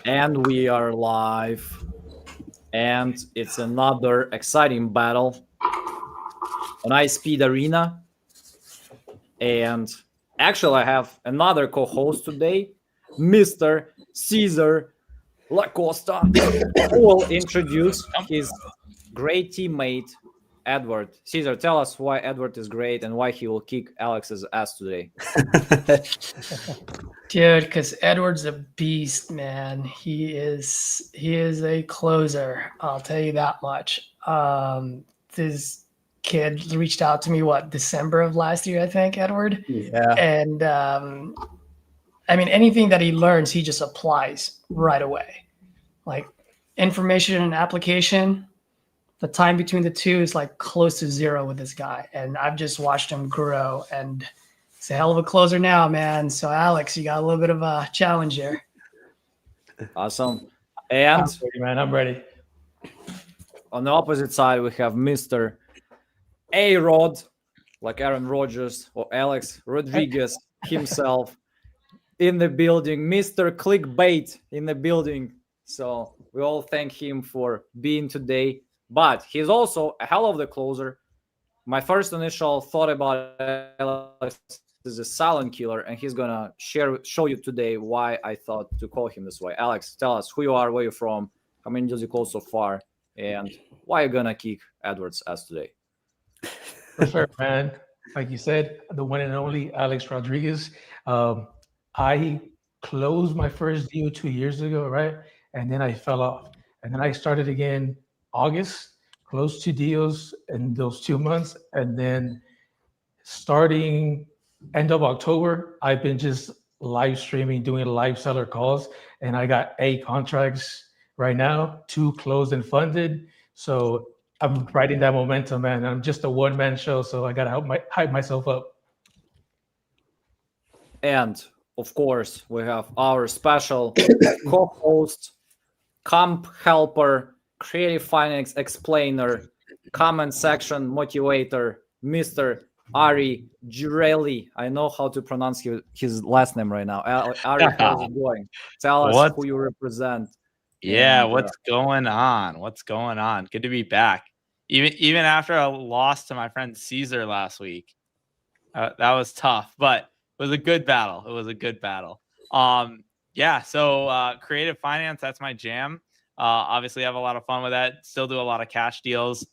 And we are live. And it's another exciting battle on iSpeedArena. And actually, I have another co host today, Mr. Caesar Lacosta, who will introduce his great teammate, Edward. Caesar, tell us why Edward is great and why he will kick Alex's ass today. Dude, because Edward's a beast, man. He is a closer. I'll tell you that much. This kid reached out to me December of last year, I think, Edward. Yeah. And I mean, anything that he learns, he just applies right away. Like information and application, the time between the two is like close to zero with this guy. And I've just watched him grow, and it's a hell of a closer now, man. So, Alex, you got a little bit of a challenge here. Awesome. And I'm ready, man. I'm ready. on the opposite side, we have Mr. A-Rod, like Aaron Rodgers, or Alex Rodriguez himself in the building. Mr. Clickbait in the building. So we all thank him for being today. But he's also a hell of the closer. My first initial thought about Alex is a silent killer, and he's gonna show you today why I thought to call him this way. Alex, tell us who you are, where you're from, how many deals you closed so far, and why you're gonna kick Edwards' ass today. For sure, man. Like you said, the one and only Alex Rodriguez. I closed my first deal 2 years ago, right? And then I fell off. And then I started again August, closed 2 deals in those 2 months. And then starting end of October, I've been just live streaming, doing live seller calls. And I got 8 contracts right now, 2 closed and funded. So I'm riding that momentum, man. I'm just a one-man show, so I gotta hype myself up. And of course, we have our special co-host, comp helper, creative finance explainer, comment section motivator, Mr. Ari Girelli. I know how to pronounce his last name right now. Ari, how's it going? Tell us who you represent. Yeah, what's going on? What's going on? Good to be back. Even after a loss to my friend Caesar last week, that was tough, but it was a good battle. It was a good battle. Yeah, so creative finance, that's my jam. Obviously, I have a lot of fun with that. Still do a lot of cash deals.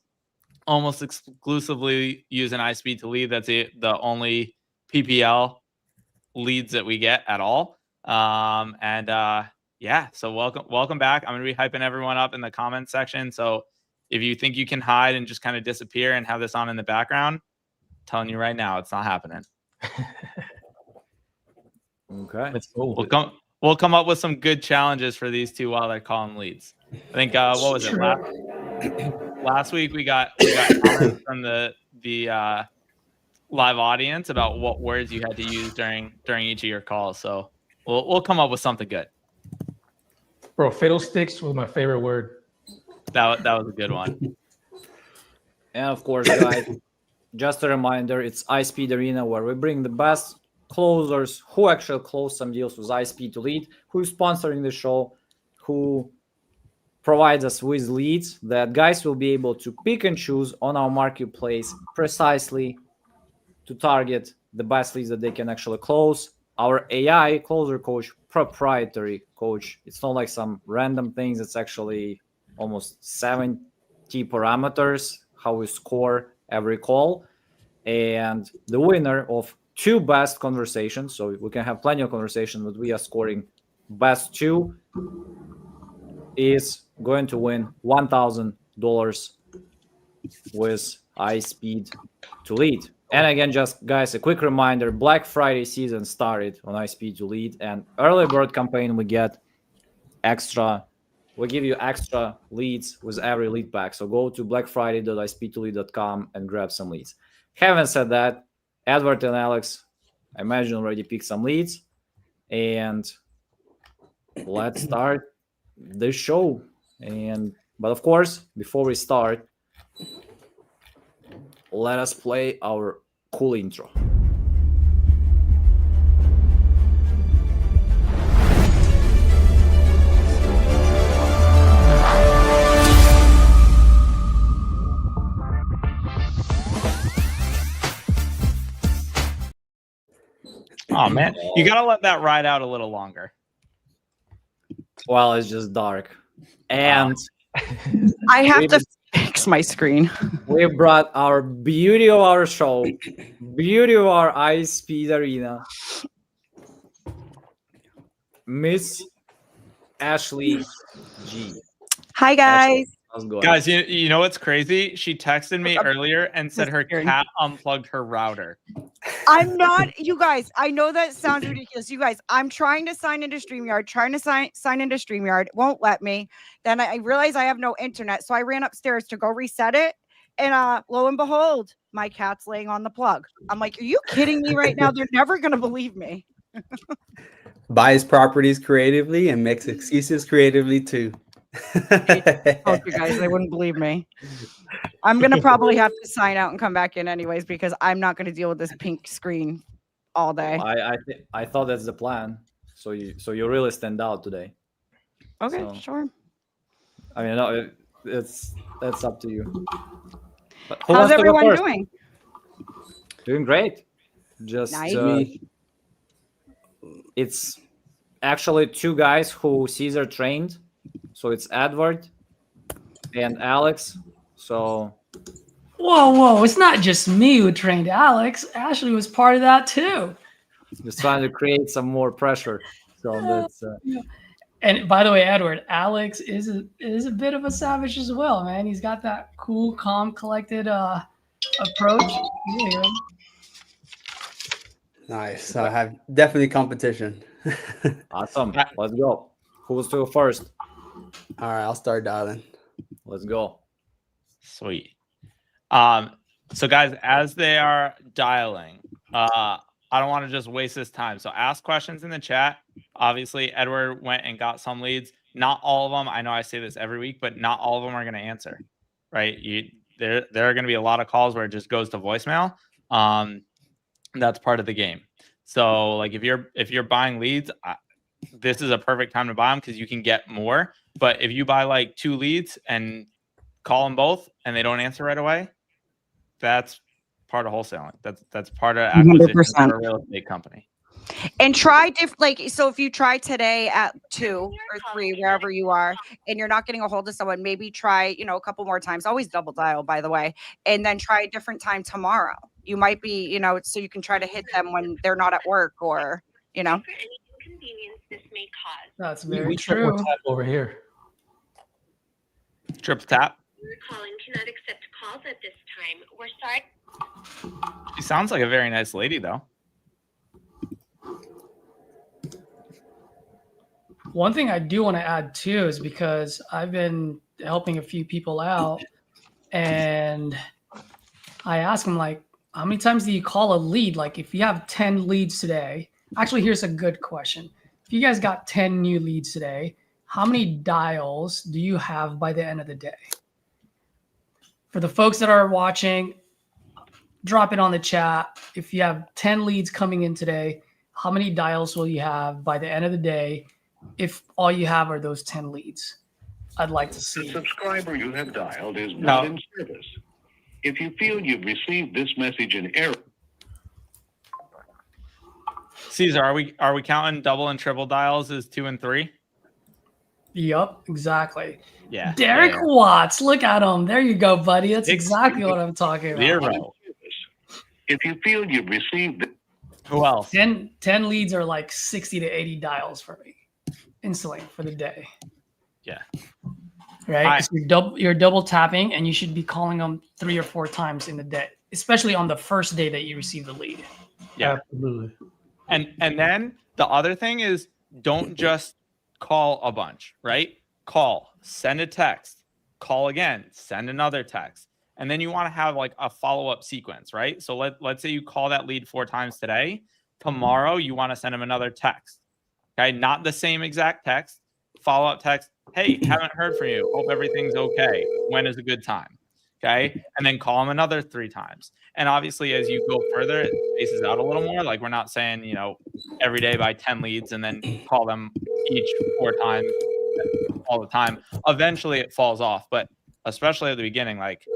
Almost exclusively using iSpeedToLead. That's the only PPL leads that we get at all. Yeah, so welcome back. I'm going to be hyping everyone up in the comment section. So if you think you can hide and just kind of disappear and have this on in the background, I'm telling you right now, it's not happening. Okay. We'll come up with some good challenges for these two while they're calling leads. I think what was it last week? We got comments from the live audience about what words you had to use during each of your calls. So we'll come up with something good. Bro, fiddlesticks was my favorite word. That was a good one. And of course, guys, just a reminder, it's iSpeedArena, where we bring the best closers who actually close some deals with iSpeedToLead, who is sponsoring the show, who provides us with leads that guys will be able to pick and choose on our marketplace precisely to target the best leads that they can actually close. Our AI closer coach, proprietary coach, it's not like some random things. It's actually almost 70 parameters, how we score every call. And the winner of 2 best conversations, so we can have plenty of conversations, but we are scoring best 2, is going to win $1,000 with iSpeedToLead. And again, just guys, a quick reminder, Black Friday season started on iSpeedToLead, and early bird campaign, we give you extra leads with every lead pack. So go to blackfriday.iSpeedToLead.com and grab some leads. Having said that, Edward and Alex, I imagine, already picked some leads, and let's start the show. But of course, before we start, let us play our cool intro. man, you gotta let that ride out a little longer. Well, it's just dark. And I have to fix my screen. we brought our beauty of our show, beauty of our iSpeedArena, Miss Ashley G. Hi guys. How's it going? Guys, you know what's crazy? She texted me I'm earlier and said her scared. cat unplugged her router. I'm not, you guys, I know that sounds ridiculous. You guys, I'm trying to sign into StreamYard, It won't let me. Then I realized I have no internet. So I ran upstairs to go reset it. And lo and behold, my cat's laying on the plug. I'm like, are you kidding me right now? They're never going to believe me. Buys properties creatively and makes excuses creatively too. Oh, you guys, they wouldn't believe me. I'm going to probably have to sign out and come back in anyways, because I'm not going to deal with this pink screen all day. I thought that's the plan. So you really stand out today. Okay, so- sure. I mean, no, that's up to you. But who How's wants to go everyone first? doing? Doing great. Just Nice. it's actually two guys who Caesar trained. So it's Edward and Alex. So Whoa! It's not just me who trained Alex. Ashley was part of that too. just trying to create some more pressure. So that's And by the way, Edward, Alex is a bit of a savage as well, man. He's got that cool, calm, collected approach. Yeah. Nice. So I have definitely competition. awesome. Let's go. Who's to go first? All right, I'll start dialing. Let's go. Sweet. So guys, as they are dialing, I don't want to just waste this time. So ask questions in the chat. Obviously, Edward went and got some leads. Not all of them. I know I say this every week, but not all of them are going to answer, right? There are going to be a lot of calls where it just goes to voicemail. That's part of the game. So like if you're buying leads, this is a perfect time to buy them because you can get more. But if you buy like 2 leads and call them both and they don't answer right away, that's part of wholesaling. That's part of acquisition 100%. for a real estate company. And try so if you try today at 2 or 3, wherever you are, and you're not getting a hold of someone, maybe try, a couple more times. Always double dial, by the way, and then try a different time tomorrow. You might be, so you can try to hit them when they're not at work or, For any inconvenience this may cause. That's We very triple true. tap over here. Triple tap. Your calling cannot accept calls at this time. We're sorry. She sounds like a very nice lady, though. One thing I do want to add too is because I've been helping a few people out, and I ask them like, how many times do you call a lead? Like if you have 10 leads today, actually, here's a good question. If you guys got 10 new leads today, how many dials do you have by the end of the day? For the folks that are watching, drop it on the chat. If you have 10 leads coming in today, how many dials will you have by the end of the day if all you have are those 10 leads? I'd like to The see. subscriber you have dialed is not in service. If you feel you've received this message in error, Caesar, are we counting double and triple dials as 2 and 3? Yep, exactly. Yeah. Derek yeah. Watts, look at him. There you go, buddy. That's Six, exactly what I'm talking about. 0. if you feel you've received Who else? 10 leads are like 60 to 80 dials for me instantly for the day. Yeah. Right? 'Cause you're double tapping, and you should be calling them 3 or 4 times in the day, especially on the first day that you receive the lead. Yeah. Absolutely. And then the other thing is don't just call a bunch, right? Call, send a text, call again, send another text. And then you want to have like a follow-up sequence, right? So let's say you call that lead 4 times today. Tomorrow you want to send them another text. Okay, not the same exact text. Follow-up text. Hey, haven't heard from you. Hope everything's okay. When is a good time? Okay, and then call them another 3 times. And obviously, as you go further, it spaces out a little more. Like we're not saying, every day buy 10 leads and then call them each 4 times all the time. Eventually, it falls off. But especially at the beginning, like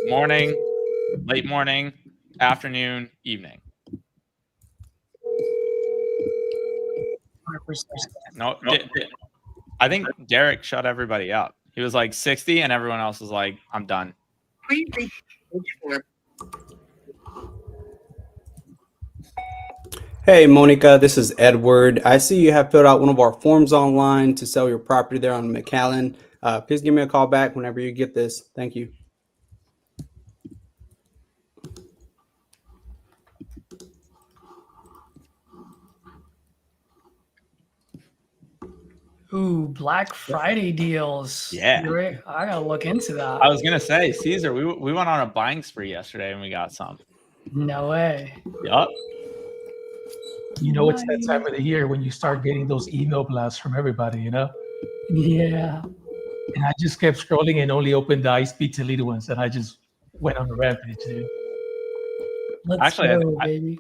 morning, late morning, afternoon, evening. No, I think Derek shut everybody up. He was like 60, and everyone else was like, "I'm done." Please leave a message for Hey, Monica, this is Edward. I see you have filled out one of our forms online to sell your property there on McAllen. Please give me a call back whenever you get this. Thank you. Ooh, Black Friday deals. Yeah. Right? I gotta look into that. I was gonna say, Caesar, we went on a buying spree yesterday, and we got some. No way. Yup. You know, it's that time of the year when you start getting those email blasts from everybody, you know? Yeah. And I just kept scrolling and only opened the iSpeedToLead ones, and I just went on a rampage, dude. Let's Actually, go, baby.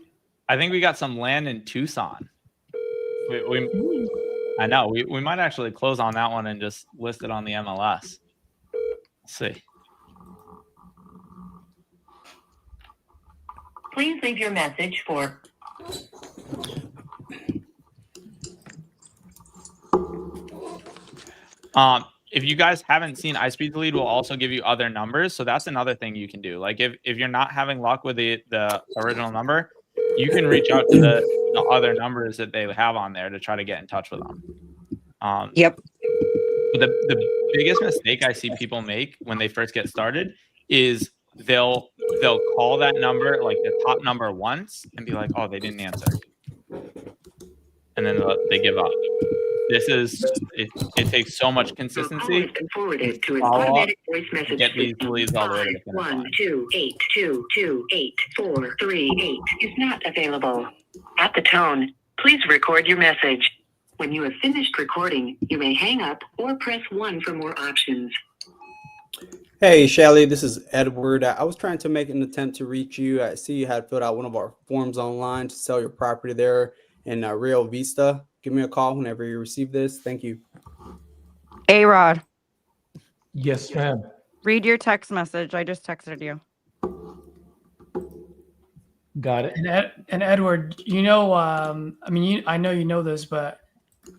I think we got some land in Tucson. I know we might actually close on that one and just list it on the MLS. Let's see. Please leave your message for If you guys haven't seen iSpeedToLead, will also give you other numbers. So that's another thing you can do. Like if you're not having luck with the original number, you can reach out to the other numbers that they have on there to try to get in touch with them. Yep. But the biggest mistake I see people make when they first get started is they'll call that number, like the top number, once and be like, oh, they didn't answer. And then they give up. It takes so much consistency. Has been forwarded to an Follow up, automatic voice message get these system. leads all the way to the finish 1 line. 2 8 2 2 8 4 3 8 is not available. At the tone, please record your message. When you have finished recording, you may hang up or press 1 for more options. Hey, Shelly, this is Edward. I was trying to make an attempt to reach you. I see you had filled out one of our forms online to sell your property there in Rio Vista. Give me a call whenever you receive this. Thank you. A-Rod, Yes, ma'am. read your text message. I just texted you. Got it. And Edward, you know, I know you know this, but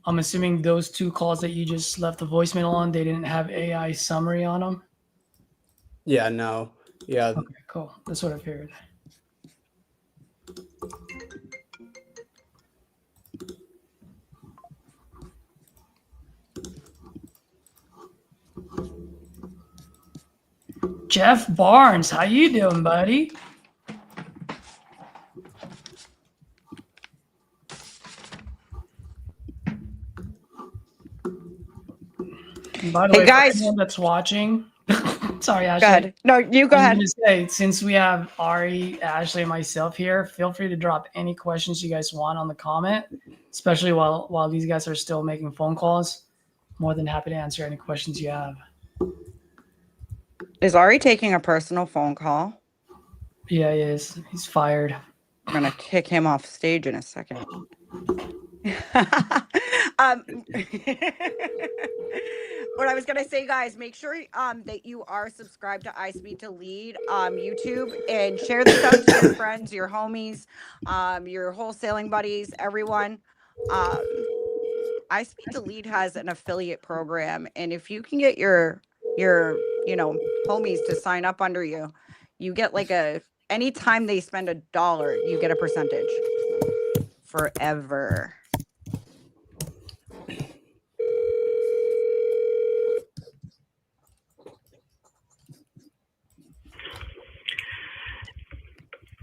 I'm assuming those 2 calls that you just left the voicemail on, they didn't have AI summary on them. Yeah, no. Yeah. Okay, cool. That's what I figured. Jeff Barnes, how you doing, buddy? And by the Hey, way, guys. for anyone that's watching, sorry, Ashley. Go ahead. No, you go I was ahead. gonna say, since we have Ari, Ashley, and myself here, feel free to drop any questions you guys want on the comment, especially while these guys are still making phone calls. More than happy to answer any questions you have. Is Ari taking a personal phone call? Yeah, he is. He's fired. I'm gonna kick him off stage in a second. What I was gonna say, guys, make sure that you are subscribed to iSpeedToLead YouTube and share this out to your friends, your homies, your wholesaling buddies, everyone. iSpeedToLead has an affiliate program, and if you can get your homies to sign up under you, you get like anytime they spend $1, you get a percentage forever.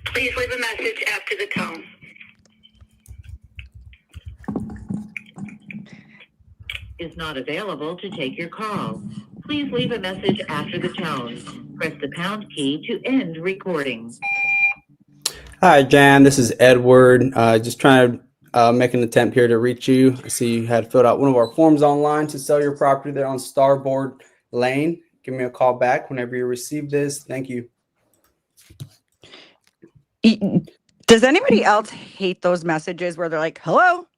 Please leave a message after the tone. Is not available to take your call. Please leave a message after the tone. Press the pound key to end recording. Hi, Jan. This is Edward. Just trying to make an attempt here to reach you. I see you had filled out one of our forms online to sell your property there on Starboard Lane. Give me a call back whenever you receive this. Thank you. Does anybody else hate those messages where they're like, hello?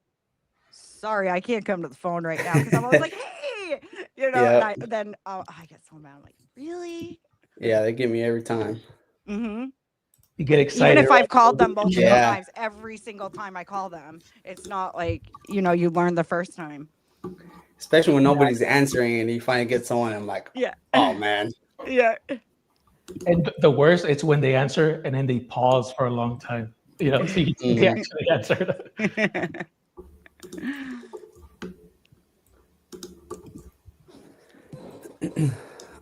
Sorry, I can't come to the phone right now, because I'm always like, hey, Yeah. and then I get so mad. I'm like, really? Yeah, they get me every time. Mm-hmm. You get excited. Even if I've called them multiple Yeah. times, every single time I call them, it's not like, you know, you learn the first time. Especially when nobody's answering and you finally get someone and I'm like, Yeah. oh man. Yeah. And the worst, it's when they answer and then they pause for a long time. You know, so they actually answer.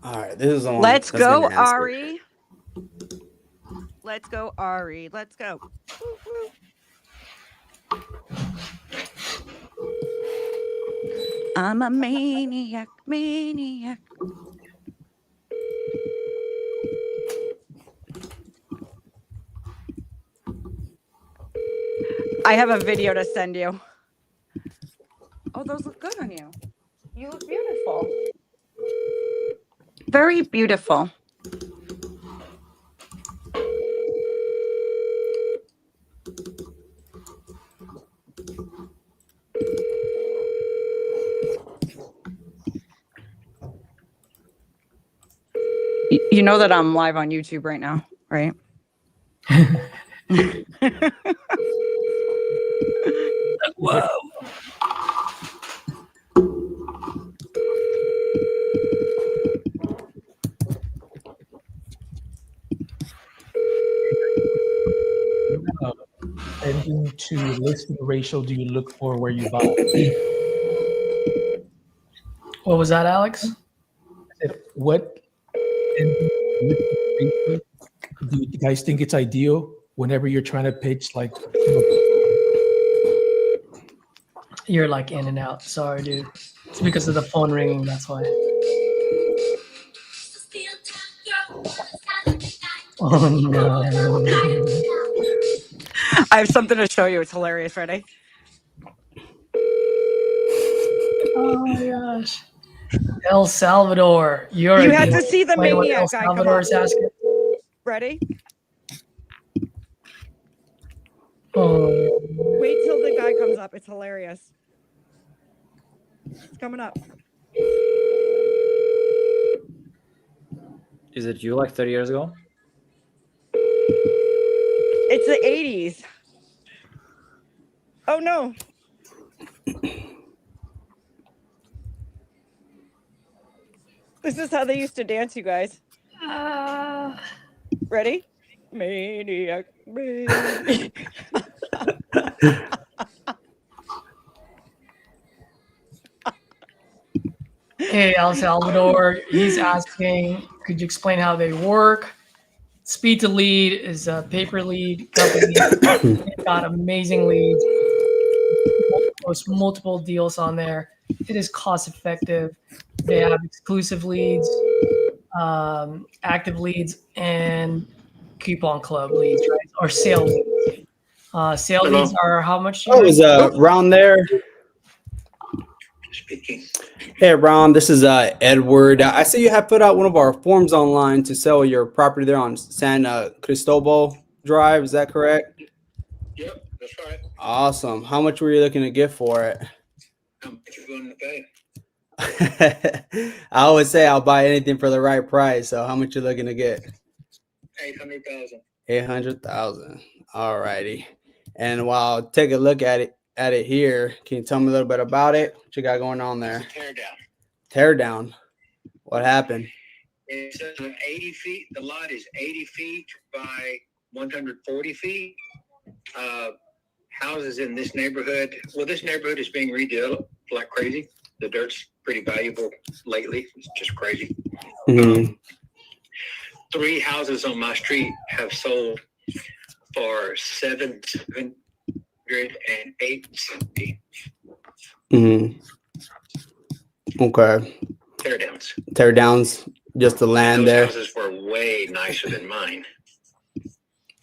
All right, this is the one. Let's that's go, gonna answer. Ari. Let's go, Ari. Let's go. I'm a maniac, maniac. I have a video to send you. Oh, those look good on you. You look beautiful. Very beautiful. You know that I'm live on YouTube right now, right? Whoa. Pending to listing ratio do you look for where you buy? What was that, Alex? What pending listing ratio do you guys think it's ideal whenever you're trying to pitch like? You're like in and out. Sorry, dude. It's because of the phone ringing. That's why. Oh no. I have something to show you. It's hilarious. Ready? Oh my gosh. El Salvador. You had to see the Explain what maniac El guy come Salvador up. is asking. Ready? Oh. Wait till the guy comes up. It's hilarious. It's coming up. Is it you like 30 years ago? It's the 80s. Oh no. This is how they used to dance, you guys. Ready? Maniac. Maniac. Hey, El Salvador. He's asking, could you explain how they work? iSpeedToLead is a pay-per-lead company. They've got amazing leads. Post multiple deals on there. It is cost effective. They have exclusive leads, active leads, and coupon club leads, right? Or sale leads. Sale leads are how much? Oh, is Ron there? Speaking. Hey, Ron, this is Edward. I see you have put out one of our forms online to sell your property there on San Cristobal Drive. Is that correct? Yep, that's right. Awesome. How much were you looking to get for it? How much you going to pay? I always say I'll buy anything for the right price. So how much you looking to get? 800,000. 800,000. All righty. And while I'll take a look at it here, can you tell me a little bit about it? What you got going on there? Tear down. Tear down. What happened? It's 80 feet. The lot is 80 feet by 140 feet. Houses in this neighborhood. Well, this neighborhood is being redeveloped like crazy. The dirt's pretty valuable lately. It's just crazy. Mm-hmm. 3 houses on my street have sold for $780. Mm-hmm. Okay. Tear downs. Tear downs, just the land Those there. houses were way nicer than mine.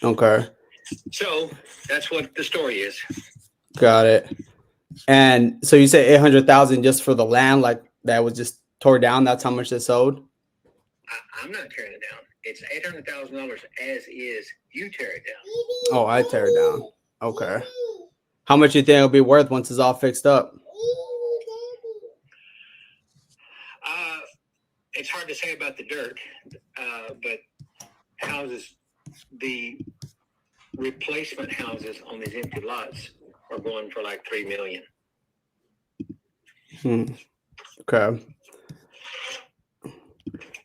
Okay. So that's what the story is. Got it. And so you say 800,000 just for the land, like that was just tore down. That's how much it sold. I'm not tearing it down. It's $800,000 as is. You tear it down. Oh, I tear it down. Okay. How much you think it'll be worth once it's all fixed up? It's hard to say about the dirt, but houses the replacement houses on these empty lots are going for like $3 million. Okay.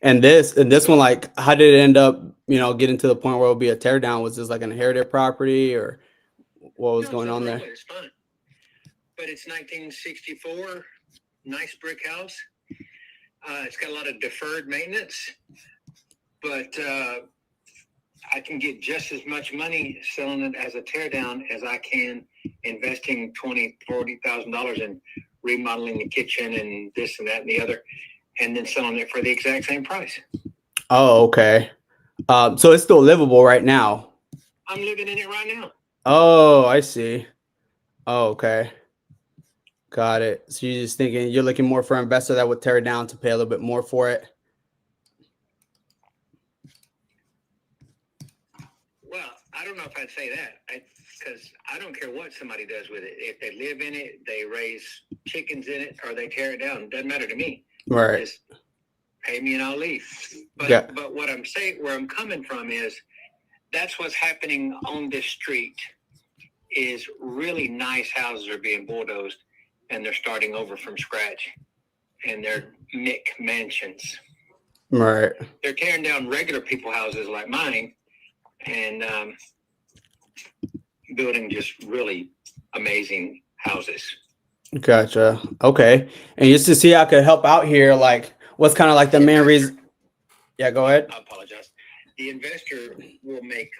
And this one, like, how did it end up, getting to the point where it'll be a tear down? Was this like an inherited property, or what was going on there? It's fine. But it's 1964, nice brick house. It's got a lot of deferred maintenance, but I can get just as much money selling it as a tear down as I can investing $40,000 in remodeling the kitchen and this and that and the other, and then selling it for the exact same price. Oh, okay. So it's still livable right now. I'm living in it right now. Oh, I see. Oh, okay. Got it. So you're just thinking you're looking more for an investor that would tear it down to pay a little bit more for it. Well, I don't know if I'd say that, because I don't care what somebody does with it. If they live in it, they raise chickens in it, or they tear it down, it doesn't matter to me. Right. Just pay me and I'll leave. But Yeah. But what I'm saying, where I'm coming from is, that's what's happening on this street. Is really nice houses are being bulldozed, and they're starting over from scratch, and they're Mick mansions. Right. They're tearing down regular people houses like mine, and building just really amazing houses. Gotcha. Okay. And just to see how I could help out here, like, what's kind of like the main reason? Yeah, go ahead. I apologize. The investor will make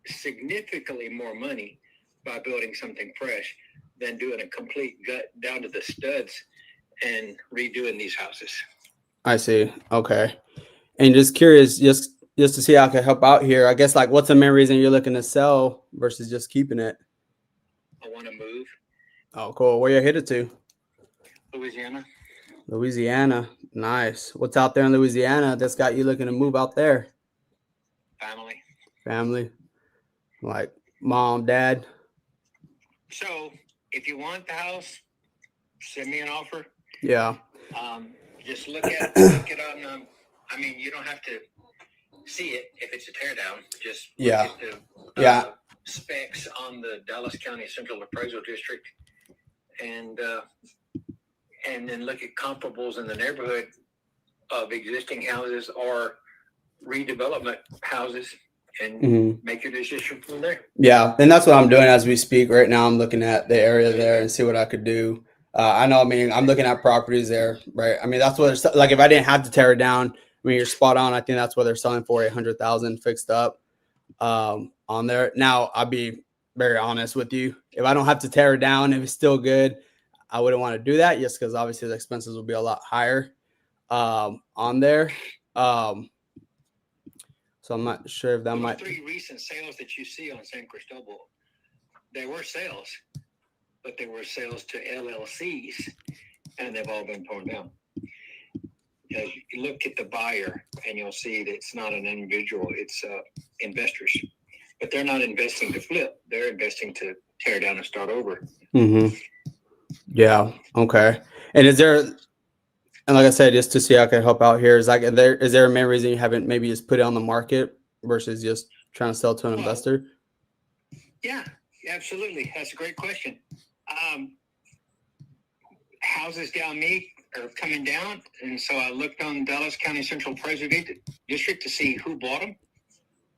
significantly more money by building something fresh than doing a complete gut down to the studs and redoing these houses. I see. Okay. And just curious, just to see how I can help out here, I guess, like, what's the main reason you're looking to sell versus just keeping it? I want to move. Oh, cool. Where you headed to? Louisiana. Louisiana. Nice. What's out there in Louisiana that's got you looking to move out there? Family. Like mom, dad. So if you want the house, send me an offer. Yeah. Just look at it on. I mean, you don't have to see it if it's a tear down. Just look at the specs on the Dallas County Central Appraisal District, and then look at comparables in the neighborhood of existing houses or redevelopment houses, and make your decision from there. Yeah, and that's what I'm doing as we speak right now. I'm looking at the area there and see what I could do. I know. I mean, I'm looking at properties there, right? I mean, that's what it's like. If I didn't have to tear it down, I mean, you're spot on. I think that's what they're selling for, 800,000 fixed up on there. Now, I'll be very honest with you. If I don't have to tear it down, if it's still good, I wouldn't want to do that, just because obviously the expenses will be a lot higher on there. So I'm not sure if that might. 3 recent sales that you see on San Cristobal, they were sales, but they were sales to LLCs, and they've all been torn down. As you look at the buyer, and you'll see that it's not an individual; it's investors. But they're not investing to flip; they're investing to tear down and start over. Yeah. Okay. And is there? And like I said, just to see how I can help out here, is there a main reason you haven't maybe just put it on the market versus just trying to sell to an investor? Yeah, absolutely. That's a great question. Houses down me are coming down, and so I looked on Dallas County Central Appraisal District to see who bought them,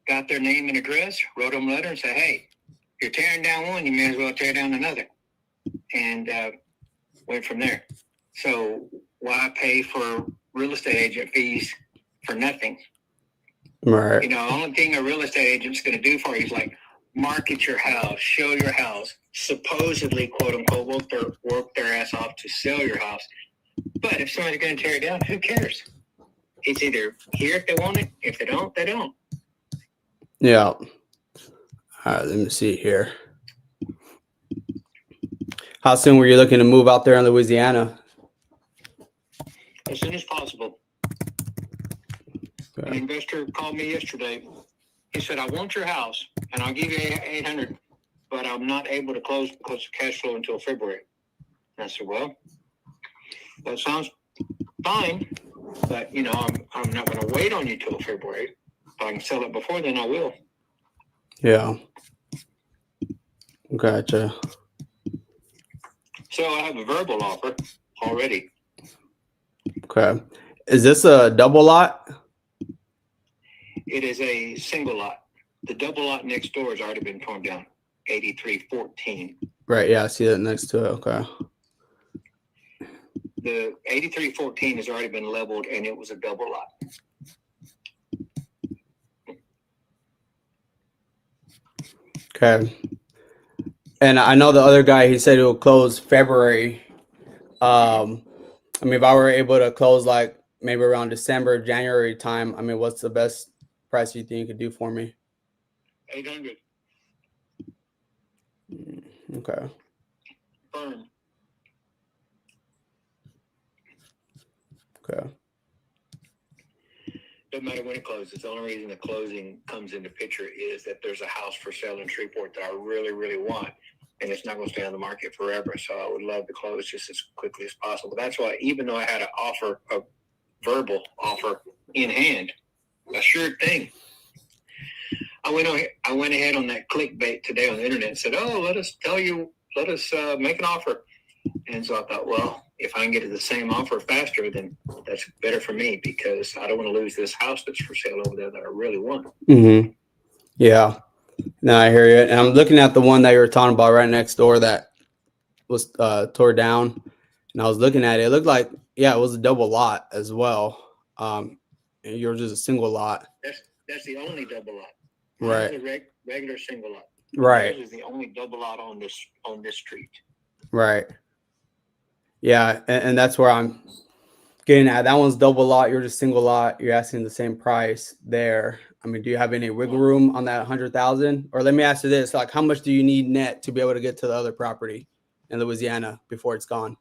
got their name and address, wrote them a letter and said, hey, you're tearing down one, you may as well tear down another. And went from there. So why pay for real estate agent fees for nothing? Right. You know, the only thing a real estate agent's going to do for you is like market your house, show your house, supposedly, quote unquote, work their ass off to sell your house. But if somebody's going to tear it down, who cares? It's either here if they want it. If they don't, they don't. Yeah. All right, let me see here. How soon were you looking to move out there in Louisiana? As soon as possible. Okay. An investor called me yesterday. He said, I want your house, and I'll give you 800, but I'm not able to close because of cash flow until February. And I said, well, that sounds fine, but, you know, I'm not going to wait on you till February, I can sell it before then, I will. Yeah. Gotcha. So I have a verbal offer already. Okay. Is this a double lot? It is a single lot. The double lot next door has already been torn down. 8314. Right. Yeah. I see that next to it. Okay. The 8314 has already been leveled, and it was a double lot. Okay. And I know the other guy, he said it will close February. I mean, if I were able to close like maybe around December, January time, I mean, what's the best price you think you could do for me? 800. Okay. Firm. Okay. Doesn't matter when it closes. The only reason the closing comes into picture is that there's a house for sale in Shreveport that I really, really want, and it's not going to stay on the market forever. So I would love to close just as quickly as possible. That's why, even though I had a verbal offer in hand, a sure thing, I went ahead on that clickbait today on the internet and said, "Oh, let us make an offer." And so I thought, well, if I can get to the same offer faster, then that's better for me, because I don't want to lose this house that's for sale over there that I really want. Mm-hmm. Yeah. No, I hear you. And I'm looking at the one that you were talking about right next door that was tore down. And I was looking at it. It looked like, yeah, it was a double lot as well. And yours is a single lot. That's the only double lot. Right. Mine's a regular single lot. Right. Yours is the only double lot on this street. Right. Yeah, and that's where I'm getting at. That one's double lot. You're just single lot. You're asking the same price there. I mean, do you have any wiggle room on that 100,000? Or let me ask you this: like, how much do you need net to be able to get to the other property in Louisiana before it's gone?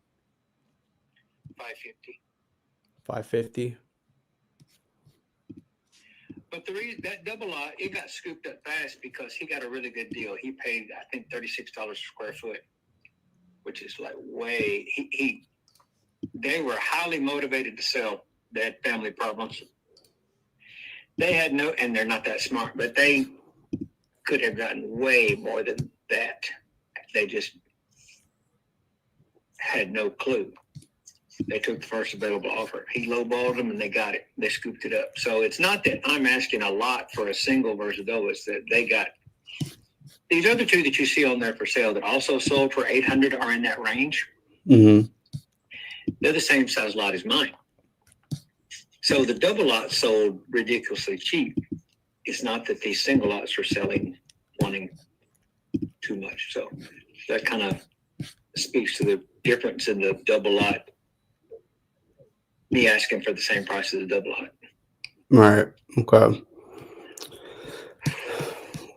550. 550. But the reason that double lot, it got scooped up fast because he got a really good deal. He paid, I think, $36 a square foot, which is like way. They were highly motivated to sell. They had family problems. They had no, and they're not that smart, but they could have gotten way more than that. They just had no clue. They took the first available offer. He lowballed them, and they got it. They scooped it up. So it's not that I'm asking a lot for a single versus double. It's that they got these other two that you see on there for sale that also sold for 800 are in that range. Mm-hmm. They're the same size lot as mine. So the double lot sold ridiculously cheap. It's not that these single lots are selling wanting too much. So that kind of speaks to the difference in the double lot. Me asking for the same price as the double lot. Right. Okay.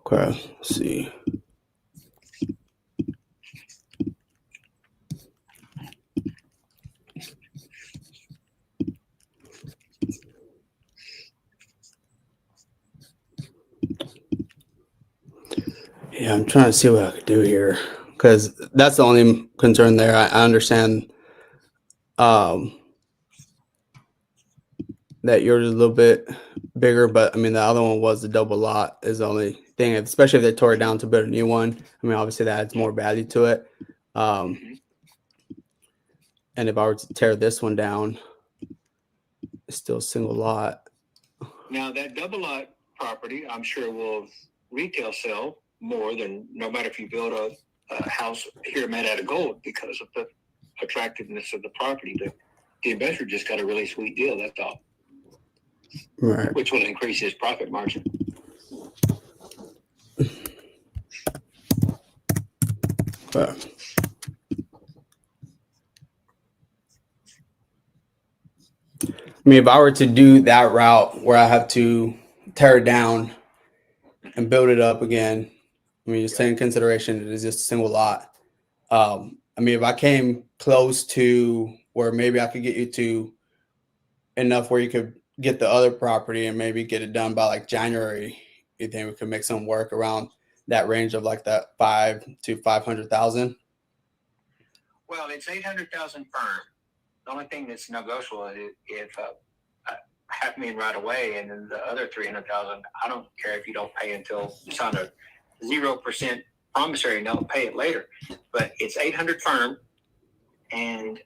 Okay. Let's see. Yeah, I'm trying to see what I could do here, because that's the only concern there. I understand that yours is a little bit bigger, but I mean, the other one was the double lot is the only thing, especially if they tore it down to build a new one. I mean, obviously that adds more value to it. And if I were to tear this one down, it's still a single lot. Now that double lot property, I'm sure will retail sell more than no matter if you build a house here made out of gold, because of the attractiveness of the property. The investor just got a really sweet deal, that's all. Right. Which will increase his profit margin. But I mean, if I were to do that route where I have to tear it down and build it up again, I mean, just take into consideration it is just a single lot. I mean, if I came close to where maybe I could get you to enough where you could get the other property and maybe get it done by like January, you think we could make some work around that range of like that 5 to 500,000? Well, it's 800,000 firm. The only thing that's negotiable is if $500,000 right away, and then the other 300,000, I don't care if you don't pay until it's on a 0% promissory note, pay it later. But it's 800 firm, and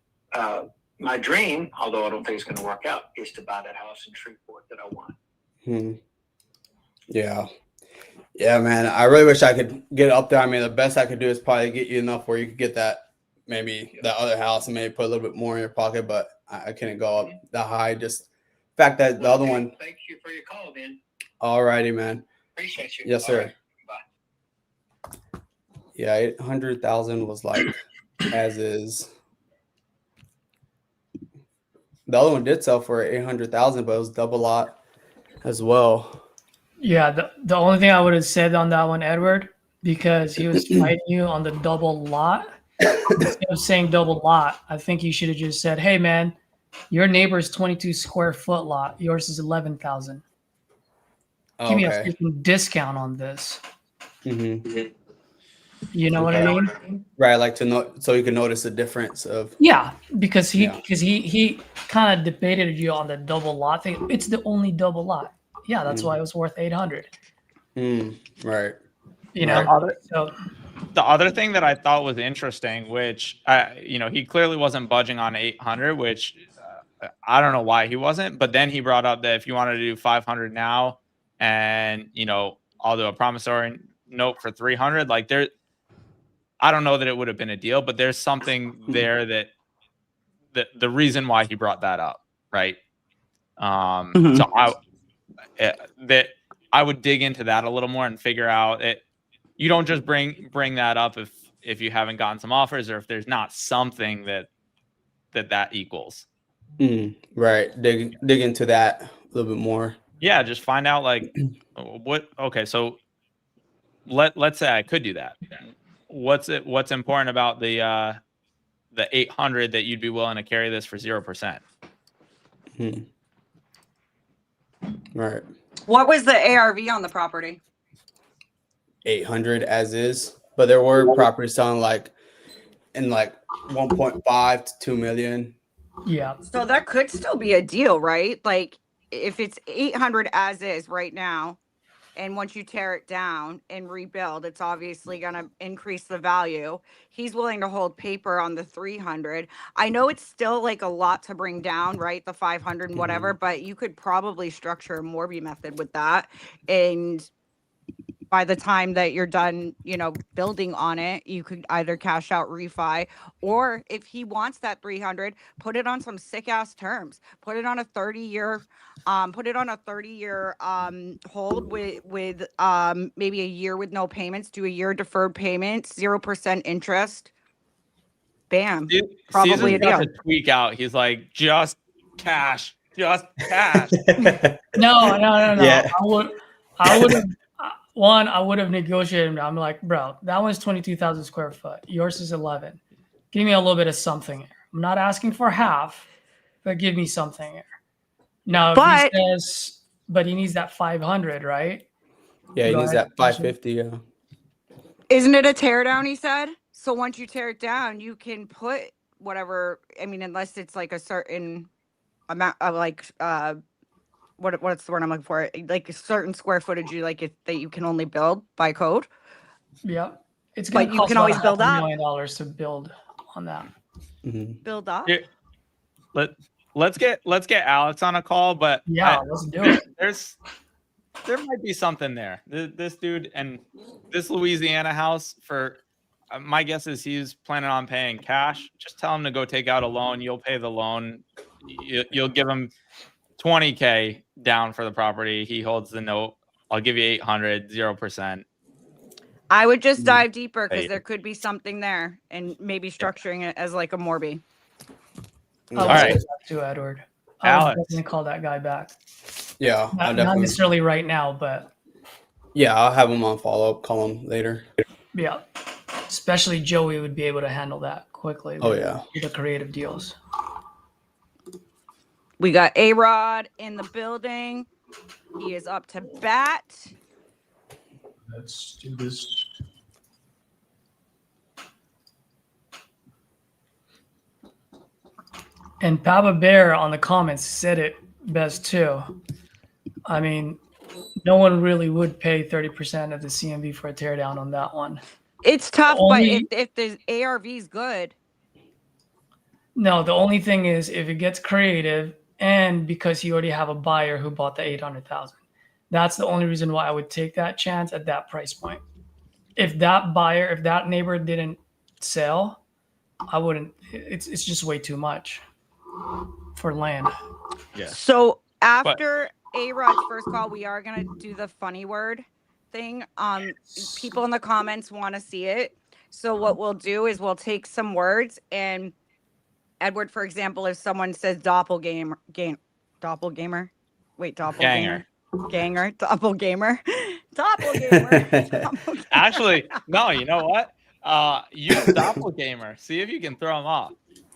my dream, although I don't think it's going to work out, is to buy that house in Shreveport that I want. Yeah, man. I really wish I could get up there. I mean, the best I could do is probably get you enough where you could get that, maybe that other house, and maybe put a little bit more in your pocket, but I couldn't go up that high. Just the fact that the other one. Thank you for your call, Ben. All righty, man. Appreciate you. Yes, sir. Right. Bye. Yeah, 800,000 was like as is. The other one did sell for 800,000, but it was double lot as well. Yeah, the only thing I would have said on that one, Edward, because he was fighting you on the double lot, instead of saying double lot, I think you should have just said, hey, man, your neighbor's 22 square foot lot. Yours is 11,000. Give me a freaking discount on this. Mm-hmm. You know what I mean? Right, like to know, so you can notice the difference of. Yeah, because he kind of debated you on the double lot thing. It's the only double lot. Yeah, that's why it was worth 800. Right. You know. So the other thing that I thought was interesting, which he clearly wasn't budging on 800, which I don't know why he wasn't. But then he brought up that if you wanted to do 500 now, and I'll do a promissory note for 300, like there. I don't know that it would have been a deal, but there's something there that the reason why he brought that up, right? So I would dig into that a little more and figure out it. You don't just bring that up if you haven't gotten some offers, or if there's not something that equals. Right. Dig into that a little bit more. Yeah, just find out like what. Okay, so let's say I could do that. What's important about the 800 that you'd be willing to carry this for 0%? Right. What was the ARV on the property? 800 as is, but there were properties selling like in like 1.5 to 2 million. yeah, So that could still be a deal, right? Like if it's 800 as is right now, and once you tear it down and rebuild, it's obviously going to increase the value. He's willing to hold paper on the 300. I know it's still like a lot to bring down, right? The 500 and whatever, but you could probably structure a Morby method with that. And by the time that you're done, building on it, you could either cash out refi, or if he wants that 300, put it on some sick ass terms. Put it on a 30-year, hold with maybe a year with no payments. Do a year deferred payments, 0% interest. Bam, probably a deal. To tweak out. He's like, just cash. No. Yeah. I would have. One, I would have negotiated. I'm like, bro, that one's 22,000 square foot. Yours is 11. Give me a little bit of something here. I'm not asking for half, but give me something here. Now, if he says, but he needs that 500, right? Yeah, he needs that 550. Yeah. Isn't it a tear down? He said. So once you tear it down, you can put whatever. I mean, unless it's like a certain amount of like what's the word I'm looking for? Like a certain square footage that you can only build by code. Yeah, it's going to cost about $1 million to build on that. Build up. Here, let's get Alex on a call, but yeah, let's do it. There might be something there. This dude and this Louisiana house, for my guess is he's planning on paying cash. Just tell him to go take out a loan. You'll pay the loan. You'll give him $20K down for the property. He holds the note. I'll give you 800, 0%. I would just dive deeper because there could be something there, and maybe structuring it as like a Morby. All right, to Edward. Alex, I was going to call that guy back. Yeah, not necessarily right now, but yeah, I'll have him on follow up. Call him later. Yeah, especially Joey would be able to handle that quickly. Oh yeah, the creative deals. We got A-Rod in the building. He is up to bat. Let's do this. And Papa Bear on the comments said it best too. I mean, no one really would pay 30% of the CMV for a teardown on that one. It's tough, Only- but if the ARV is good, No, the only thing is if it gets creative and because you already have a buyer who bought the 800,000. That's the only reason why I would take that chance at that price point. If that neighbor didn't sell, I wouldn't. It's just way too much for land. Yeah. So after A-Rod's first call, we are gonna do the funny word thing. People in the comments want to see it. So what we'll do is we'll take some words and Edward, for example, if someone says doppelganger, doppelganger, doppelganger. Actually, no. You know what? Use doppelganger. See if you can throw them off.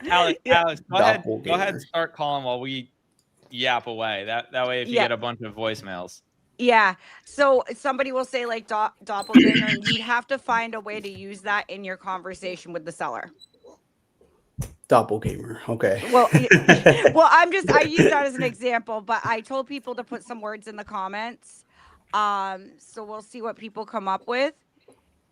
Alex, go ahead. Go ahead and start calling while we yap away. That way, if you get a bunch of voicemails. Yeah. So somebody will say like doppelganger, and you'd have to find a way to use that in your conversation with the seller. Doppelganger. Okay. Well, I use that as an example, but I told people to put some words in the comments. So we'll see what people come up with.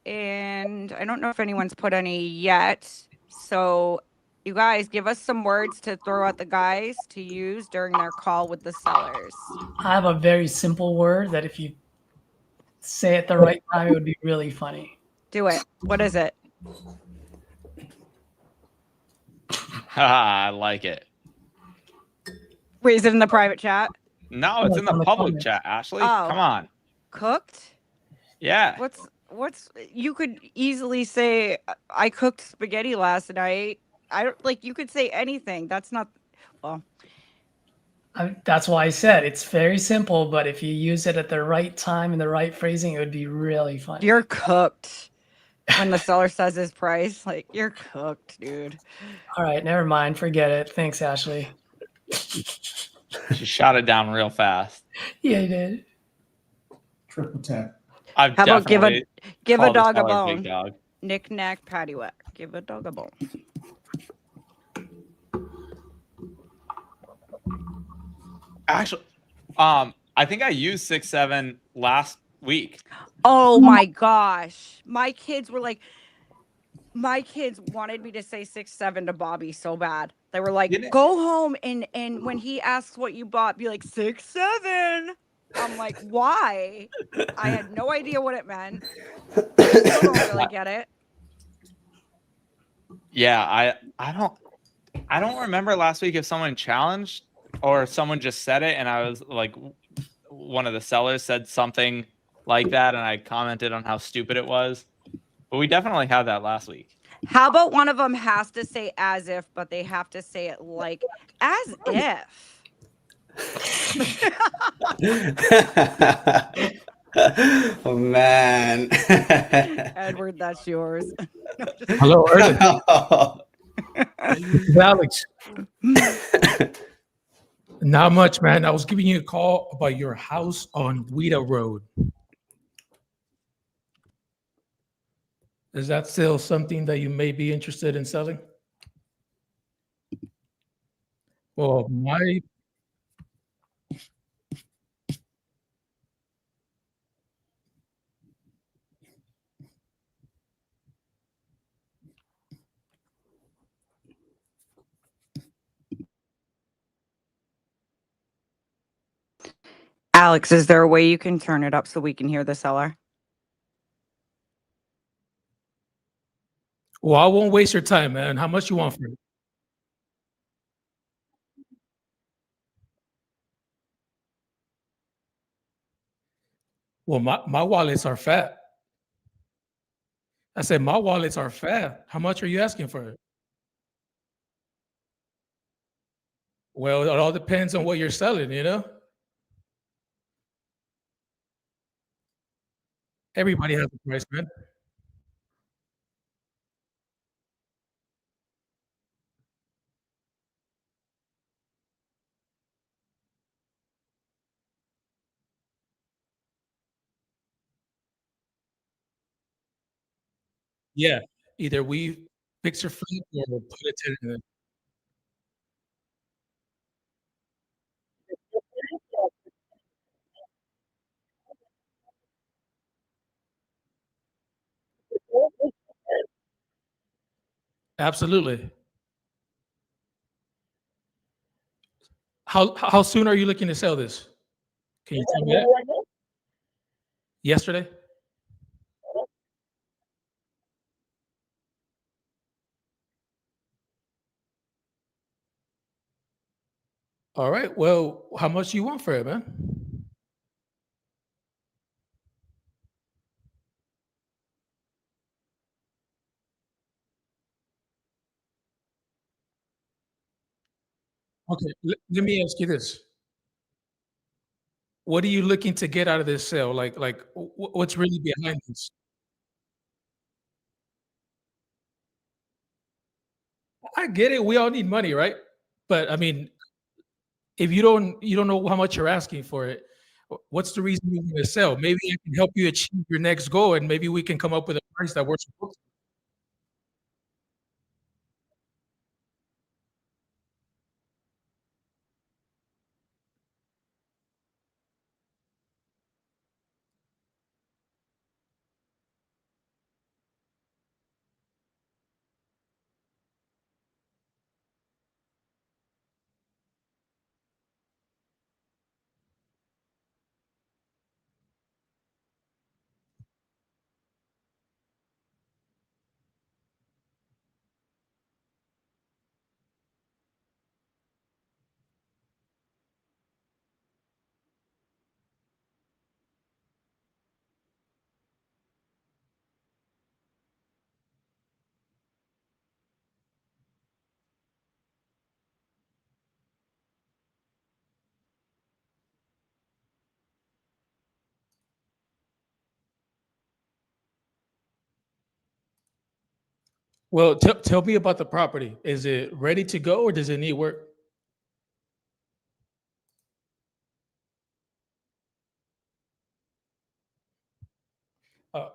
And I don't know if anyone's put any yet. So you guys give us some words to throw at the guys to use during their call with the sellers. I have a very simple word that if you say it the right time, it would be really funny. Do it. What is it? I like it. Wait, is it in the private chat? No, it's in the public chat, Ashley. Come on. Cooked? Yeah. What's you could easily say I cooked spaghetti last night. I don't like you could say anything. That's not well. That's why I said it's very simple, but if you use it at the right time and the right phrasing, it would be really funny. You're cooked. When the seller says his price, like you're cooked, dude. All right, never mind. Forget it. Thanks, Ashley. She shot it down real fast. Yeah, he did. Triple tap. I've How about give a called the dog a seller bone? big dog. Knick knack paddywhack. Give a dog a bone. Actually, I think I used 6-7 last week. Oh my gosh. My kids wanted me to say 6-7 to Bobby so bad. They were like, go home and when he asks what you bought, be like 6-7. I'm like, why? I had no idea what it meant. I still don't really get it. Yeah, I don't remember last week if someone challenged or someone just said it and I was like one of the sellers said something like that and I commented on how stupid it was. But we definitely had that last week. How about one of them has to say as if, but they have to say it like as if. Oh man. Edward, that's yours. Hello, Ernest. Alex. Not much, man. I was giving you a call about your house on Wheaton Road. Is that still something that you may be interested in selling? Well, Alex, is there a way you can turn it up so we can hear the seller? I won't waste your time, man. How much you want for it? Well, my wallets are fat. I said my wallets are fat. How much are you asking for it? Well, it all depends on what you're selling, you know? Everybody has a price, man. Yeah, either we fix or flip or we'll put a tenant in it. Absolutely. How soon are you looking to sell this? Can you tell me that? Yesterday? All right. Well, how much do you want for it, man? Okay. Let me ask you this. What are you looking to get out of this sale? Like what's really behind this? I get it. We all need money, right? But I mean, if you don't know how much you're asking for it, what's the reason you want to sell? Maybe I can help you achieve your next goal, and maybe we can come up with a price that works for both. Well, tell me about the property. Is it ready to go, or does it need work? Uh,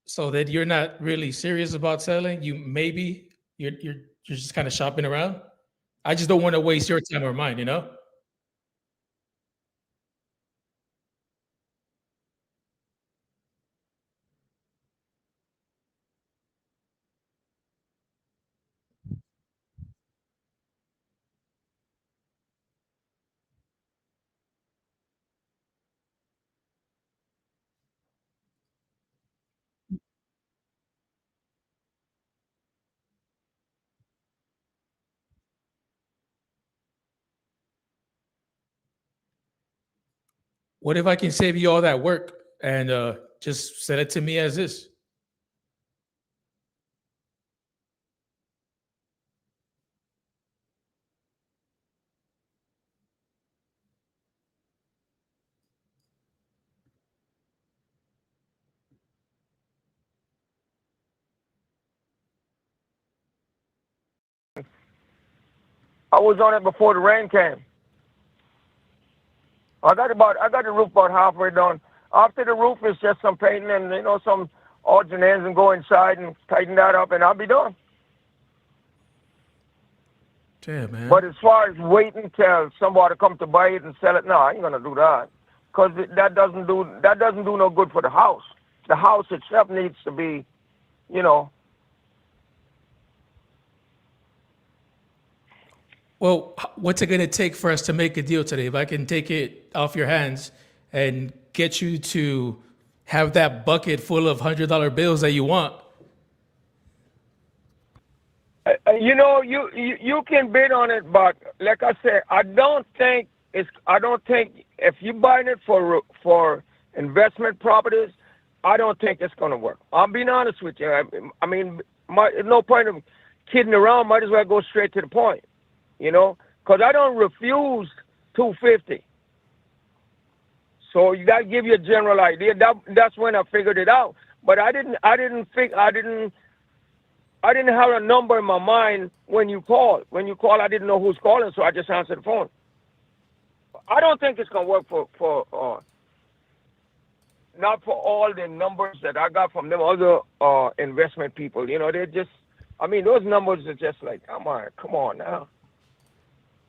so that you're not really serious about selling. You're just kind of shopping around. I just don't want to waste your time or mine. You know. What if I can save you all that work and just sell it to me as is? I was on it before the rain came. I got the roof about halfway done. After the roof is just some painting and some odds and ends, and go inside and tighten that up, and I'll be done. Damn, man. But as far as waiting till somebody come to buy it and sell it, no, I ain't gonna do that, because that doesn't do no good for the house. The house itself needs to be, Well, what's it going to take for us to make a deal today? If I can take it off your hands and get you to have that bucket full of $100 bills that you want. You can bid on it, but like I said, I don't think if you're buying it for investment properties, I don't think it's gonna work. I'm being honest with you. I mean, no point of kidding around. Might as well go straight to the point, because I don't refuse 250. So you got to give you a general idea. That's when I figured it out. But I I didn't have a number in my mind when you called. When you called, I didn't know who's calling, so I just answered the phone. I don't think it's gonna work for not for all the numbers that I got from them other investment people. You know, they're just, I mean, those numbers are just like, come on now.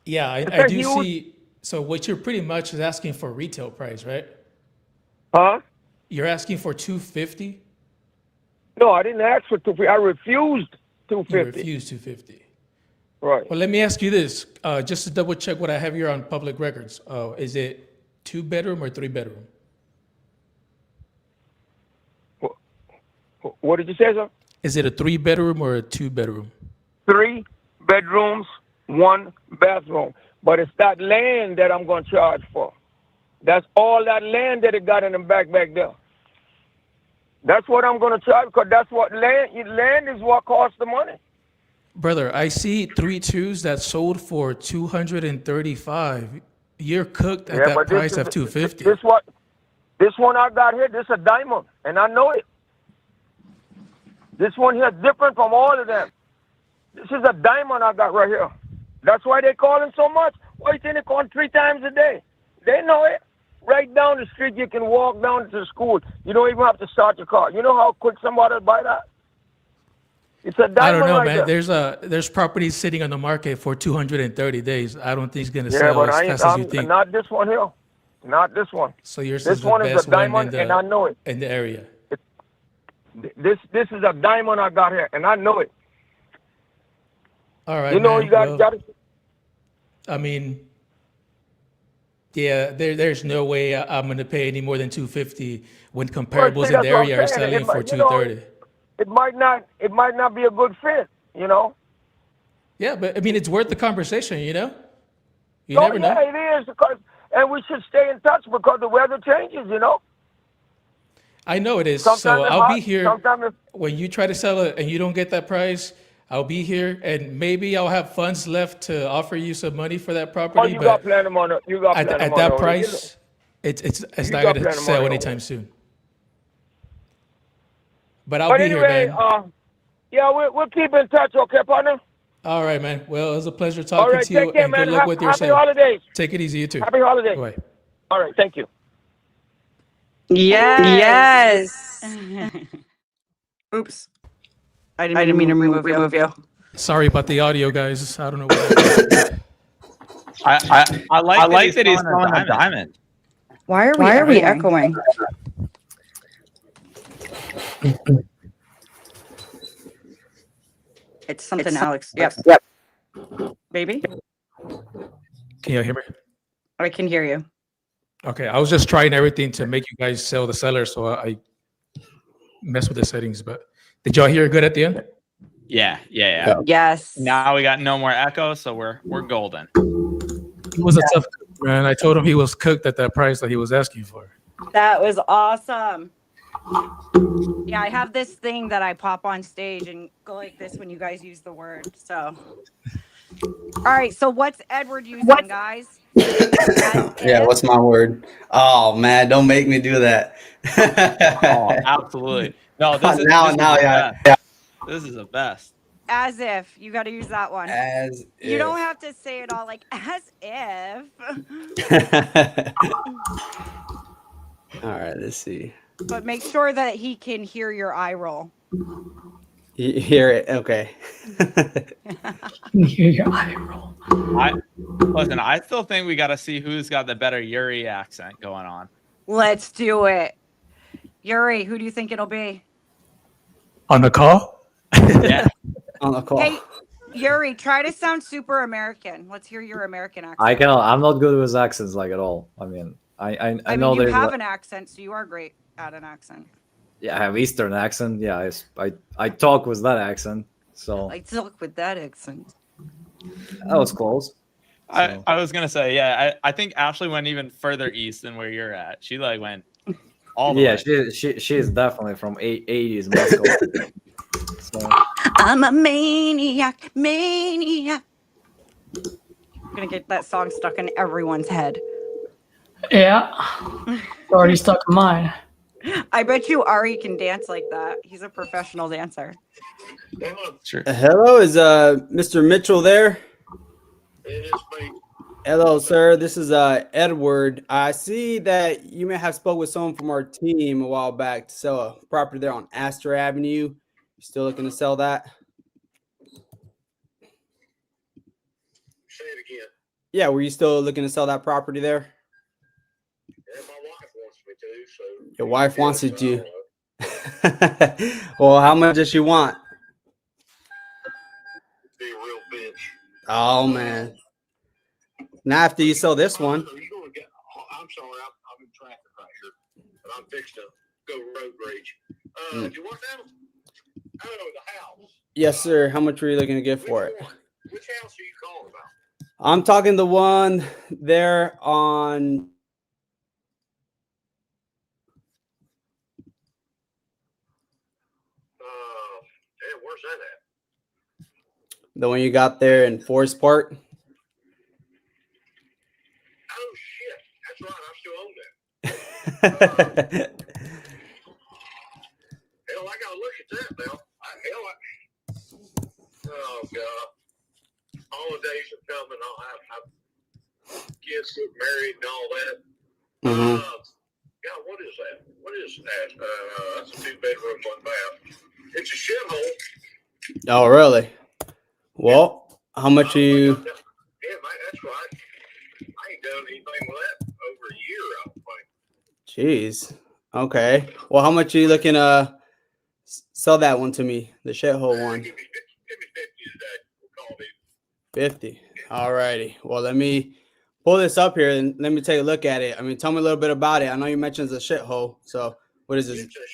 Yeah, I do huge- see. So what you're pretty much is asking for retail price, right? Huh? You're asking for 250. No, I didn't ask for 250. I refused You 250. refused 250. Right. Well, let me ask you this, just to double check what I have here on public records. Is it 2-bedroom or 3-bedroom? What did you say, sir? Is it a 3-bedroom or a 2-bedroom? 3 bedrooms, 1 bathroom. But it's that land that I'm going to charge for. That's all that land that it got in the back there. That's what I'm going to charge, because that's what land is what costs the money. Brother, I see 3 twos that sold for 235. You're cooked at that price of 250. This one I got here, this is a diamond, and I know it. This one here is different from all of them. This is a diamond I got right here. That's why they call him so much. Why you think they call him 3 times a day? They know it. Right down the street, you can walk down to the school. You don't even have to start your car. You know how quick somebody will buy that? It's a diamond. I don't know, right man. there. There's properties sitting on the market for 230 days. I don't think it's gonna sell as fast as you think. Not this one here. Not this one. So yours This is the one is best a diamond, one and I know it. in the area. This is a diamond I got here, and I know it. All right, You know, man. you got, Well, got it. I mean, yeah, there's no way I'm going to pay any more than 250 when comparables see, in the that's what I'm area are saying. selling for You know, 230. It might not be a good fit, you know. Yeah, but I mean, it's worth the conversation, you know? You never know. Yeah, it is, and we should stay in touch because the weather changes, you know. I know it is. Sometimes So it's I'll hot, be here sometimes it's, when you try to sell it and you don't get that price. I'll be here, and maybe I'll have funds left to offer you some money for that property. you but got plenty of money. You got plenty of at money that already, price, it's You not got going plenty to of sell money anytime soon. But you know. I'll But be here, anyway, man. yeah, we'll keep in touch, okay, partner? All right, man. Well, it was a pleasure All talking right, to you, take care, and man. good luck with your Happy sale. holidays. Take it easy, you too. Happy holidays. Bye. All right, thank you. Yes. Oops. I didn't mean to remove you. Sorry about the audio, guys. I don't know what happened. I like that he's calling a diamond. Why are we echoing? It's something Alex. Yep. Baby? Can you hear me? I can hear you. Okay, I was just trying everything to make you guys sell the seller, so I messed with the settings. But did y'all hear it good at the end? Yeah. Yes. Now we got no more echo, so we're golden. He was a tough cook, man. I told him he was cooked at that price that he was asking for. That was awesome. Yeah, I have this thing that I pop on stage and go like this when you guys use the word. So, all right. So, what's Edward using, guys? Yeah, what's my word? Oh man, don't make me do that. Oh, absolutely. No, this is yeah. This is the best. As if. You got to use that one. As You don't have to say it all like as if. All right, let's see. But make sure that he can hear your eye roll. You hear it? Okay. Hear your eye roll. Listen, I still think we got to see who's got the better Yuri accent going on. Let's do it. Yuri, who do you think it'll be? On the call? Yeah. On the call. Hey, Yuri, try to sound super American. Let's hear your American accent. I cannot. I'm not good with accents like at all. I mean, I know mean, you there's have an accent, so you are great at an accent. Yeah, I have Eastern accent. Yeah, I talk with that accent. So I talk with that accent. that was close. I was gonna say, yeah, I think Ashley went even further east than where you're at. She like went all the way. Yeah, she is definitely from 80s Moscow. So I'm a maniac. I'm gonna get that song stuck in everyone's head. Yeah. Already stuck in mine. I bet you Ari can dance like that. He's a professional dancer. Sure. Hello, is Mr. Mitchell there? It is me. Hello, sir. This is Edward. I see that you may have spoke with someone from our team a while back to sell a property there on Astor Avenue. You still looking to sell that? Say it again. Yeah, were you still looking to sell that property there? Yeah, my wife wants me to, so. Your wife wants Yes, it to. Well, how much does she want? Be a real bitch. Oh man. Now after you sell this one. Are you gonna get, I'm sorry, I'm in traffic right here, but I'm fixing to go road rage. Do you want that? Oh, the house. Yes, sir. How much were you looking to get for it? Which house are you calling about? I'm talking the one there on Hey, where's that at? the one you got there in Forest Park. Oh shit, that's right, I still own that. Hell, I gotta look at that now. Oh god, holidays are coming. I'll have kids get married and all that. God, what is that? What is that? That's a 2-bedroom, 1 bath. It's a shithole. Oh, really? Well, how much are you? Yeah, man, that's right. I ain't done anything with that over a year, I don't think. Jeez. Okay. Well, how much are you looking to sell that one to me? The shithole one. Give me 50 today. We'll call it 50. All righty. Well, let me pull this up here and let me take a look at it. I mean, tell me a little bit about it. I know you mentioned it's a shithole. So what is this? It's a shithole.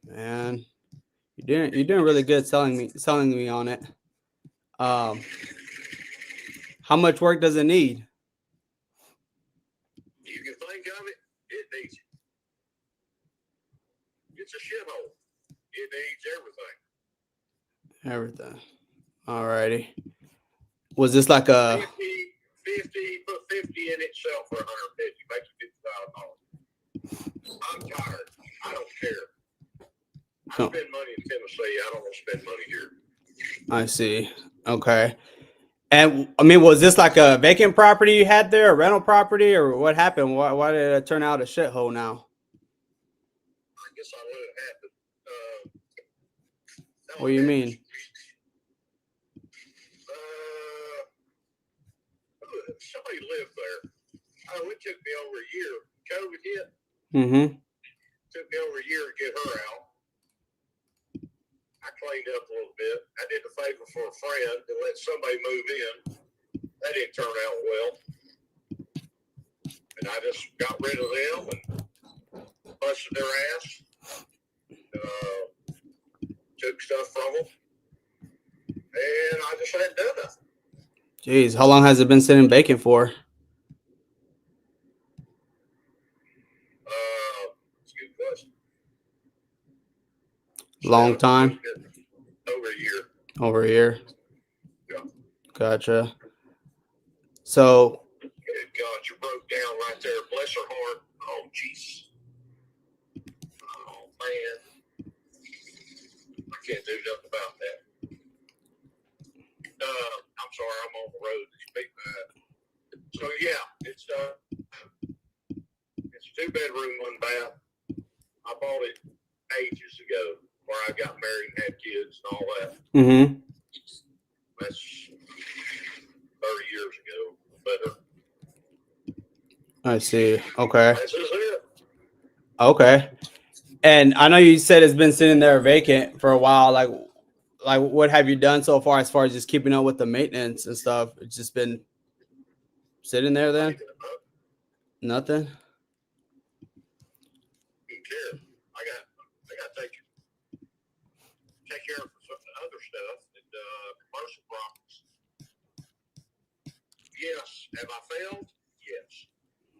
Man, you're doing really good selling me on it. How much work does it need? You can think of it, it needs it. It's a shithole. It needs everything. Everything. All righty. Was this like a 50, put 50 in itself for 150, makes $50,000. I'm tired. I don't care. I Oh. spend money in Tennessee. I don't want to spend money here. I see. Okay. And I mean, was this like a vacant property you had there, a rental property, or what happened? Why did it turn out a shithole now? I guess I let it happen. What do you mean? Somebody lived there. Oh, it took me over a year. COVID hit. Mm-hmm. Took me over a year to get her out. I cleaned up a little bit. I did a favor for a friend to let somebody move in. That didn't turn out well. And I just got rid of them and busted their ass. Took stuff from them. And I just hadn't done nothing. Jeez, how long has it been sitting vacant for? It's a good question. Long time? Over a year. Over a year? Yeah. Gotcha. So, Good God, you broke down right there. Bless her heart. Oh, jeez. Oh, man. I can't do nothing about that. I'm sorry, I'm on the road. So, yeah, it's a 2-bedroom, 1 bath. I bought it ages ago where I got married and had kids and all that. mm-hmm. That's 30 years ago. Better. I see. Okay. This is it. Okay. And I know you said it's been sitting there vacant for a while. Like what have you done so far as just keeping up with the maintenance and stuff? It's just been sitting there then? Nothing? Care. I got to take care of some other stuff and commercial properties. Yes. Have I failed? Yes.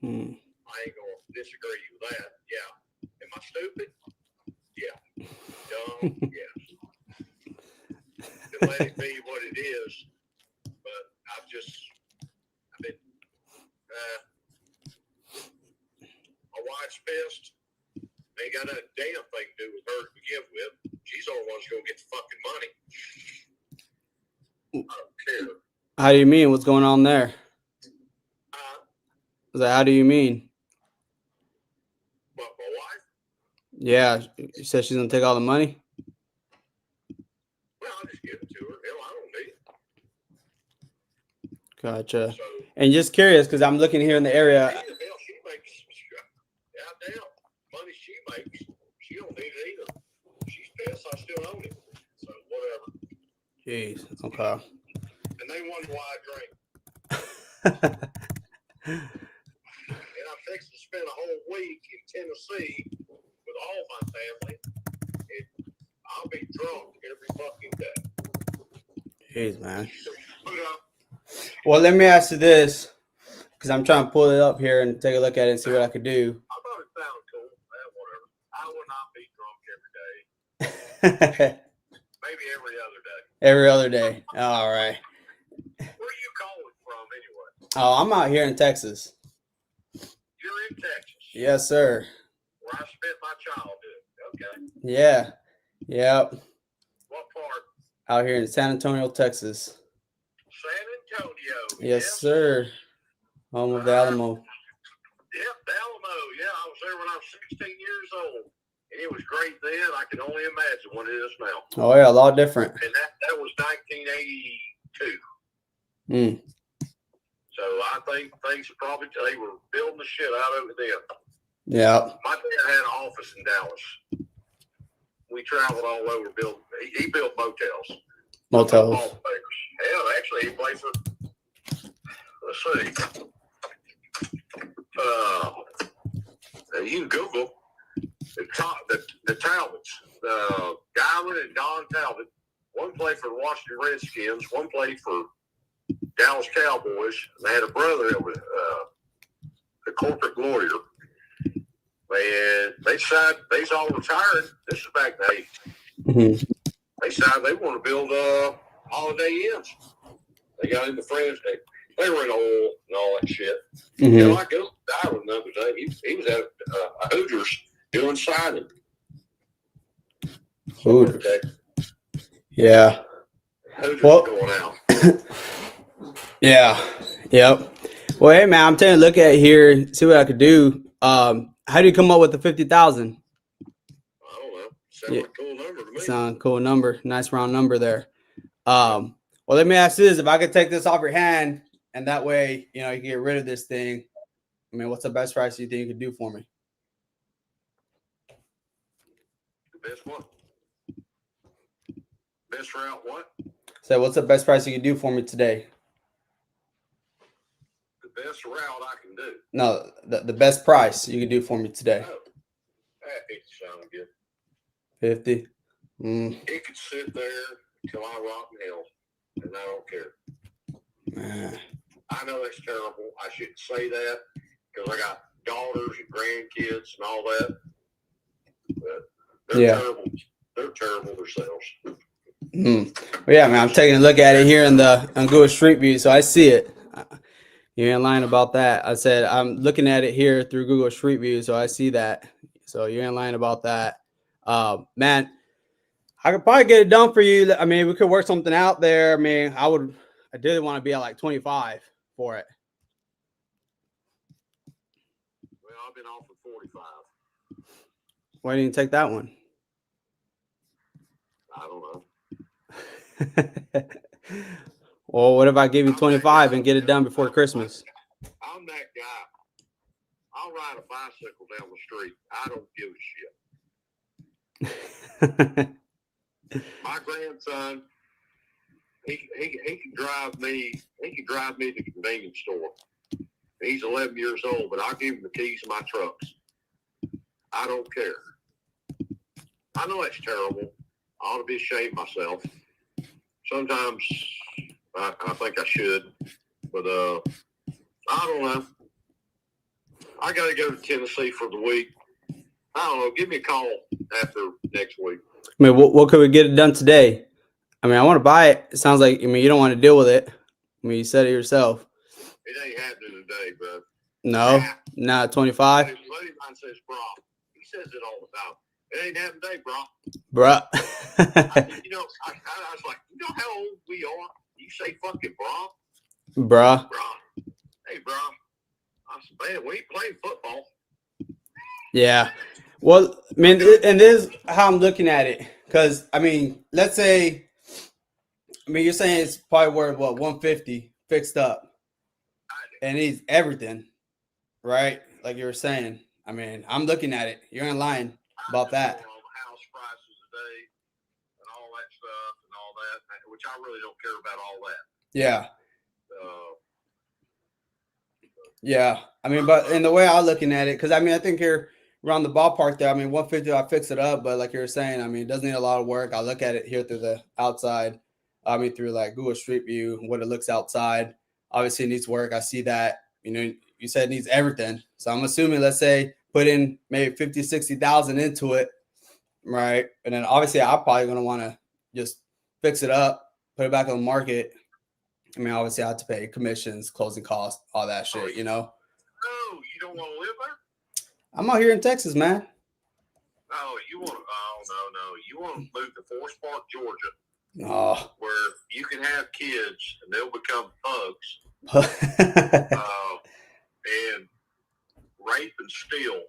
I ain't gonna disagree with that. Yeah. Am I stupid? Yeah. Dumb? Yes. To let it be what it is, but I've been my wife's pissed. Ain't got a damn thing to do with her to begin with. She's the only one's gonna get the fucking money. I don't care. How do you mean? What's going on there? Uh, How do you mean? but my wife, Yeah, you said she's gonna take all the money. well, I'll just give it to her. Hell, I don't need it. Gotcha. So, And just curious, because I'm looking here in the area. the hell she makes, goddamn, money she makes, she don't need it either. She's pissed I still own it. So, whatever. Jeez. Okay. And they wonder why I drink. And I'm fixing to spend a whole week in Tennessee with all my family. And I'll be drunk every fucking day. Jeez, man. Put up. Well, let me ask you this, because I'm trying to pull it up here and take a look at it and see what I could do. I thought it sounded cool. Whatever. I will not be drunk every day. Maybe every other day. Every other day. All right. Where are you calling from anyway? Oh, I'm out here in Texas. You're in Texas. Yes, sir. Where I spent my childhood. Okay. Yeah. Yep. What part? Out here in San Antonio, Texas. San Antonio. Yes, sir. Home of the Alamo. Yep, the Alamo. Yeah, I was there when I was 16 years old. And it was great then. I can only imagine what it is now. Oh, yeah, a lot different. And that was 1982. Mm. So I think things are probably, they were building the shit out of it then. Yeah. My dad had an office in Dallas. We traveled all over building. He built motels. Motels. Hell, actually, he played for, let's see. You can Google the Talbots. Guymon and Don Talbot. One played for the Washington Redskins. One played for Dallas Cowboys. They had a brother that was a corporate lawyer. And they decided, they all retired. This is back in the 80s. Mm-hmm. They decided they want to build Holiday Inns. They got into friends. They were in oil and all that shit. Mm-hmm. You know, I go to Darwin the other day. He was at a Hooters doing signing. Hooters. Yeah. Hooters Well, going out. Yeah. Yep. Well, hey, man, I'm taking a look at it here, see what I could do. How do you come up with the 50,000? I don't know. Sounds like a cool number to me. Sound cool number. Nice round number there. Well, let me ask you this. If I could take this off your hand and that way, you know, you can get rid of this thing. I mean, what's the best price you think you could do for me? The best one. Best route what? So what's the best price you could do for me today? The best route I can do. No, the best price you could do for me today. Oh, that sounds good. 50. Mm, It could sit there till I rot in hell, and I don't care. man. I know that's terrible. I shouldn't say that because I got daughters and grandkids and all that. But they're terrible. They're terrible themselves. Mm. Well, yeah, man, I'm taking a look at it here on Google Street View, so I see it. You ain't lying about that. I said I'm looking at it here through Google Street View, so I see that. So you ain't lying about that. Man, I could probably get it done for you. I mean, we could work something out there. I mean, I did want to be at like 25 for it. Well, I've been offered 45. Why didn't you take that one? I don't know. Well, what if I give you 25 and get it done before Christmas? I'm that guy. I'll ride a bicycle down the street. I don't give a shit. My grandson, he can drive me. He can drive me to the convenience store. He's 11 years old, but I'll give him the keys to my trucks. I don't care. I know that's terrible. I ought to be ashamed of myself. Sometimes I think I should, but I don't know. I got to go to Tennessee for the week. I don't know. Give me a call after next week. I mean, what could we get it done today? I mean, I want to buy it. It sounds like, I mean, you don't want to deal with it. I mean, you said it yourself. It ain't happening today, bro. No, not 25. A buddy of mine says, bro, he says it all the time. It ain't happened today, bro. Bruh. I was like, you know how old we are? You say fucking bro? Bruh. Bro. Hey, bro. I said, man, we ain't playing football. Yeah. Well, I mean, and this is how I'm looking at it. Because, I mean, let's say, you're saying it's probably worth, 150 fixed up. And he's everything, right? Like you were saying. I mean, I'm looking at it. You're in line about that. House prices today and all that stuff and all that, which I really don't care about all that. Yeah. Yeah. I mean, but in the way I'm looking at it, because I mean, I think you're around the ballpark there. I mean, 150, I'll fix it up. But like you were saying, I mean, it doesn't need a lot of work. I look at it here through the outside. I mean, through like Google Street View, what it looks outside. Obviously, it needs work. I see that. You know, you said it needs everything. So I'm assuming, let's say, put in maybe 50, 60,000 into it. Right. And then obviously, I'm probably going to want to just fix it up, put it back on the market. I mean, obviously, I have to pay commissions, closing costs, all that shit, you know? No, you don't want to live there? I'm out here in Texas, man. No, you want to, no. You want to move to Forest Park, Georgia, Oh. where you can have kids and they'll become thugs and rape and steal.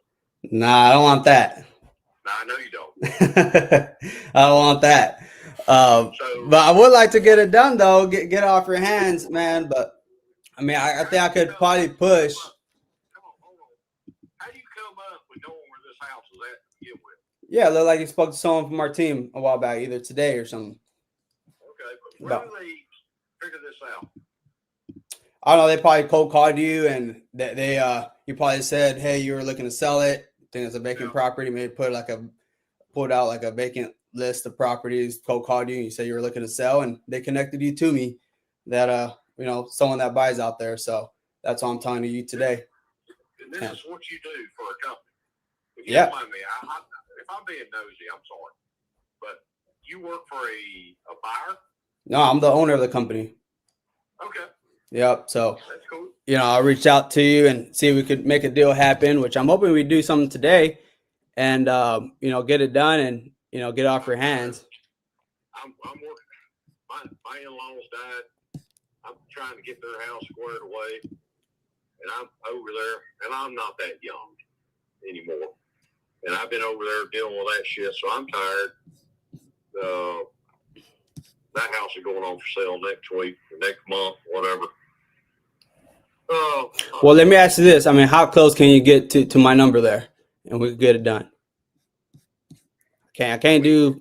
Nah, I don't want that. No, I know you don't. I don't want that. But I would like to get it done, though. Get off your hands, man. But I mean, I think I could probably push. Come on, hold on. How do you come up with knowing where this house is at to begin with? Yeah, it looked like you spoke to someone from our team a while back, either today or something. Okay, but where do they figure this out? I don't know. They probably cold called you, and you probably said, "Hey, you were looking to sell it. I think it's a vacant property." Maybe pulled out like a vacant list of properties. Cold called you, and you said you were looking to sell, and they connected you to me. That someone that buys out there. So that's what I'm telling you today. And this is what you do for a company. If you Yeah. don't mind me, if I'm being nosy, I'm sorry, but you work for a buyer? No, I'm the owner of the company. Okay. Yep. So, that's cool. I'll reach out to you and see if we could make a deal happen, which I'm hoping we do something today and, get it done and, get off your hands. I'm working. My in-laws died. I'm trying to get their house squared away, and I'm over there, and I'm not that young anymore. And I've been over there dealing with that shit, so I'm tired. That house is going on for sale next week, next month, whatever. Well, let me ask you this. I mean, how close can you get to my number there, and we can get it done? Okay, I can't do.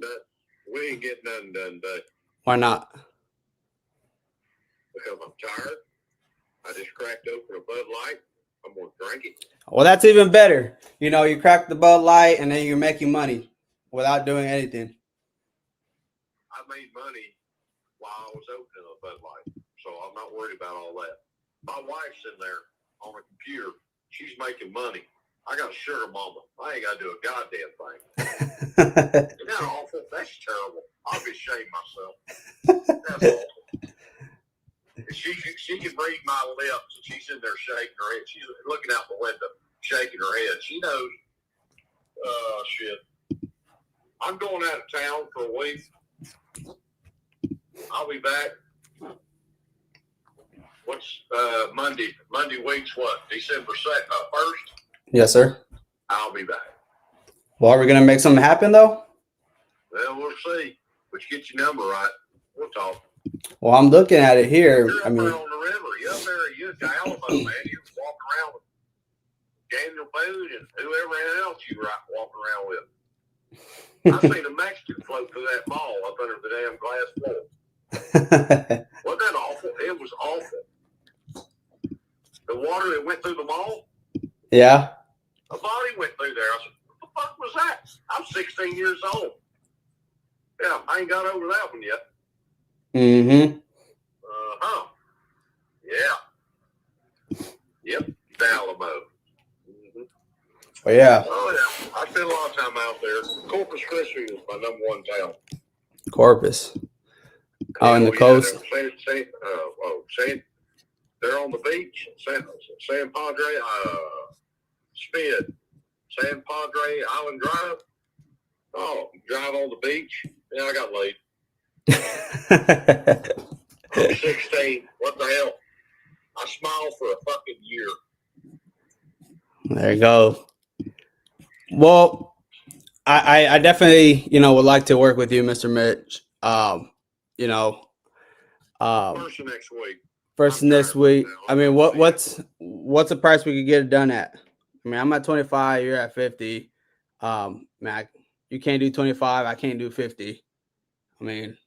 We ain't getting nothing done today. Why not? Because I'm tired. I just cracked open a Bud Light. I'm going to drink it. Well, that's even better. You crack the Bud Light, and then you're making money without doing anything. I made money while I was opening a Bud Light, so I'm not worried about all that. My wife's in there on the computer. She's making money. I got a sugar mama. I ain't got to do a goddamn thing. Isn't that awful? That's terrible. I'll be ashamed myself. That's awful. She can read my lips, and she's in there shaking her head. She's looking out the window, shaking her head. She knows. Shit. I'm going out of town for a week. I'll be back. What's Monday? Monday week's what? December 1st? Yes, sir. I'll be back. Well, are we going to make something happen, though? Well, we'll see. But you get your number right. We'll talk. Well, I'm looking at it here. You're up there on the river. You're up there. You're at Alamo, man. You're walking around with Daniel Boone and whoever else you were walking around with. I seen a Mexican float through that mall up under the damn glass wall. Wasn't that awful? It was awful. The water that went through the mall? Yeah. A body went through there. I said, what the fuck was that? I'm 16 years old. Yeah, I ain't got over that one yet. Mm-hmm. Uh-huh. Yeah. Yep. Alamo. Mm-hmm. Oh, yeah. Oh, yeah. I spent a lot of time out there. Corpus Christi is my number one town. Corpus. Oh, in the coast. They're on the beach. San Padre, Spid, San Padre Island Drive. Oh, drive on the beach. Yeah, I got laid. I'm 16. What the hell? I smiled for a fucking year. There you go. Well, I definitely, would like to work with you, Mr. Mitch. First of next week. First I'm next tired right week. now. I mean, what's the price we could get it done at? I mean, I'm at 25. You're at 50. Mac, you can't do 25. I can't do 50. I mean,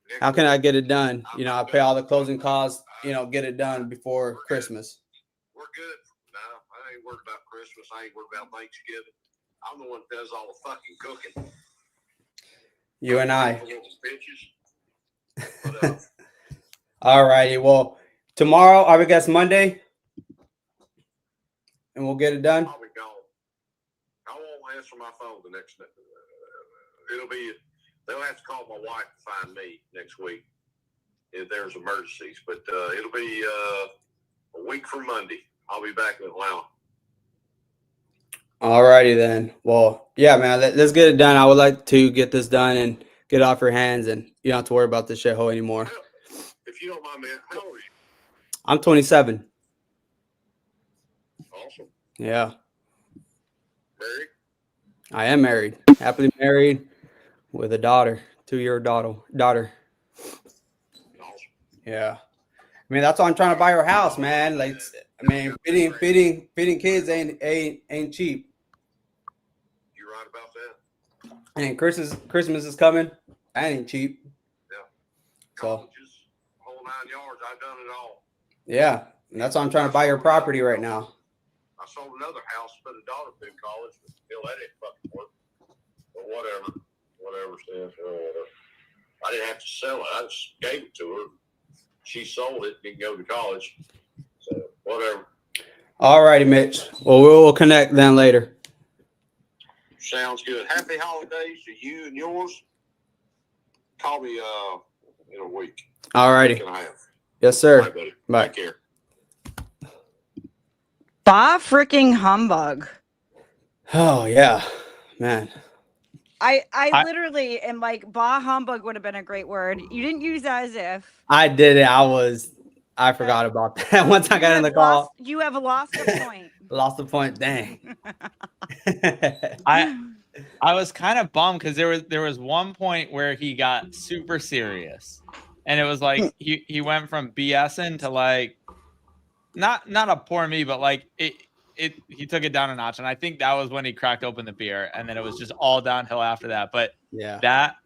Next how can week, I get it done? I pay all the closing costs. Get it done before Christmas. We're good. No, I ain't worried about Christmas. I ain't worried about Thanksgiving. I'm the one that does all the fucking cooking. You and I. Little bitches. But, All righty. Well, tomorrow, I would guess Monday, and we'll get it done. I'll be gone. I won't answer my phone the next. They'll have to call my wife to find me next week if there's emergencies. But it'll be a week from Monday. I'll be back in Atlanta. All righty then. Well, yeah, man, let's get it done. I would like to get this done and get it off your hands, and you don't have to worry about this shithole anymore. If you don't mind, man, how old are you? I'm 27. Awesome. Yeah, Married? I am married. Happily married with a daughter, 2-year daughter. Awesome. Yeah. I mean, that's why I'm trying to buy her house, man. Like, I mean, feeding kids ain't cheap. You're right about that. And Christmas is coming. That ain't cheap. Yeah. So Colleges, whole 9 yards. I've done it all. yeah, and that's why I'm trying to buy your property right now. I sold another house, put a daughter through college, but still that didn't fucking work. But whatever stands for whatever. I didn't have to sell it. I just gave it to her. She sold it, didn't go to college. So whatever. All righty, Mitch. Well, we'll connect then later. Sounds good. Happy holidays to you and yours. Call me in a week. All righty. Can I have? Yes, sir. Bye, buddy. Bye. Take care. Bah freaking humbug. Oh yeah, man. I literally am like, bah humbug would have been a great word. You didn't use as if. I did it. I forgot about that. Once I got in the call, You have lost the point. lost the point. Dang. I was kind of bummed because there was one point where he got super serious, and it was like he went from BSing to like not a poor me, but like he took it down a notch, and I think that was when he cracked open the beer, and then it was just all downhill after that. But yeah, that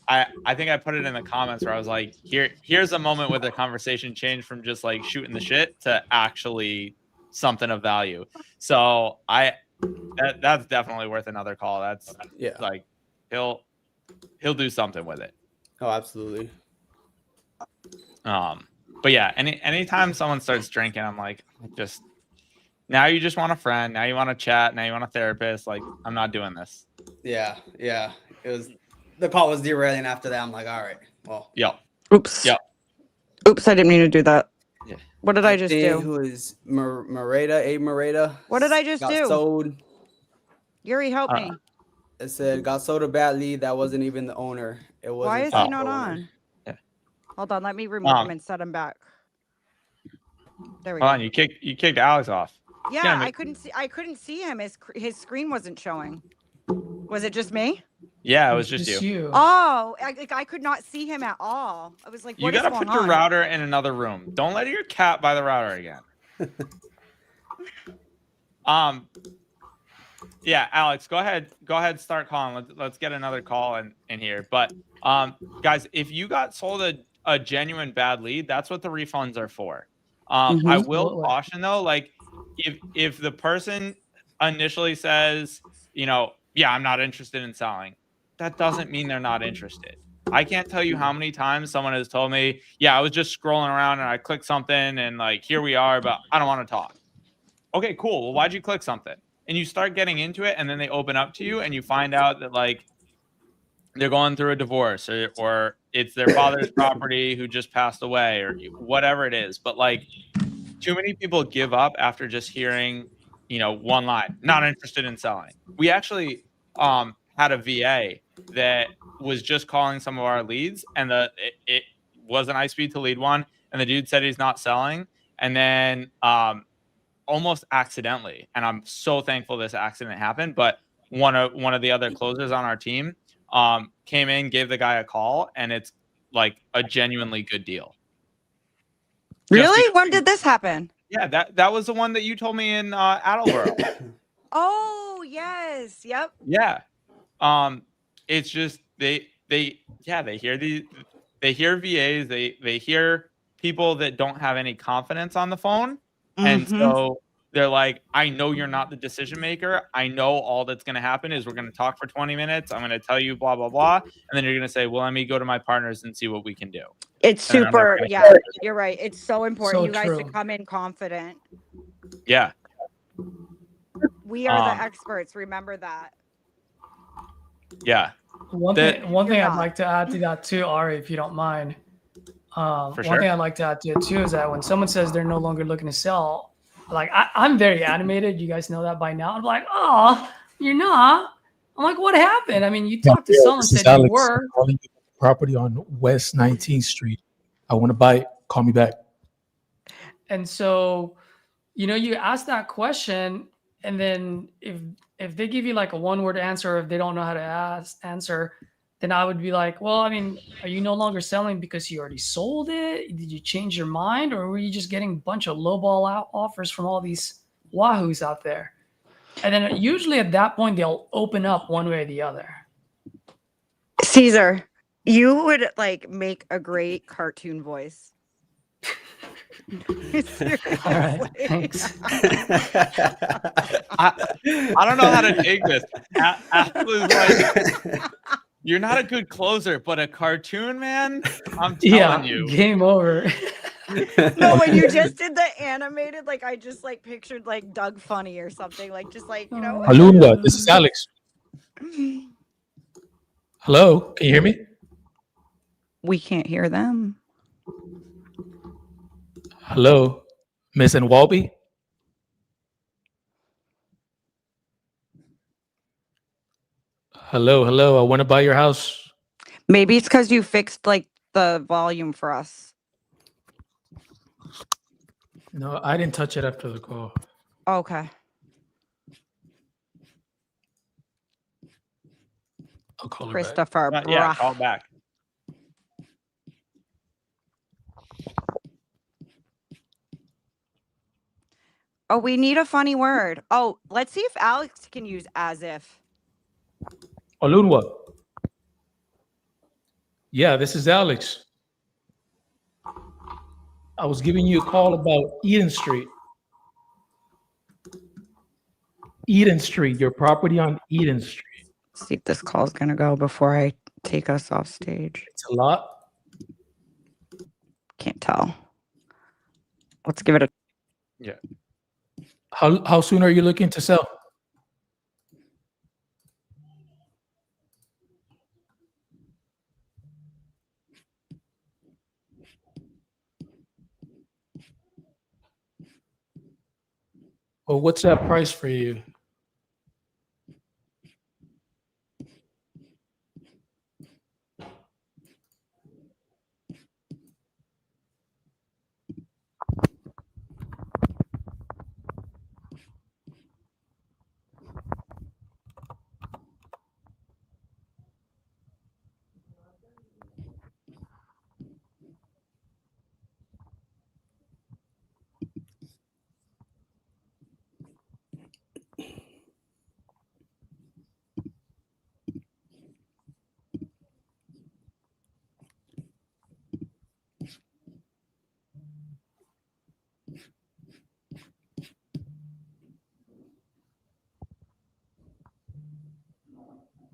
I think I put it in the comments where I was like, here's a moment where the conversation changed from just like shooting the shit to actually something of value. So that's definitely worth another call. That's like he'll do something with it. Oh, absolutely. But yeah, anytime someone starts drinking, I'm like, just now you just want a friend, now you want to chat, now you want a therapist. Like, I'm not doing this. Yeah. The call was derailing after that. I'm like, all right, well. Yep. Oops. Yep. Oops, I didn't mean to do that. Yeah. What did I just do? Who is Mareda? What did I just got do? Sold. Yuri, help me. It said got sold a bad lead that wasn't even the owner. It was. Why is he not on? Yeah. Hold on, let me remove him and set him back. There we go. Hold on, you kicked Alex off. Yeah, I couldn't see him. His screen wasn't showing. Was it just me? Yeah, it was just you. Oh, I could not see him at all. I was like, You what is gotta going put your on? router in another room. Don't let your cat by the router again. Yeah, Alex, go ahead, start calling. Let's get another call in here. But guys, if you got sold a genuine bad lead, that's what the refunds are for. I will caution though, like if the person initially says, yeah, I'm not interested in selling, that doesn't mean they're not interested. I can't tell you how many times someone has told me, yeah, I was just scrolling around and I clicked something and like, here we are, but I don't want to talk. Okay, cool. Well, why'd you click something? And you start getting into it and then they open up to you and you find out that like they're going through a divorce or it's their father's property who just passed away or whatever it is. But like too many people give up after just hearing one line, not interested in selling. We actually had a VA that was just calling some of our leads, and it was an iSpeedToLead one, and the dude said he's not selling, and then almost accidentally, and I'm so thankful this accident happened, but one of the other closers on our team came in, gave the guy a call, and it's like a genuinely good deal. Really? When did this happen? Yeah, that was the one that you told me in Attleboro. Oh, yes. Yep. Yeah. It's just they hear VAs, they hear people that don't have any confidence on the phone. And so they're like, I know you're not the decision maker. I know all that's going to happen is we're going to talk for 20 minutes. I'm going to tell you blah, blah, blah. And then you're going to say, well, let me go to my partners and see what we can do. It's super. Yeah, you're right. It's so important. So you guys to true. come in confident. Yeah. We are the experts. Remember that. Yeah. One thing I'd not. like to add to that too, Ari, if you don't mind. For One sure. thing I'd like to add to it too is that when someone says they're no longer looking to sell, like I'm very animated. You guys know that by now. I'm like, oh, you're not. I'm like, what happened? I mean, you talked to someone, This is said you Alex. were. I'm calling you about the property on West 19th Street. I want to buy it. Call me back. And so, you ask that question, and then if they give you like a one-word answer, if they don't know how to answer, then I would be like, well, I mean, are you no longer selling because you already sold it? Did you change your mind, or were you just getting a bunch of lowball offers from all these wahoos out there? And then usually at that point, they'll open up one way or the other. Caesar, you would like make a great cartoon voice. All right, thanks. I don't know how to take this. Like, you're not a good closer, but a cartoon, man, I'm telling you. Game over. No, when you just did the animated, like I just like pictured like Doug Funny or something, like just like Alunga, this is Alex. Hello, can you hear me? We can't hear them. Hello, Miss Nwalby. Hello. I want to buy your house. Maybe it's because you fixed like the volume for us. No, I didn't touch it after the call. Okay. I'll call her Christopher. Yeah, call back. Oh, we need a funny word. Oh, let's see if Alex can use as if. Olunwa. Yeah, this is Alex. I was giving you a call about Eden Street. Eden Street, your property on Eden Street. Let's see if this call is going to go before I take us off stage. It's a lot. Can't tell. Let's give it a. Yeah. How soon are you looking to sell? Well, what's that price for you?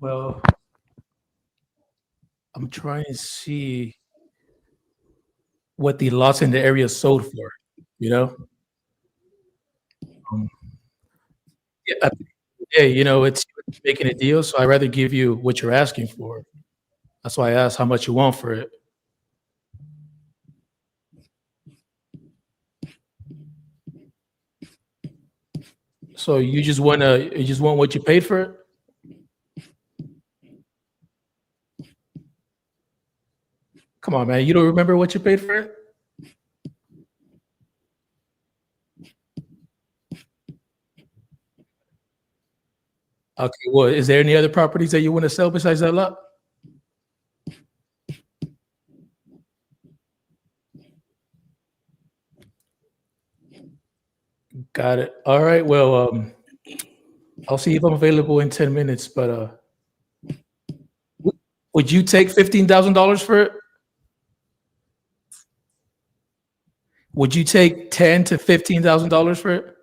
Well, I'm trying to see what the lots in the area sold for, you know? Yeah, it's making a deal, so I'd rather give you what you're asking for. That's why I asked how much you want for it. So you just want what you paid for it? Come on, man. You don't remember what you paid for it? Okay, well, is there any other properties that you want to sell besides that lot? Got it. All right. Well, I'll see if I'm available in 10 minutes, but would you take $15,000 for it? Would you take $10,000 to $15,000 for it?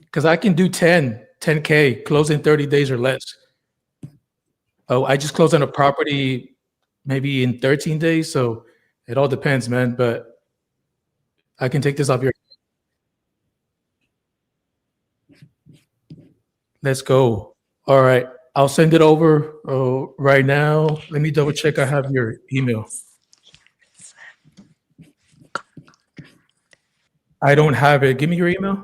Because I can do 10K, close in 30 days or less. Oh, I just closed on a property maybe in 13 days, so it all depends, man. But I can take this off your. Let's go. All right. I'll send it over right now. Let me double check I have your email. I don't have it. Give me your email.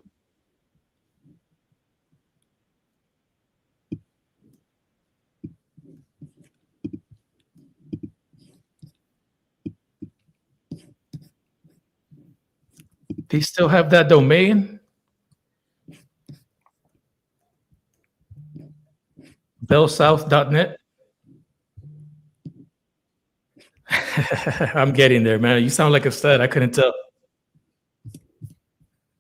Do you still have that domain? bellsouth.net. I'm getting there, man. You sound like a stud. I couldn't tell.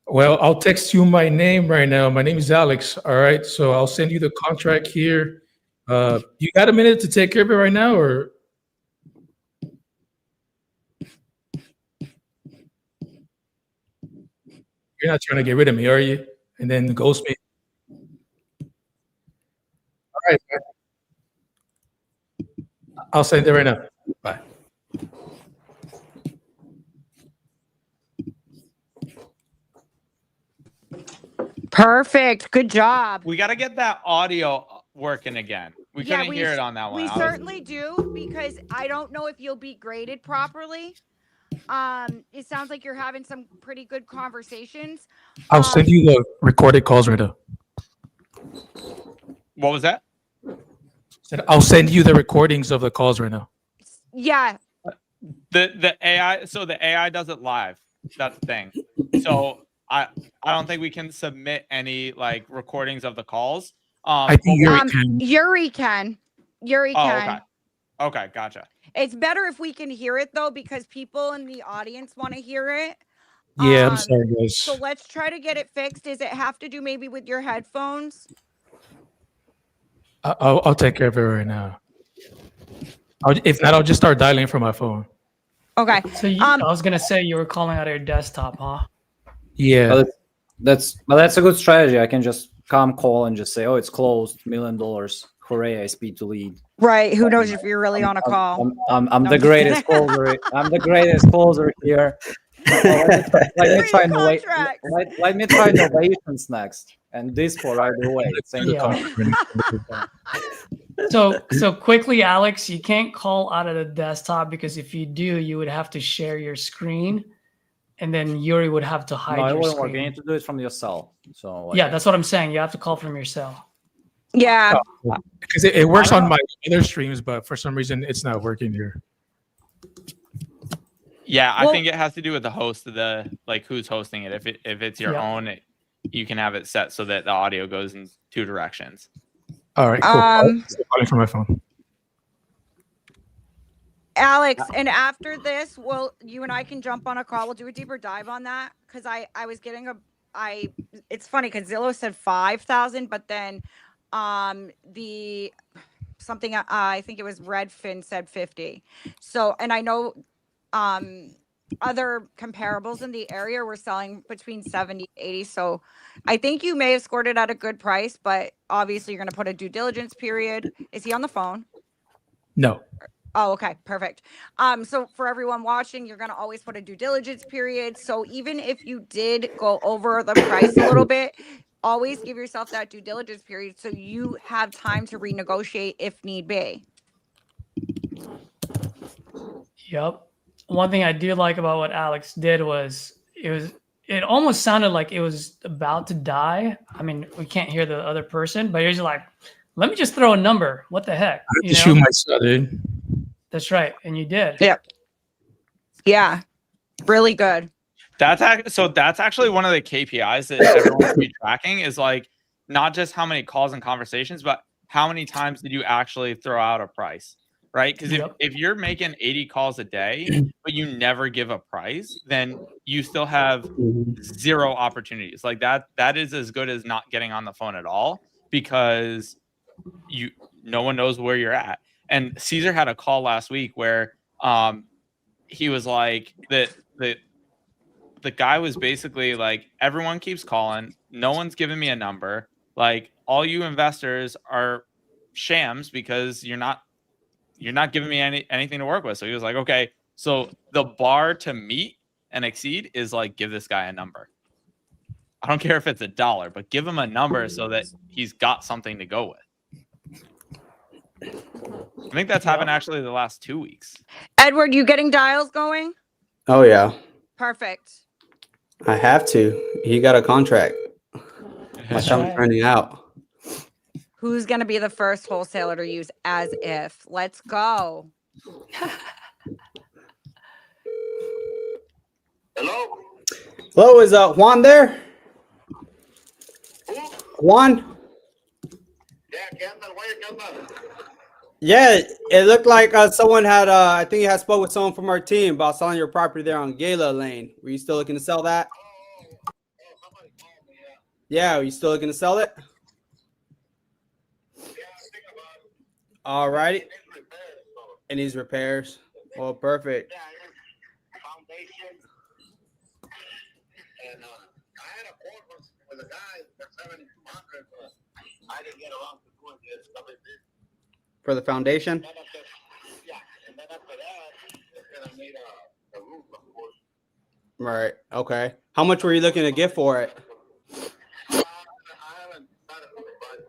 Well, I'll text you my name right now. My name is Alex. All right. So I'll send you the contract here. You got a minute to take care of it right now, or? You're not trying to get rid of me, are you? And then ghost me. All right, man. I'll send it right now. Bye. Perfect. Good job. We got to get that audio working again. We couldn't hear it on that one. We certainly do, because I don't know if you'll be graded properly. It sounds like you're having some pretty good conversations. I'll send you the recorded calls right now. What was that? I'll send you the recordings of the calls right now. Yeah. The AI, so the AI does it live. That's the thing. So I don't think we can submit any like recordings of the calls. I think Yuri can. Okay. Okay, gotcha. It's better if we can hear it though, because people in the audience want to hear it. Yeah, I'm sorry, guys. So let's try to get it fixed. Does it have to do maybe with your headphones? I'll take care of it right now. If not, I'll just start dialing from my phone. Okay. So I was gonna say you were calling out of your desktop, huh? Yeah. Well, that's a good strategy. I can just call and just say, "Oh, it's closed, $1 million. Hooray! iSpeedToLead." Right. Who knows if you're really on a call? I'm the greatest closer. I'm the greatest closer here. Let me try innovations next, and dispo right away. So quickly, Alex, you can't call out of the desktop, because if you do, you would have to share your screen, and then Yuri would have to hide No, it your wouldn't screen. work. You need to do it from your cell. So Yeah, that's what I'm saying. You have to call from your cell. Yeah. Because it works on my other streams, but for some reason it's not working here. Yeah, I think it has to do with the host of the, like, who's hosting it. If it's your own, you can have it set so that the audio goes in two directions. All right, cool. I'm calling from my phone. Alex, and after this, you and I can jump on a call. We'll do a deeper dive on that, because I was getting it's funny because Zillow said 5,000, but then I think it was Redfin said 50. So, and I know other comparables in the area were selling between 70 and 80. So I think you may have scored it at a good price, but obviously you're going to put a due diligence period. Is he on the phone? No. Oh, okay, perfect. So for everyone watching, you're going to always put a due diligence period. So even if you did go over the price a little bit, always give yourself that due diligence period so you have time to renegotiate if need be. Yep. one thing I do like about what Alex did was it almost sounded like it was about to die. I mean, we can't hear the other person, but he was like, let me just throw a number. What the heck? I have to shoot myself, dude. That's right. And you did. Yep. Yeah. Really good. That's actually one of the KPIs that everyone should be tracking is like not just how many calls and conversations, but how many times did you actually throw out a price, right? Because if you're making 80 calls a day, but you never give a price, then you still have 0 opportunities. Like that is as good as not getting on the phone at all because no one knows where you're at. And Caesar had a call last week where he was like the guy was basically like, everyone keeps calling. No one's giving me a number. Like all you investors are shams because you're not giving me anything to work with. So he was like, okay, so the bar to meet and exceed is like, give this guy a number. I don't care if it's $1, but give him a number so that he's got something to go with. I think that's happened actually the last 2 weeks. Edward, you getting dials going? Oh yeah, Perfect. I have to. He got a contract. My time's running out. Who's going to be the first wholesaler to use as if? Let's go. Hello? Hello, is Juan there? Juan? Yeah, it looked like someone had, I think you had spoke with someone from our team about selling your property there on Gala Lane. Were you still looking to sell that? Yeah, are you still looking to sell it? All righty. It needs repairs. Well, perfect. And I had a quote with a guy for 7,200, but I didn't get around to doing this. For the foundation? Yeah, and then after that, it's gonna need a roof, of course. Right. Okay. How much were you looking to get for it? I haven't decided on the price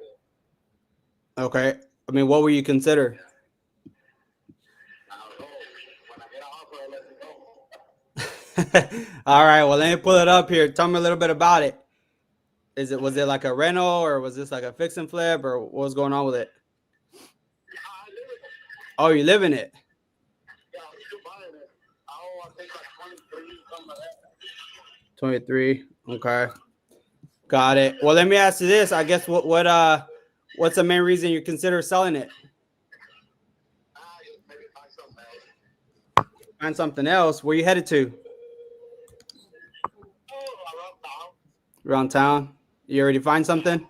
yet. Okay. I mean, what will you consider? I don't know. When I get an offer, I'll let you know. All right. Well, let me pull it up here. Tell me a little bit about it. Was it like a rental or was this like a fix and flip or what was going on with it? Oh, you live in it? Yeah, I'm still buying it. I think like 23, something like that. 23. Okay. Got it. Well, let me ask you this. I guess what's the main reason you consider selling it? Maybe find something else. Find something else. Where you headed to? Oh, around town. Around town? You already find something?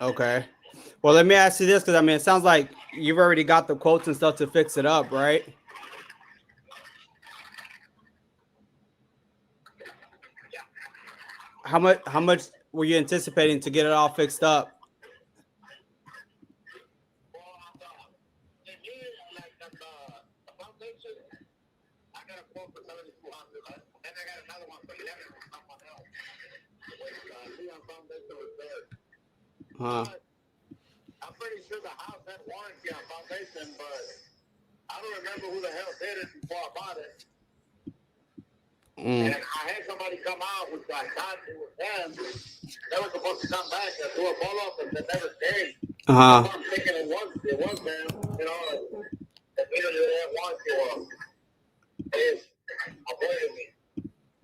Okay. Well, let me ask you this, because I mean, it sounds like you've already got the quotes and stuff to fix it up, right? How much were you anticipating to get it all fixed up? I got a quote for 7,200, right? Then I got another one for 11 from someone else. Leon Foundation Repair. I'm pretty sure the house had warranty on foundation, but I don't remember who the hell did it before I bought it. And I had somebody come out, which I thought it was them. They were supposed to come back and do a follow-up, and they never came. I'm thinking it was them. You know, they didn't want to. They avoided me.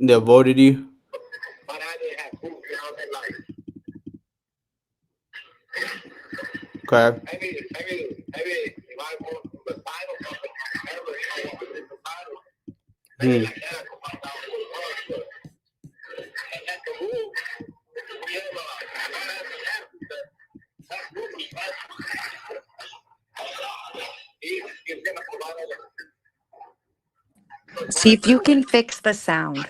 They avoided you? But I didn't have proof, you know, and like. Okay. Maybe if I want the title company, ever, you know, what was in the title. Maybe like that, I could find out who it was. But, and at the roof, we have that roof is bad. He's gonna provide all the. See if you can fix the sound.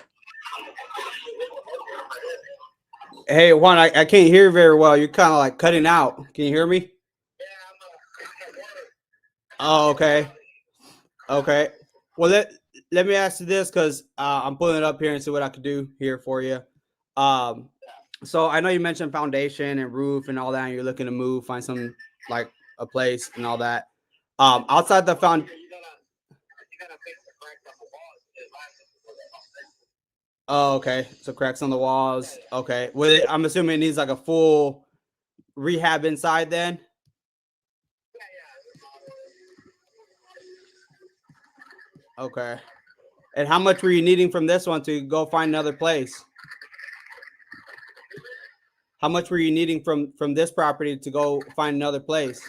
Hey, Juan, I can't hear very well. You're kind of like cutting out. Can you hear me? Oh, okay. Okay. Well, let me ask you this, because I'm pulling it up here and see what I can do here for you. So I know you mentioned foundation and roof and all that, and you're looking to move, find some like a place and all that. Outside the found. Oh, okay. So cracks on the walls. Okay. Well, I'm assuming it needs like a full rehab inside then. Okay. And how much were you needing from this one to go find another place? How much were you needing from this property to go find another place?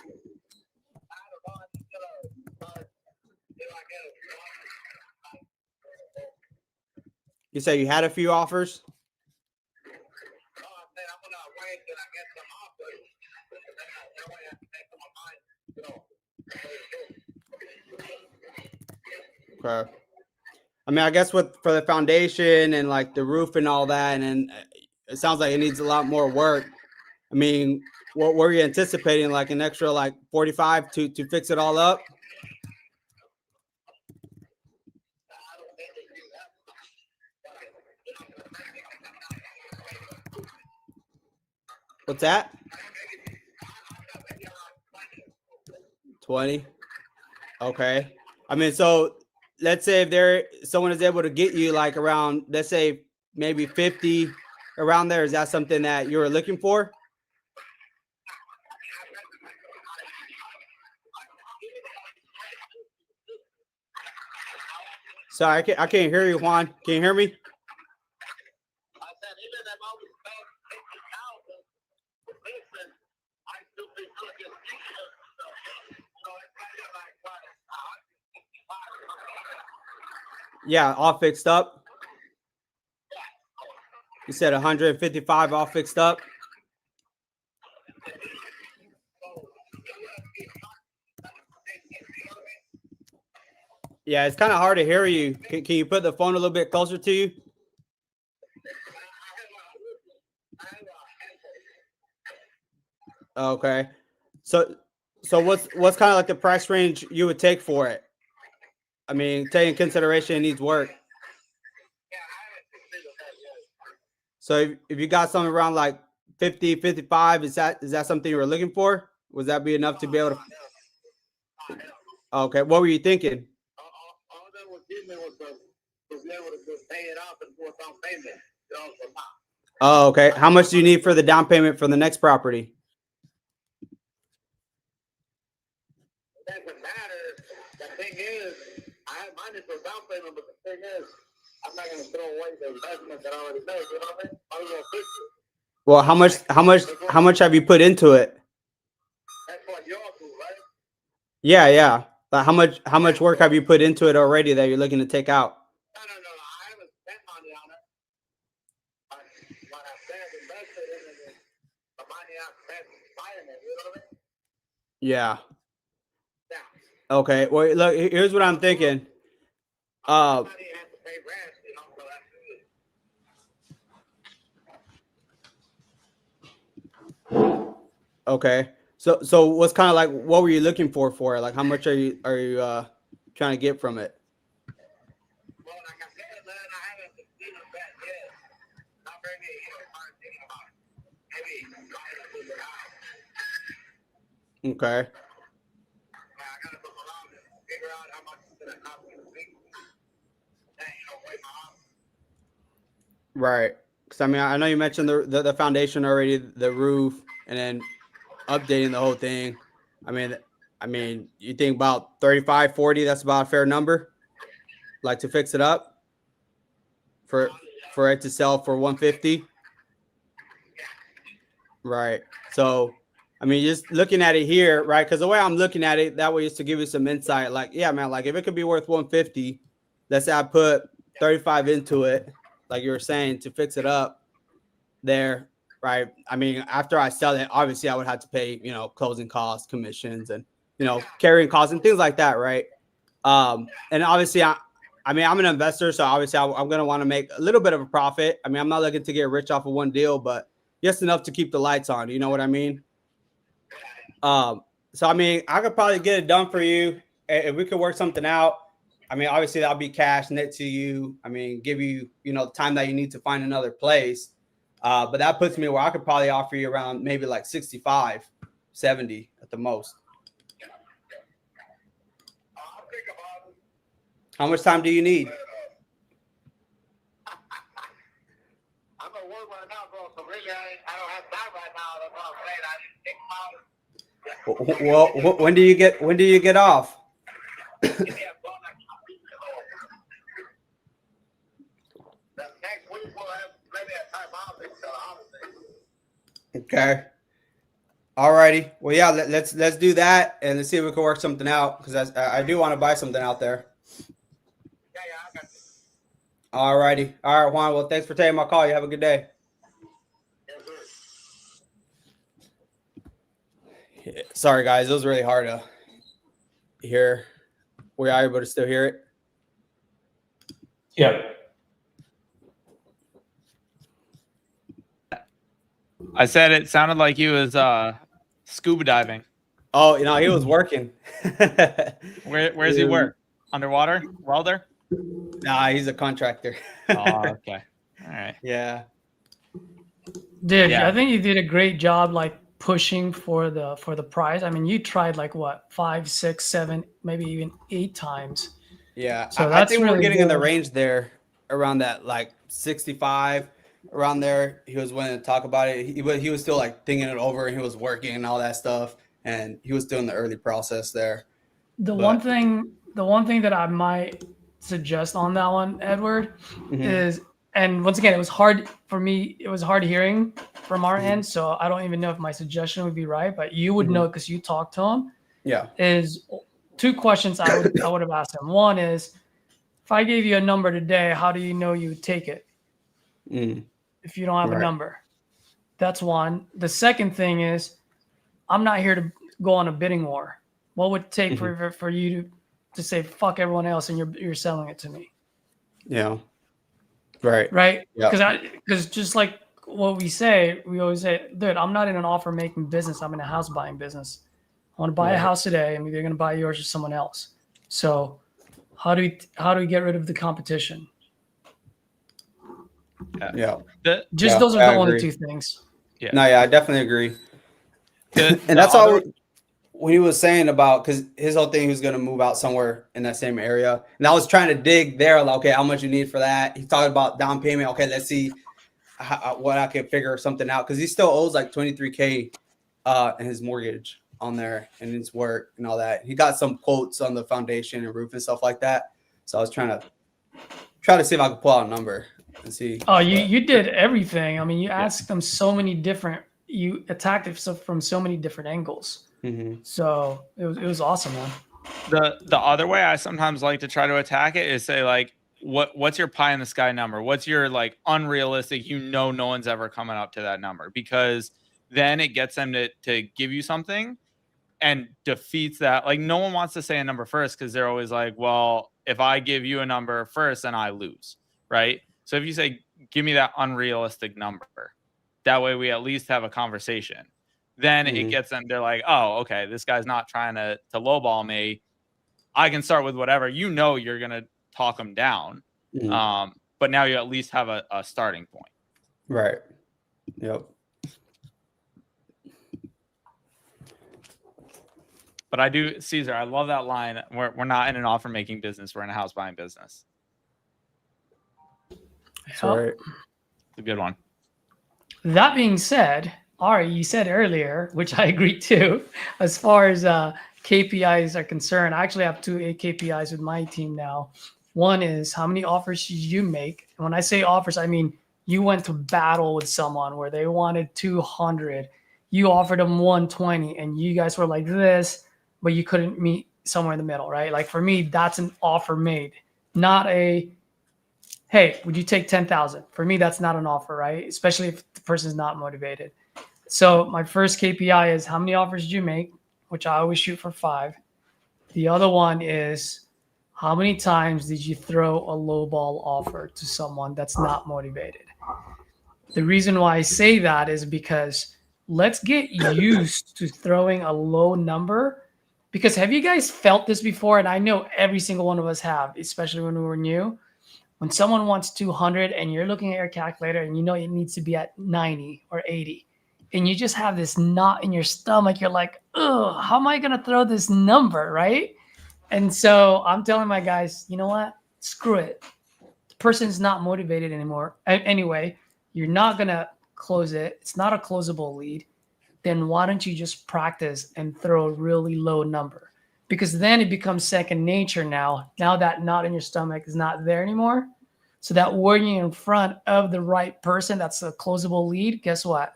You say you had a few offers? Okay. I mean, I guess for the foundation and like the roof and all that, and then it sounds like it needs a lot more work. I mean, what were you anticipating? Like an extra like 45 to fix it all up? What's that? 20. Okay. I mean, so let's say if someone is able to get you like around, let's say maybe 50 around there, is that something that you were looking for? Sorry, I can't hear you, Juan. Can you hear me? Yeah, all fixed up. You said 155 all fixed up. Yeah, it's kind of hard to hear you. Can you put the phone a little bit closer to you? Okay. So what's kind of like the price range you would take for it? I mean, taking consideration it needs work. So if you got something around like 50, 55, is that something you were looking for? Would that be enough to be able to? Okay. What were you thinking? All that was giving me was to be able to just pay it off and do a down payment. Oh, okay. How much do you need for the down payment for the next property? It doesn't matter. The thing is, I have money for down payment, but the thing is, I'm not going to throw away the investment that I already made. You know what I mean? I'm going to fix it. Well, how much have you put into it? That's what y'all do, right? Yeah. But how much work have you put into it already that you're looking to take out? No. I haven't spent money on it. What I said, invested in it, the money I spent buying it. You know what I mean? Yeah. Yeah. Okay. Well, look, here's what I'm thinking. Somebody has to pay rent, you know, so that's it. Okay. So what's kind of like, what were you looking for it? Like, how much are you trying to get from it? Well, like I said, man, I haven't seen it back yet. Not very many, hard thinking about it. Maybe buying a little house. Okay. I gotta look around and figure out how much it's gonna cost me to fix it. Then, wait my house. Right. Because I mean, I know you mentioned the foundation already, the roof, and then updating the whole thing. I mean, you think about 35, 40, that's about a fair number? Like to fix it up for it to sell for 150? Right. So, I mean, just looking at it here, right? Because the way I'm looking at it, that way is to give you some insight. Like, yeah, man, like if it could be worth 150, let's say I put 35 into it, like you were saying, to fix it up there, right? I mean, after I sell it, obviously I would have to pay, closing costs, commissions, and, carrying costs and things like that, right? And obviously I'm an investor, so obviously I'm going to want to make a little bit of a profit. I mean, I'm not looking to get rich off of one deal, but just enough to keep the lights on. You know what I mean? So, I mean, I could probably get it done for you if we could work something out. I mean, obviously that'll be cash net to you. I mean, give you, the time that you need to find another place. But that puts me where I could probably offer you around maybe like 65, 70 at the most. I'll think about it. How much time do you need? I'm at work right now, bro. So really, I don't have time right now. That's what I'm saying. I didn't think about it. Well, when do you get off? Give me a phone. The next week we'll have maybe a time off until the holiday. Okay. All righty. Well, yeah, let's do that and let's see if we can work something out because I do want to buy something out there. Yeah, I got you. All righty. All right, Juan. Well, thanks for taking my call. You have a good day. Yes, sir. Sorry, guys. It was really hard to hear. Were you able to still hear it? Yeah. I said it sounded like he was scuba diving. Oh, he was working. Where's he work? Underwater? Welder? Nah, he's a contractor. Oh, okay. All right. Yeah. Dude, Yeah. I think you did a great job like pushing for the price. I mean, you tried like what, 5, 6, 7, maybe even 8 times. Yeah. So I that's think we're really getting in the good. range there around that like 65 around there. He was willing to talk about it. He was still like thinking it over and he was working and all that stuff. And he was still in the early process there. The But- one thing that I might suggest on that one, Edward, Mhm. is, and once again, it was hard for me. It was hard hearing from our end, so I don't even know if my suggestion would be right, but you would know because you talked to him. Yeah. Is 2 questions I would have asked him. One is, if I gave you a number today, how do you know you would take it Mm. if you don't have a Right. number? That's one. The second thing is, I'm not here to go on a bidding war. What would it take for you to say fuck everyone else and you're selling it to me? Yeah. Right. Right? Yeah. Because just like what we always say, dude, I'm not in an offer making business. I'm in a house buying business. I want to buy a Right. house today. I'm either going to buy yours or someone else. So how do we get rid of the competition? Yeah. Just Yeah, those are I the only agree. 2 things. Yeah. No, yeah, I definitely agree. The And that's other- all what he was saying about, because his whole thing, he was going to move out somewhere in that same area. And I was trying to dig there, like, okay, how much you need for that? He talked about down payment. Okay, let's see what I can figure something out. Because he still owes like $23K in his mortgage on there and his work and all that. He got some quotes on the foundation and roof and stuff like that. So I was trying to see if I could pull out a number and see. Oh, you did everything. I mean, you asked them so many different, you attacked it from so many different angles. Mhm. So it was awesome, man. The other way I sometimes like to try to attack it is say like, what's your pie in the sky number? What's your like unrealistic? No one's ever coming up to that number, because then it gets them to give you something and defeats that. Like no one wants to say a number first because they're always like, well, if I give you a number first, then I lose, right? So if you say, give me that unrealistic number, that way we at least have a conversation. Then it gets them, they're like, oh, okay, this guy's not trying to lowball me. I can start with whatever. You're going to talk them down. But now you at least have a starting point. Right. Yep. But I do, Caesar, I love that line. We're not in an offer making business. We're in a house buying business. That's right. It's a good one. That being said, Ari, you said earlier, which I agree too, as far as KPIs are concerned, I actually have 2 KPIs with my team now. One is how many offers should you make? And when I say offers, I mean you went to battle with someone where they wanted 200. You offered them 120 and you guys were like this, but you couldn't meet somewhere in the middle, right? Like for me, that's an offer made, not a, hey, would you take 10,000? For me, that's not an offer, right? Especially if the person's not motivated. So my first KPI is how many offers did you make, which I always shoot for 5. The other one is how many times did you throw a lowball offer to someone that's not motivated? The reason why I say that is because let's get used to throwing a low number, because have you guys felt this before? And I know every single one of us have, especially when we were new. When someone wants 200 and you're looking at your calculator and you know it needs to be at 90 or 80, and you just have this knot in your stomach, you're like, oh, how am I going to throw this number, right? And so I'm telling my guys, you know what? Screw it. The person's not motivated anymore. Anyway, you're not going to close it. It's not a closable lead. Then why don't you just practice and throw a really low number? Because then it becomes second nature now. Now that knot in your stomach is not there anymore. So that when you're in front of the right person, that's a closable lead, guess what?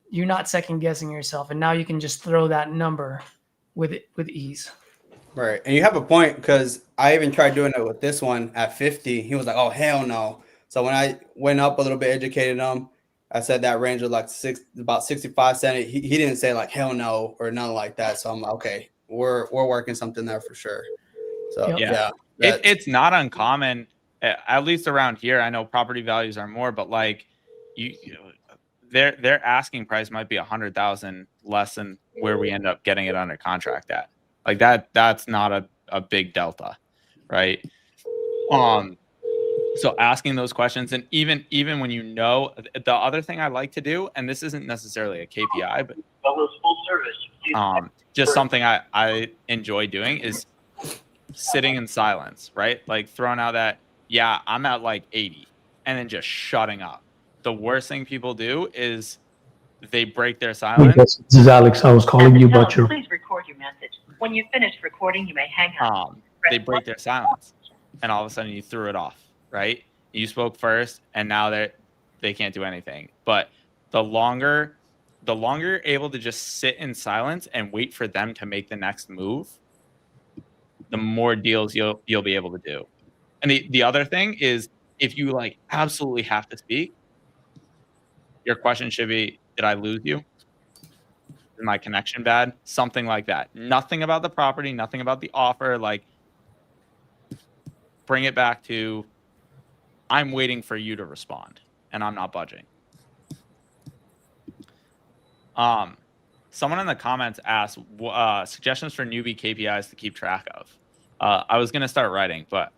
You're not second guessing yourself. And now you can just throw that number with ease. Right. And you have a point, because I even tried doing it with this one at 50. He was like, oh, hell no. So when I went up a little bit, educated him, I said that range was like about 65 cents. He didn't say like hell no or nothing like that. So I'm like, okay, we're working something there for sure. So yeah. It's not uncommon, at least around here. I know property values are more, but like their asking price might be 100,000 less than where we end up getting it under contract at. Like that's not a big delta, right? So asking those questions, and even when you know, the other thing I like to do, and this isn't necessarily a KPI, but just something I enjoy doing, is sitting in silence, right? Like throwing out that, yeah, I'm at like 80, and then just shutting up. The worst thing people do is they break their silence. This is Alex. I was calling you about your. Please record your message. When you finish recording, you may hang up. They break their silence, and all of a sudden you threw it off, right? You spoke first, and now they can't do anything. But the longer you're able to just sit in silence and wait for them to make the next move, the more deals you'll be able to do. And the other thing is, if you like absolutely have to speak, your question should be, did I lose you? Is my connection bad? Something like that. Nothing about the property, nothing about the offer. Like, bring it back to, I'm waiting for you to respond, and I'm not budging. Someone in the comments asked suggestions for newbie KPIs to keep track of. I was gonna start writing, but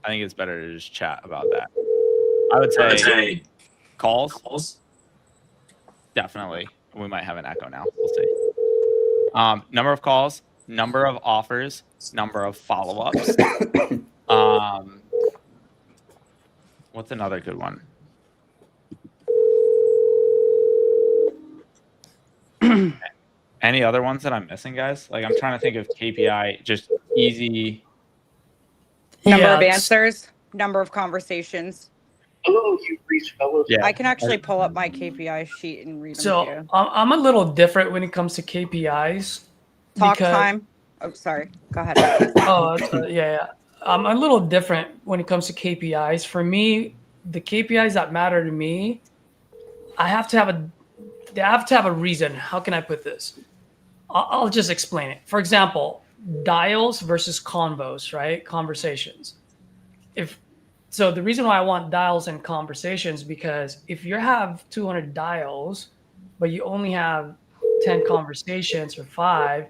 I think it's better to just chat about that. I would say calls. Definitely. We might have an echo now. We'll see. Number of calls, number of offers, number of follow-ups. What's another good one? Any other ones that I'm missing, guys? Like, I'm trying to think of KPI, just easy. Number of answers, number of conversations. Hello, you've reached fellows. Yeah. I can actually pull up my KPI sheet and read them So to you. I'm a little different when it comes to KPIs. Talk because- time. Oh, sorry. Go ahead. Yeah. I'm a little different when it comes to KPIs. For me, the KPIs that matter to me, they have to have a reason. How can I put this? I'll just explain it. For example, dials versus convos, right? Conversations. So the reason why I want dials and conversations, because if you have 200 dials, but you only have 10 conversations or 5,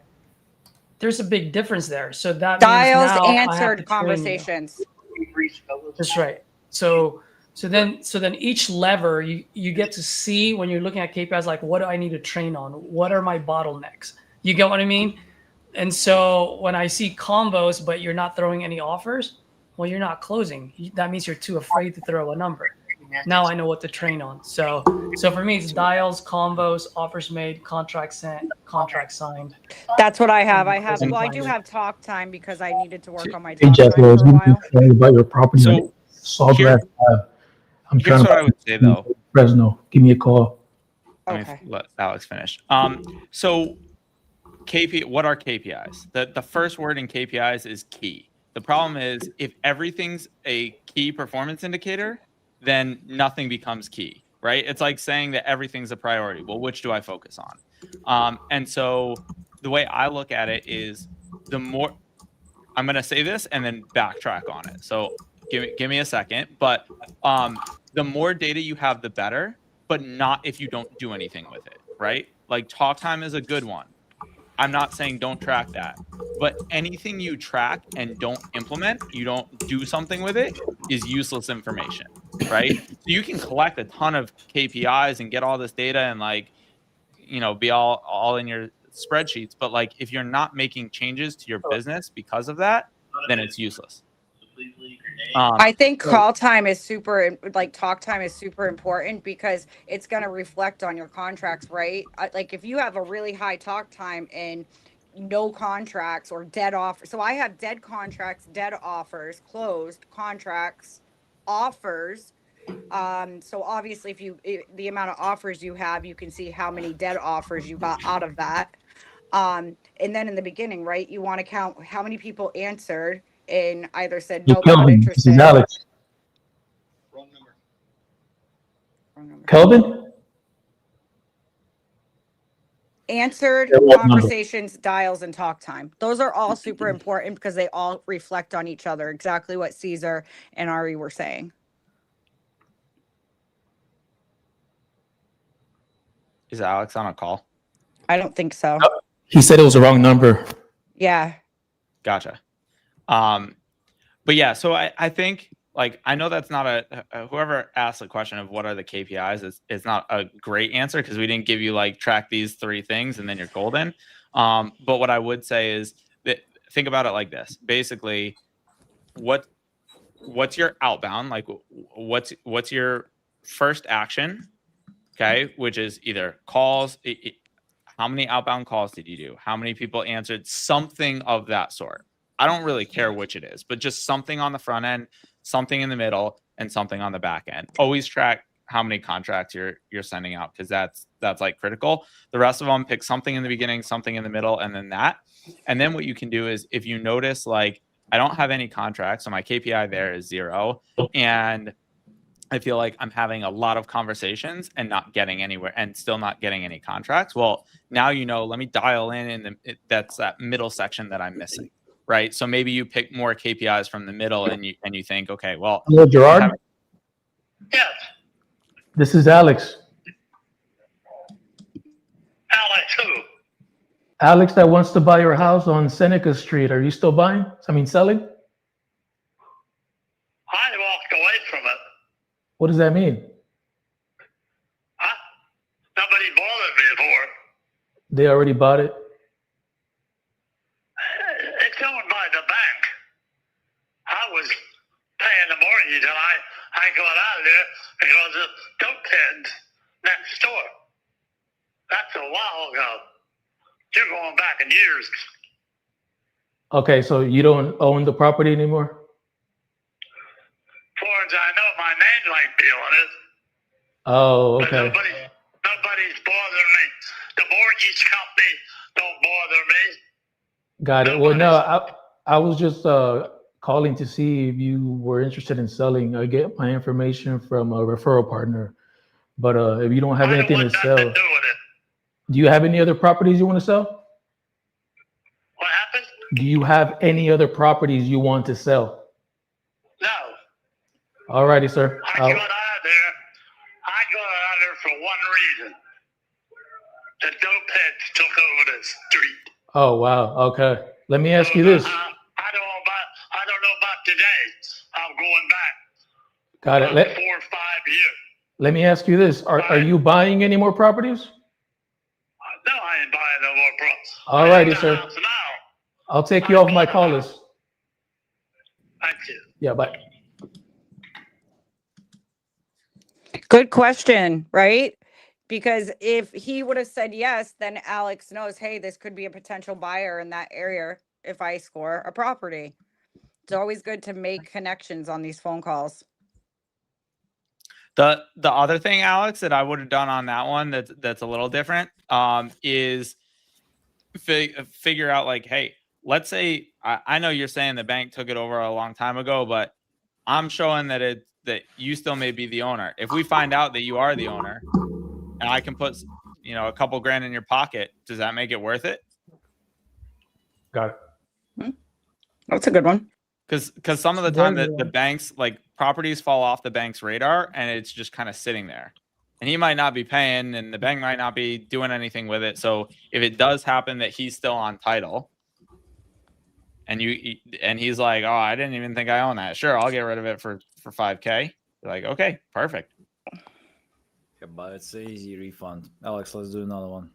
there's a big difference there. So that Dials means now answered conversations. That's right. So then each lever you get to see when you're looking at KPIs, like, what do I need to train on? What are my bottlenecks? You get what I mean? And so when I see combos, but you're not throwing any offers, well, you're not closing. That means you're too afraid to throw a number. Now I know what to train on. So for me, it's dials, combos, offers made, contract sent, contract signed. That's what I have. I do have talk time because I needed to work on my Hey, talk Jeff, time I was for a going to while. tell you about your property. So Sawgrass. I'm here's what I would say, though. Fresno. Give me a call. Let me let Alex finish. So what are KPIs? The first word in KPIs is key. The problem is, if everything's a key performance indicator, then nothing becomes key, right? It's like saying that everything's a priority. Well, which do I focus on? And so the way I look at it is, the more, I'm going to say this and then backtrack on it. So give me a second. But the more data you have, the better, but not if you don't do anything with it, right? Like, talk time is a good one. I'm not saying don't track that, but anything you track and don't implement, you don't do something with it, is useless information, right? So you can collect a ton of KPIs and get all this data and like, be all in your spreadsheets, but like if you're not making changes to your business because of that, then it's useless. I think talk time is super important because it's going to reflect on your contracts, right? Like if you have a really high talk time and no contracts or dead offers. So I have dead contracts, dead offers, closed contracts, offers. So obviously the amount of offers you have, you can see how many dead offers you got out of that. And then in the beginning, right, you want to count how many people answered and either said nope, not Kelvin, interested. this is Alex. Wrong number. Wrong number. Kelvin? Answered, Yeah, what number? conversations, dials, and talk time. Those are all super important because they all reflect on each other. Exactly what Caesar and Ari were saying. Is Alex on a call? I don't think so. He said it was the wrong number. Yeah. Gotcha. But yeah, so I think like, I know that's not whoever asked the question of what are the KPIs is not a great answer because we didn't give you like track these 3 things and then you're golden. But what I would say is that think about it like this. Basically, what's your outbound? Like what's your first action? Okay, which is either calls. How many outbound calls did you do? How many people answered? Something of that sort. I don't really care which it is, but just something on the front end, something in the middle, and something on the back end. Always track how many contracts you're sending out because that's like critical. The rest of them, pick something in the beginning, something in the middle, and then that. And then what you can do is if you notice like I don't have any contracts, so my KPI there is 0, and I feel like I'm having a lot of conversations and not getting anywhere and still not getting any contracts. Well, now let me dial in that's that middle section that I'm missing, right? So maybe you pick more KPIs from the middle and you think, okay, well, Hello, Gerard. Yes. This is Alex. Alex who? Alex that wants to buy your house on Seneca Street. Are you still buying? Selling? I walked away from it. What does that mean? Huh? Nobody bothered me before. They already bought it? It's owned by the bank. I was paying the mortgage and I got out of there because of dope heads next door. That's a while ago. You're going back in years. Okay, so you don't own the property anymore? As far as I know, my name might be on it. Oh, But okay. nobody's bothering me. The mortgage company don't bother me. Got it. Well, no, I was just calling to see if you were interested in selling. I get my information from a referral partner. But if you don't have I don't anything to want sell, nothing to do with it. do you have any other properties you want to sell? What happened? Do you have any other properties you want to sell? No. All righty, sir. I got out of there for one reason. The dope heads took over the street. Oh, wow. Okay. Let me ask you this. I don't know about today. I'm going back. Got it. 4 or 5 years. Let me ask you this. Are you buying any more properties? No, I ain't buying no more properties. All righty, sir. Now. I'll take you off my call list. Thank you. Yeah, bye. Good question, right? Because if he would have said yes, then Alex knows, hey, this could be a potential buyer in that area if I score a property. It's always good to make connections on these phone calls. The other thing, Alex, that I would have done on that one that's a little different is figure out like, hey, let's say I know you're saying the bank took it over a long time ago, but I'm showing that you still may be the owner. If we find out that you are the owner and I can put a couple grand in your pocket, does that make it worth it? Got it. That's a good one. Because some of the time that the banks, like properties fall off the bank's radar and it's just kind of sitting there. and he might not be paying, and the bank might not be doing anything with it. So if it does happen that he's still on title, and he's like, oh, I didn't even think I own that. Sure, I'll get rid of it for $5K. You're like, okay, perfect. Yeah, but it's an easy refund. Alex, let's do another one.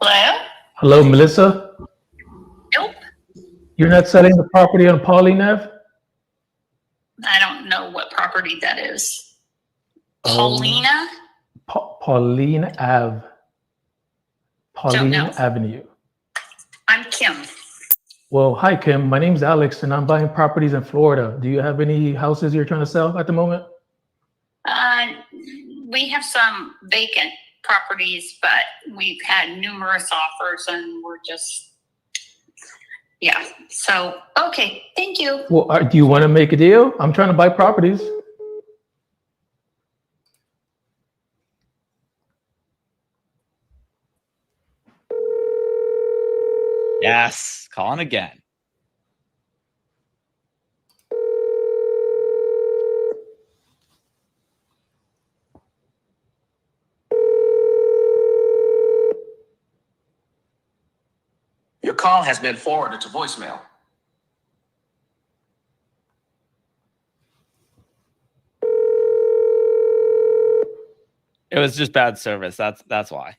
Hello? Hello, Melissa? Nope. You're not selling the property on Pauline Ave? I don't know what property that is. Paulina? Pauline Ave. Pauline know. Avenue. I'm Kim. Well, hi, Kim. My name's Alex, and I'm buying properties in Florida. Do you have any houses you're trying to sell at the moment? We have some vacant properties, but we've had numerous offers and we're just, yeah. So, okay, thank you. Well, do you want to make a deal? I'm trying to buy properties. Yes, calling again. Your call has been forwarded to voicemail. It was just bad service. That's why.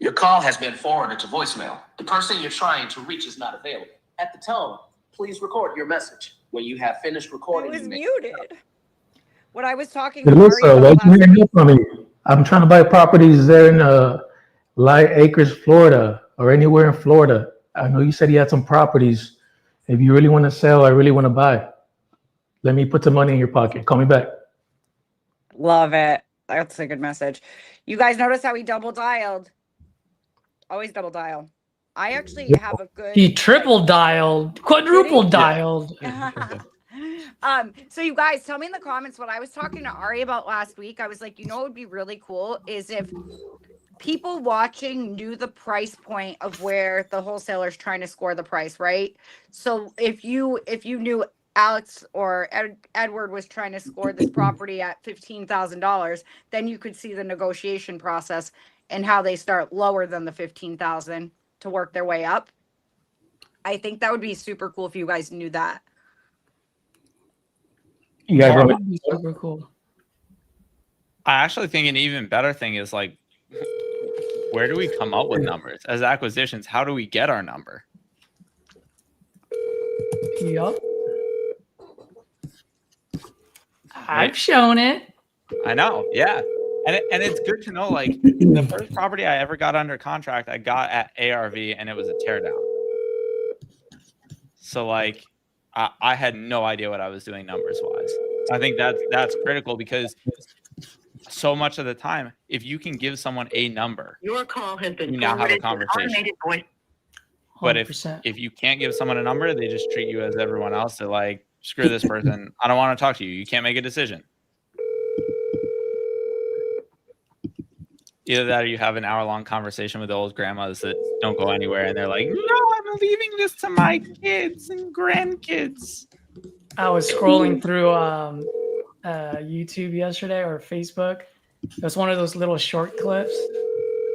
Your call has been forwarded to voicemail. The person you're trying to reach is not available. At the tone, please record your message. When you have finished recording, It was you may- muted. When I was talking to Melissa, Mario why'd you last hang week, up on me? I'm trying to buy properties there in Light Acres, Florida, or anywhere in Florida. I know you said you had some properties. If you really want to sell, I really want to buy. Let me put some money in your pocket. Call me back. love it. That's a good message. You guys notice how he double dialed? Always double dial. I actually have a good. He triple dialed, quadruple dialed. So you guys tell me in the comments what I was talking to Ari about last week. I was like, you know, what would be really cool is if people watching knew the price point of where the wholesaler's trying to score the price, right? So if you knew Alex or Edward was trying to score this property at $15,000, then you could see the negotiation process and how they start lower than the 15,000 to work their way up. I think that would be super cool if you guys knew that. You guys That want would be super cool. I actually think an even better thing is like, where do we come up with numbers as acquisitions? How do we get our number? Yup. I've shown it. I know, yeah, and it's good to know. Like the first property I ever got under contract, I got at ARV, and it was a teardown. So like, I had no idea what I was doing numbers wise. I think that's critical because so much of the time, if you can give someone a number, Your call has been you now have a forwarded to an conversation. automated voice. But 100%. if you can't give someone a number, they just treat you as everyone else. They're like, screw this person. I don't want to talk to you. You can't make a decision. Either that or you have an hour-long conversation with old grandmas that don't go anywhere. And they're like, no, I'm leaving this to my kids and grandkids. I was scrolling through YouTube yesterday or Facebook. It was one of those little short clips.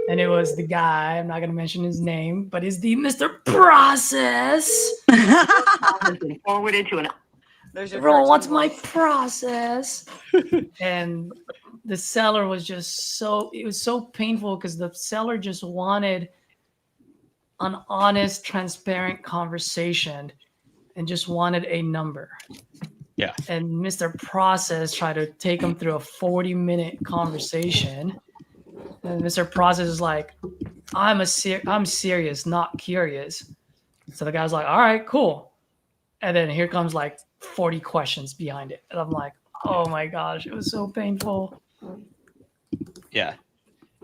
And it was the guy, I'm not going to mention his name, but is the Mr. Process. Has been forwarded to an. There's your Everyone wants cartoon my voice. process. And the seller was just it was so painful because the seller just wanted an honest, transparent conversation and just wanted a number. Yeah. And Mr. Process tried to take him through a 40-minute conversation. And Mr. Process is like, I'm serious, not curious. So the guy's like, all right, cool. And then here comes like 40 questions behind it. And I'm like, oh my gosh, it was so painful. Yeah,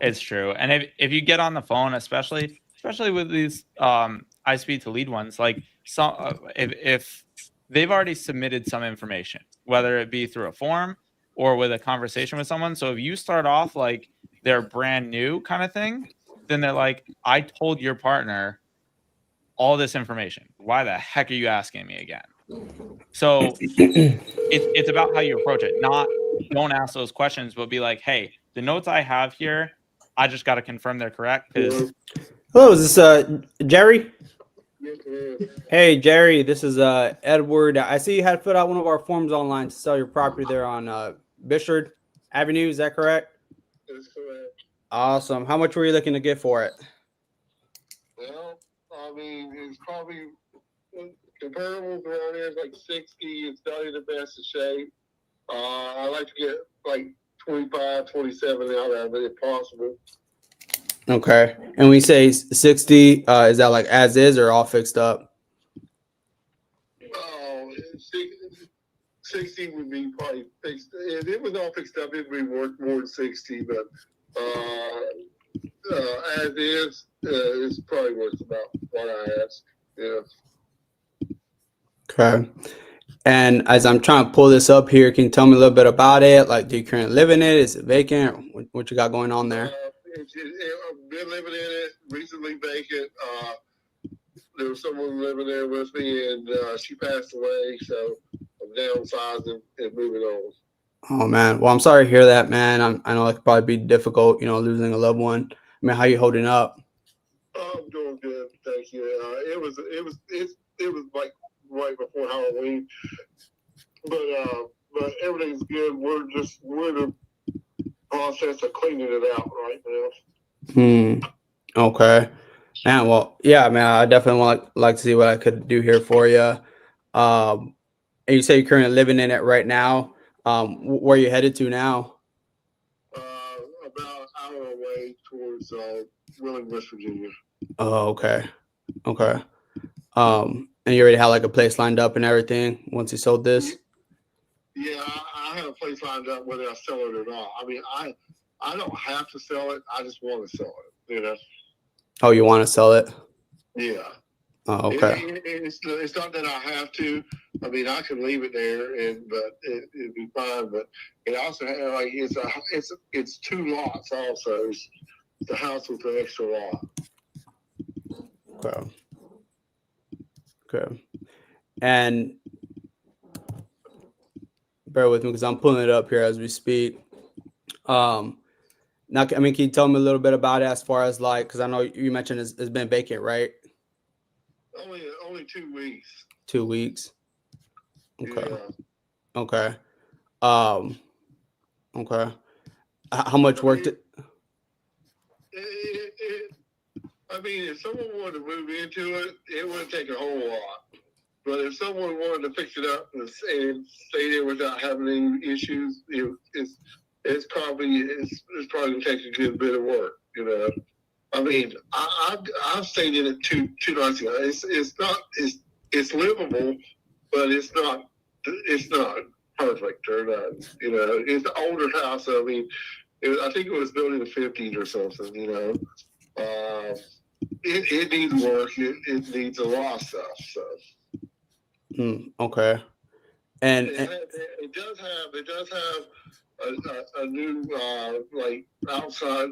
it's true. And if you get on the phone, especially especially with these iSpeedToLead ones, like some if they've already submitted some information, whether it be through a form or with a conversation with someone. So if you start off like they're brand new kind of thing, then they're like, I told your partner all this information. Why the heck are you asking me again? So it's about how you approach it. Not don't ask those questions, but be like, hey, the notes I have here, I just got to confirm they're correct. Because hello, is this Jerry? Hey Jerry, this is Edward. I see you had filled out one of our forms online to sell your property there on Bishard Avenue. Is that correct? That's correct. Awesome. How much were you looking to get for it? Well, I mean, it's probably comparable to around there, like 60. It's not in the best of shape. I like to get like 25, 27 out of it if possible. Okay. And we say 60, is that like as is or all fixed up? Oh, 60 would be probably fixed. If it was all fixed up, it would be worth more than 60, but as is, it's probably worth about what I asked. Yeah. Okay. And as I'm trying to pull this up here, can you tell me a little bit about it? Like, do you currently live in it? Is it vacant? What you got going on there? I've been living in it, recently vacant. There was someone living there with me, and she passed away, so I'm downsizing and moving on. Oh man. Well, I'm sorry to hear that, man. I know it could probably be difficult, losing a loved one. I mean, how you holding up? I'm doing good, thank you. It was like right before Halloween, but everything's good. We're in the process of cleaning it out right now. Okay. Man, well, yeah, man, I definitely like to see what I could do here for you. And you say you're currently living in it right now. Where are you headed to now? About an hour away towards Wheeling, West Virginia. Oh, okay. Okay. And you already had like a place lined up and everything once you sold this? Yeah, I have a place lined up whether I sell it or not. I mean, I don't have to sell it. I just want to sell it, Oh, you want to sell it? Yeah. Oh, okay. It's not that I have to. I mean, I can leave it there, but it'd be fine. But it also like it's 2 lots also. It's the house with the extra lot. Okay. Okay. And bear with me because I'm pulling it up here as we speak. Now, I mean, can you tell me a little bit about it as far as like, because I know you mentioned it's been vacant, right? Only 2 weeks. 2 weeks. Okay. Yeah. Okay. Okay. How much work did? I mean, if someone wanted to move into it, it wouldn't take a whole lot. But if someone wanted to fix it up and stay there without having any issues, it's probably gonna take a good bit of work. I mean, I've stayed in it two nights ago. It's livable, but it's not perfect or not. It's an older house. I mean, I think it was built in the 50s or something. It needs work. It needs a lot of stuff. So. Okay. And it does have a new like outside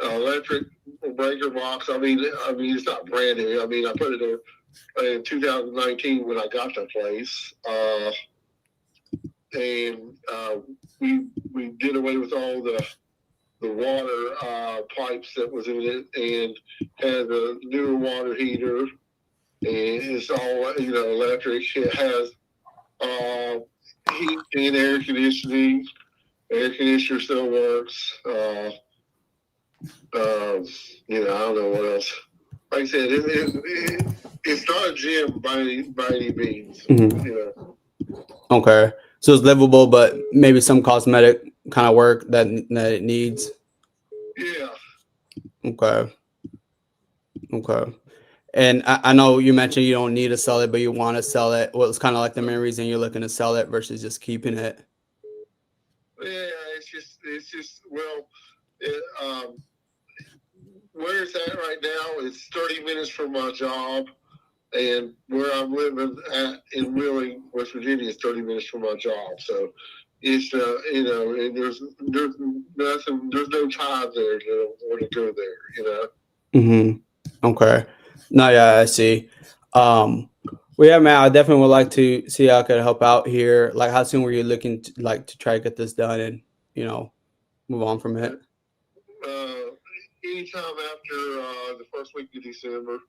electric breaker box. I mean it's not brand new. I mean I put it in 2019 when I got the place, and we did away with all the water pipes that was in it, and has a newer water heater, and it's all electric. It has heat and air conditioning. Air conditioner still works. I don't know what else. Like I said, it's not a gym by any means. Okay, so it's livable, but maybe some cosmetic kind of work that it needs. Yeah. Okay. Okay. And I know you mentioned you don't need to sell it, but you want to sell it. What's kind of like the main reason you're looking to sell it versus just keeping it? Yeah, it's just where it's at right now is 30 minutes from my job, and where I'm living at in Wheeling, West Virginia, is 30 minutes from my job. So it's and there's nothing, there's no time there to go there, Okay. No, yeah, I see. Well, yeah, man, I definitely would like to see how I could help out here. Like, how soon were you looking to try to get this done and move on from it? Anytime after the first week of December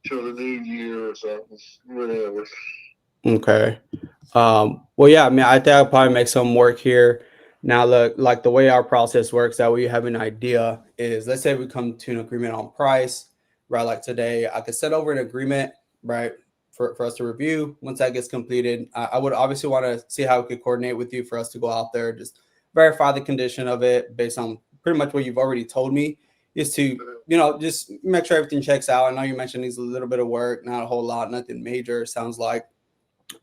till the new year or something, whatever. Okay. Well, yeah, I mean, I think I'll probably make some work here. Now, look, like the way our process works, that way you have an idea is, let's say we come to an agreement on price, right? Like today, I could set over an agreement, right, for us to review. Once that gets completed, I would obviously want to see how we could coordinate with you for us to go out there, just verify the condition of it based on pretty much what you've already told me, is to, just make sure everything checks out. I know you mentioned needs a little bit of work, not a whole lot, nothing major, sounds like.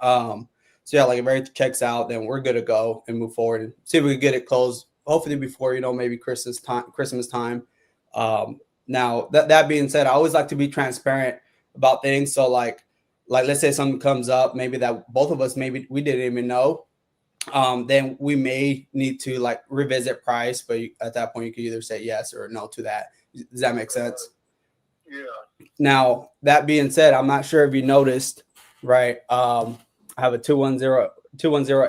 So yeah, like if everything checks out, then we're good to go and move forward and see if we can get it closed. Hopefully before, maybe Christmas time. Now that being said, I always like to be transparent about things. So like let's say something comes up, maybe that both of us, maybe we didn't even know. Then we may need to like revisit price, but at that point you could either say yes or no to that. Does that make sense? Yeah. Now, that being said, I'm not sure if you noticed, right? I have a 210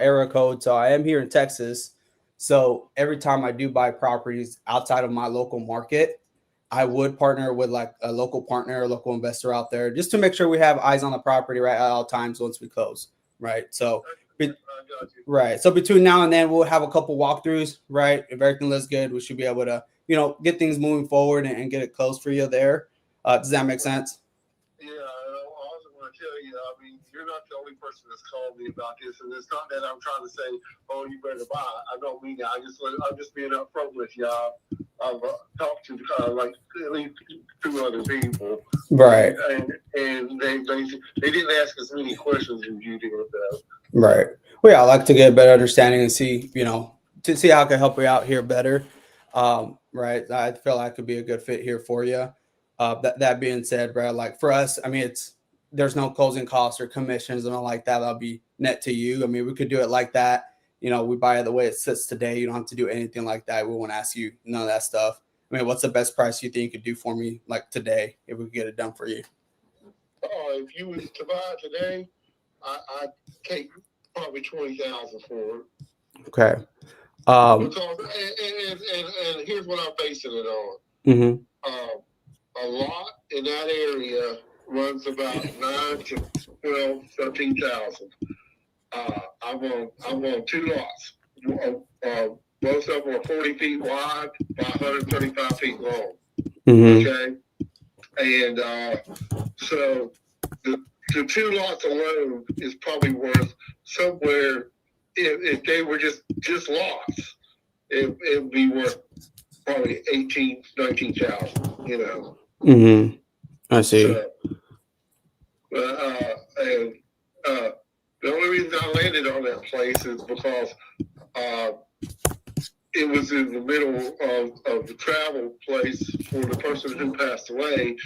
area code. So I am here in Texas. So every time I do buy properties outside of my local market, I would partner with like a local partner, a local investor out there, just to make sure we have eyes on the property right at all times once we close. Right. So, right. So between now and then, we'll have a couple walkthroughs, right? If everything looks good, we should be able to, get things moving forward and get it closed for you there. Does that make sense? Yeah, I also want to tell you, I mean, you're not the only person that's called me about this, and it's not that I'm trying to say, oh, you better buy. I don't mean that. I'm just being upfront with you. I've talked to like at least 2 other people, right? And they didn't ask as many questions as you did about. Right. Well, yeah, I like to get a better understanding and see, to see how I can help you out here better. Right. I feel like I could be a good fit here for you. That being said, Brad, like for us, I mean, there's no closing costs or commissions and all like that. That'll be net to you. I mean, we could do it like that. We buy it the way it sits today. You don't have to do anything like that. We won't ask you none of that stuff. I mean, what's the best price you think you could do for me like today if we could get it done for you? Oh, if you was to buy it today, I'd take probably $20,000 for it. Okay. Because, and here's what I'm basing it on. Mm-hmm. A lot in that area runs about 9 to 12, 13,000. I'm on 2 lots. Both of them are 40 feet wide by 135 feet long. Mm-hmm. Okay, and so the 2 lots alone is probably worth somewhere. If they were just lots, it would be worth probably 18, 19,000. Mm-hmm. I see. So, and the only reason I landed on that place is because it was in the middle of the travel place for the person who passed away.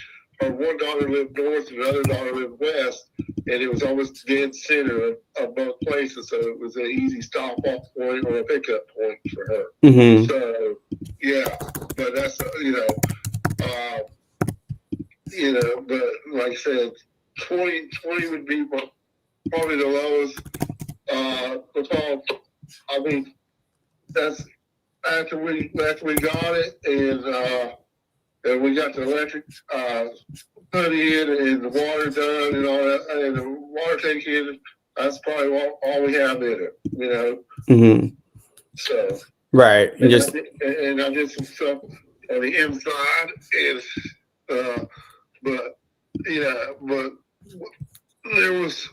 Her one daughter lived north and the other daughter lived west, and it was almost dead center of both places, so it was an easy stop-off point or a pickup point for her. Mm-hmm. So, yeah, but that's, but like I said, 20 would be probably the lowest, because, I mean, that's after we got it, and we got the electric put in and the water done and all that, and the water tank in. That's probably all we have in it, Mm-hmm. So right, and I did some stuff on the inside, and but there was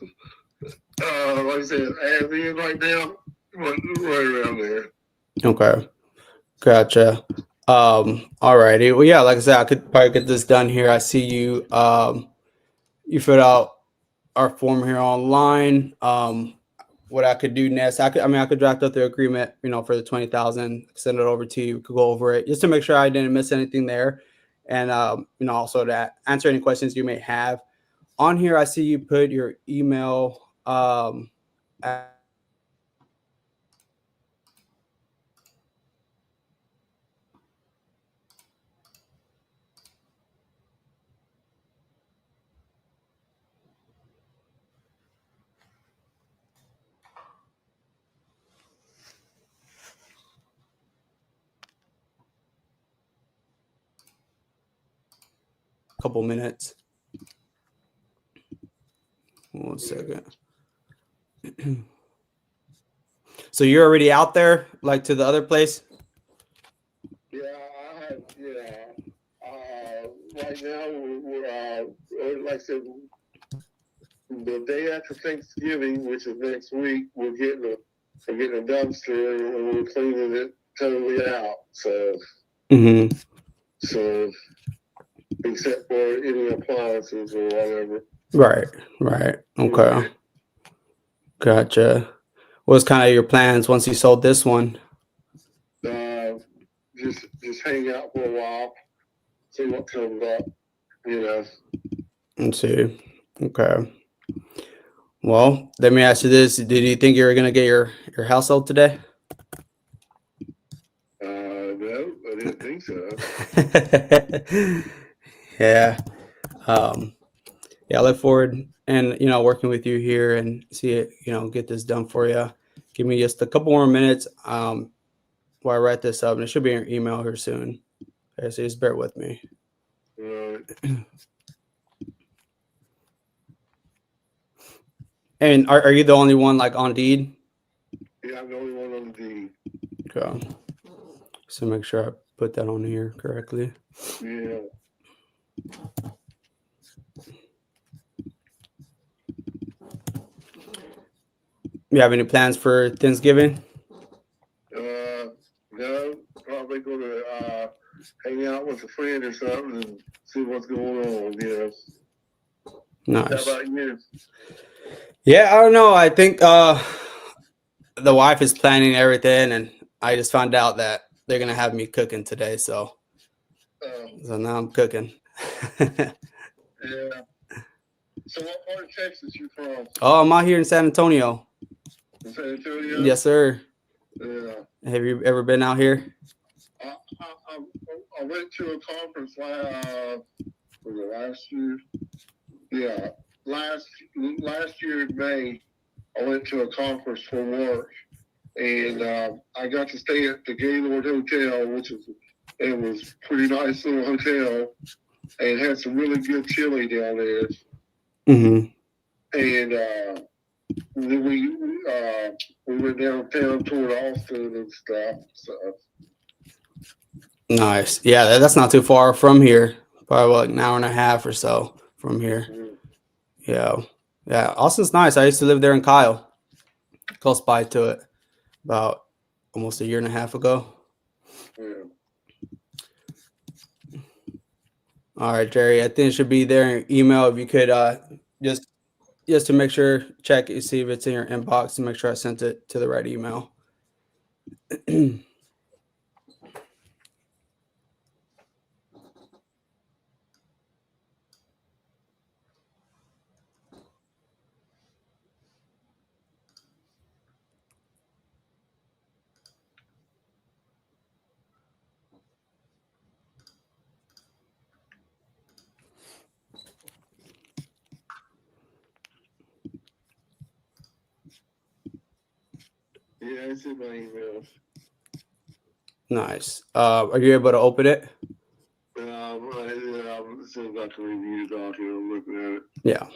like I said, as in right now, right around there. Okay. Gotcha. All righty. Well, yeah, like I said, I could probably get this done here. I see you, you filled out our form here online. What I could do next, I could draft up the agreement, for the 20,000, send it over to you. We could go over it just to make sure I didn't miss anything there. and also to answer any questions you may have. On here, I see you put your email. Couple minutes. 1 second. So you're already out there, like to the other place? Yeah, I have. Yeah. Right now, like I said, the day after Thanksgiving, which is next week, we're getting a dumpster and we're cleaning it totally out. So. So, except for any appliances or whatever. Right. Okay. Gotcha. What's kind of your plans once you sold this one? Just hang out for a while, see what comes up, Let's see. Okay. Well, let me ask you this. Did you think you were going to get your house sold today? No, I didn't think so. Yeah. I look forward and, working with you here and see it, get this done for you. Give me just a couple more minutes while I write this up, and it should be in your email here soon. Okay, so just bear with me. Right. And are you the only one like on deed? Yeah, I'm the only one on deed. Okay. So make sure I put that on here correctly. Yeah. You have any plans for Thanksgiving? No, probably going to hang out with a friend or something and see what's going on. Nice. How about you? Yeah, I don't know. I think the wife is planning everything, and I just found out that they're gonna have me cooking today. So now I'm cooking. Yeah. So what part of Texas you from? Oh, I'm out here in San Antonio. In San Antonio? Yes, sir. Yeah. Have you ever been out here? I went to a conference last year. Yeah, last year in May, I went to a conference for work, and I got to stay at the Gaylord Hotel, which was pretty nice little hotel, and had some really good chili down there. And then we went downtown toward Austin and stuff. So. Nice. Yeah, that's not too far from here. Probably like an hour and a half or so from here. Yeah. Austin's nice. I used to live there in Kyle, close by to it, about almost a year and a half ago. Yeah. All right, Jerry. I think it should be there in your email. If you could just to make sure, check it, see if it's in your inbox, and make sure I sent it to the right email. Yeah, it's in my email. Nice. Are you able to open it? As soon as I can review the document, I'm looking at it.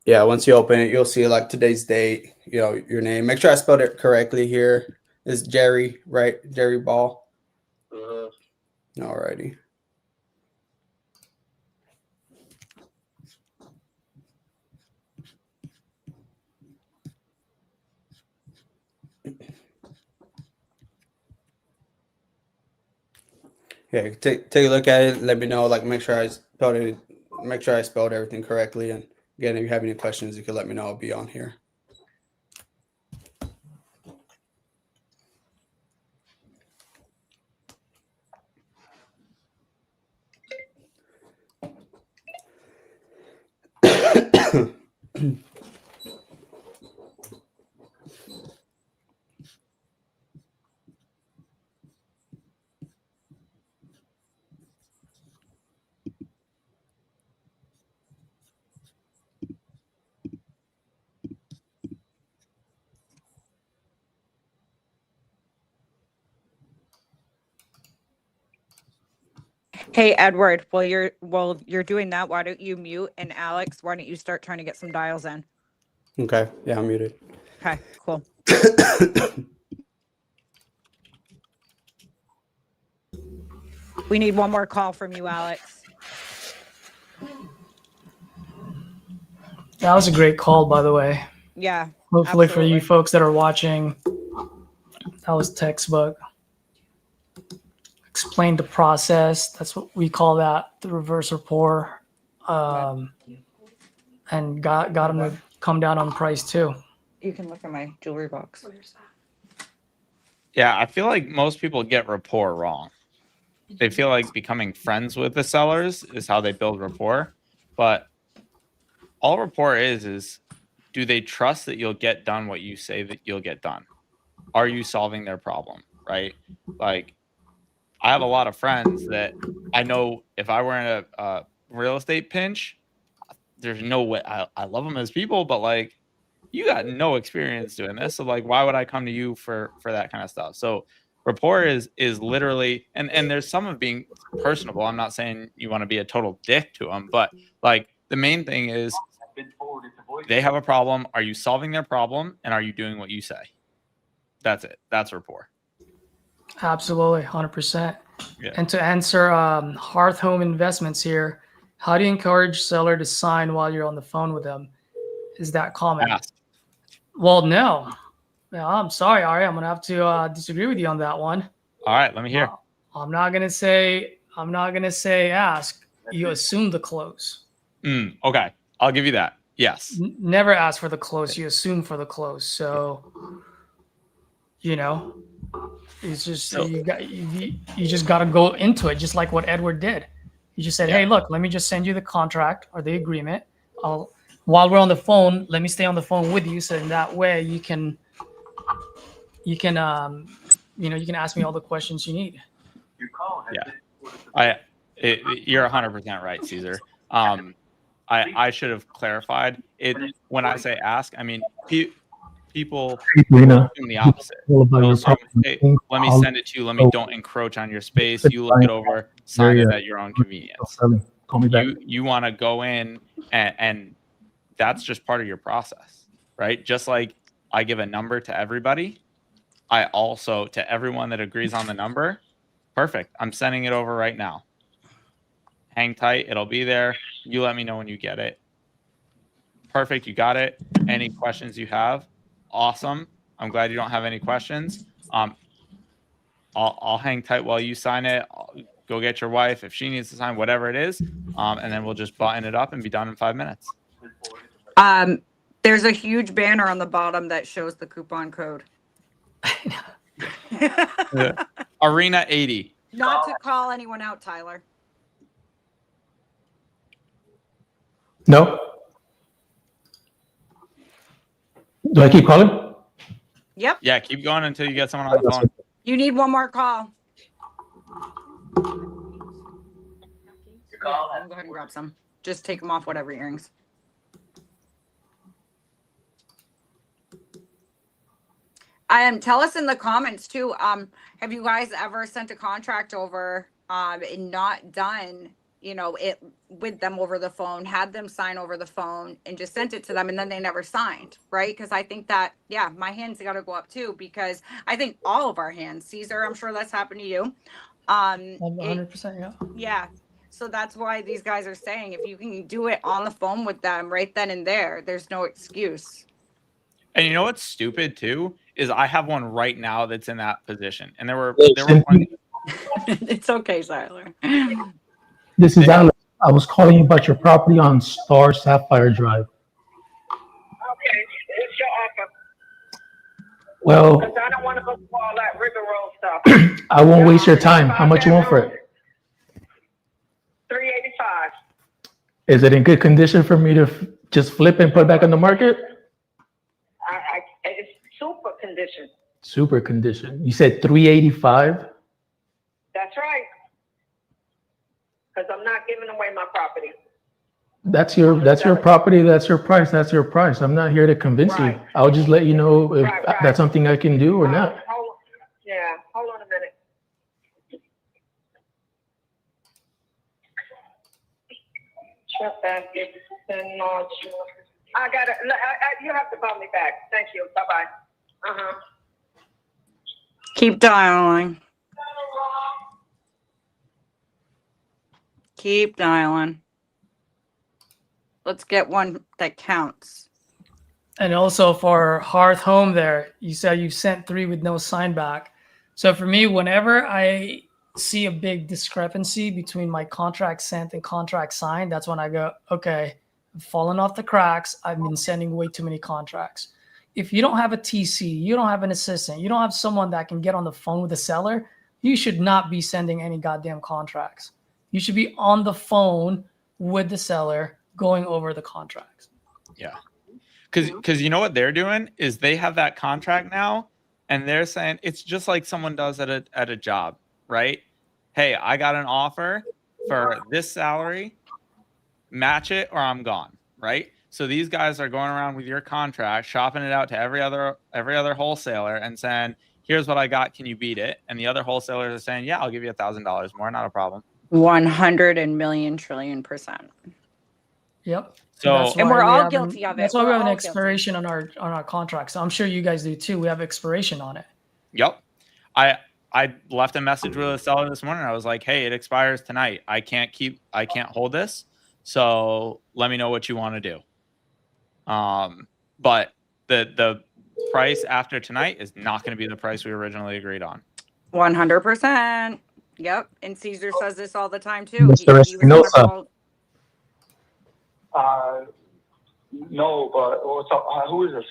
Yeah. Once you open it, you'll see like today's date, your name. Make sure I spelled it correctly here. It's Jerry, right? Jerry Ball. Alrighty. Yeah, take a look at it. Let me know. Like, make sure I spelled it. Make sure I spelled everything correctly. And again, if you have any questions, you can let me know. I'll be on here. Hey, Edward, while you're doing that, why don't you mute? And Alex, why don't you start trying to get some dials in? Okay. Yeah, I'm muted. Okay, cool. We need one more call from you, Alex. That was a great call, by the way. Yeah. Hopefully for you absolutely. folks that are watching, that was textbook. Explained the process. That's what we call that, the reverse rapport. And got them to come down on price too. You can look at my jewelry box. Yeah, I feel like most people get rapport wrong. They feel like becoming friends with the sellers is how they build rapport. But all rapport is do they trust that you'll get done what you say that you'll get done? Are you solving their problem, right? Like, I have a lot of friends that I know if I were in a real estate pinch, there's no way. I love them as people, but like, you got no experience doing this. So like, why would I come to you for that kind of stuff? So rapport is literally, and there's some of being personable. I'm not saying you want to be a total dick to them, but like the main thing is they have a problem. Are you solving their problem? And are you doing what you say? That's it. That's rapport. Absolutely, 100%. Yeah. And to answer Hearth Home Investments here, how do you encourage seller to sign while you're on the phone with them? Is that common? Ask. Well, no. Yeah, I'm sorry, Ari. I'm gonna have to disagree with you on that one. All right, let me hear. I'm not gonna say ask. You assume the close. Okay, I'll give you that. Yes. Never ask for the close. You assume for the close. So, it's just you just got to go into it, just like what Edward did. He just said, "Hey, look, let me just send you the contract or the agreement. While we're on the phone, let me stay on the phone with you, so in that way you can ask me all the questions you need." Yeah, you're 100% right, Caesar. I should have clarified it when I say ask. I mean, people assume the opposite. They'll say, hey, let me send it to you. Let me don't encroach on your space. You look it over, sign it at your own convenience. You want to go in and that's just part of your process, right? Just like I give a number to everybody, I also, to everyone that agrees on the number, perfect. I'm sending it over right now. Hang tight. It'll be there. You let me know when you get it. Perfect. You got it. Any questions you have? Awesome. I'm glad you don't have any questions. I'll hang tight while you sign it. I'll go get your wife if she needs to sign, whatever it is. And then we'll just button it up and be done in 5 minutes. There's a huge banner on the bottom that shows the coupon code. Arena 80. Not to call anyone out, Tyler. No. Do I keep calling? Yep. Yeah, keep going until you get someone on the phone. You need one more call. I'll go ahead and grab some. Just take them off whatever earrings. Tell us in the comments too. Have you guys ever sent a contract over and not done, it with them over the phone, had them sign over the phone and just sent it to them and then they never signed, right? Because I think that, my hands got to go up too, because I think all of our hands, Caesar, I'm sure that's happened to you. 100%, yeah. Yeah. So that's why these guys are saying if you can do it on the phone with them right then and there, there's no excuse. And you know what's stupid too is I have one right now that's in that position, and there were one. It's okay, Tyler. This is Alex. I was calling you about your property on Star Sapphire Drive. Okay, what's your offer? Well, Because I don't want to go through all that rigmarole stuff. I won't waste your time. How much you want for it? $385. Is it in good condition for me to Just flip and put back on the market? It's super condition. Super condition. You said 385? That's right. Because I'm not giving away my property. That's your property, that's your price, that's your price. I'm not here to convince you. I'll just let you know if that's something I can do or not. Hold on a minute. Check basket and launch. I got it. You have to call me back. Thank you. Bye bye. Keep dialing. Keep dialing. Let's get one that counts. And also for Hearth Home there, you said you sent 3 with no sign back. So for me, whenever I see a big discrepancy between my contract sent and contract signed, that's when I go, okay, I've fallen off the cracks. I've been sending way too many contracts. If you don't have a TC, you don't have an assistant, you don't have someone that can get on the phone with the seller, you should not be sending any goddamn contracts. You should be on the phone with the seller going over the contracts. Yeah. Because you know what they're doing is they have that contract now and they're saying it's just like someone does at a job, right? Hey, I got an offer for this salary, match it or I'm gone, right? So these guys are going around with your contract, shopping it out to every other wholesaler and saying, here's what I got, can you beat it? And the other wholesalers are saying, yeah, I'll give you $1,000 more, not a problem. 100,000,000,000%. Yep. So and we're all guilty of it. That's why we have an expiration on our contract. So I'm sure you guys do too. We have expiration on it. Yep. I left a message with a seller this morning. I was like, hey, it expires tonight. I can't hold this. So let me know what you want to do. But the price after tonight is not going to be the price we originally agreed on. 100%. Yep. And Caesar says this all the time too. Mr. Espinosa. No, but what's up? Who is this?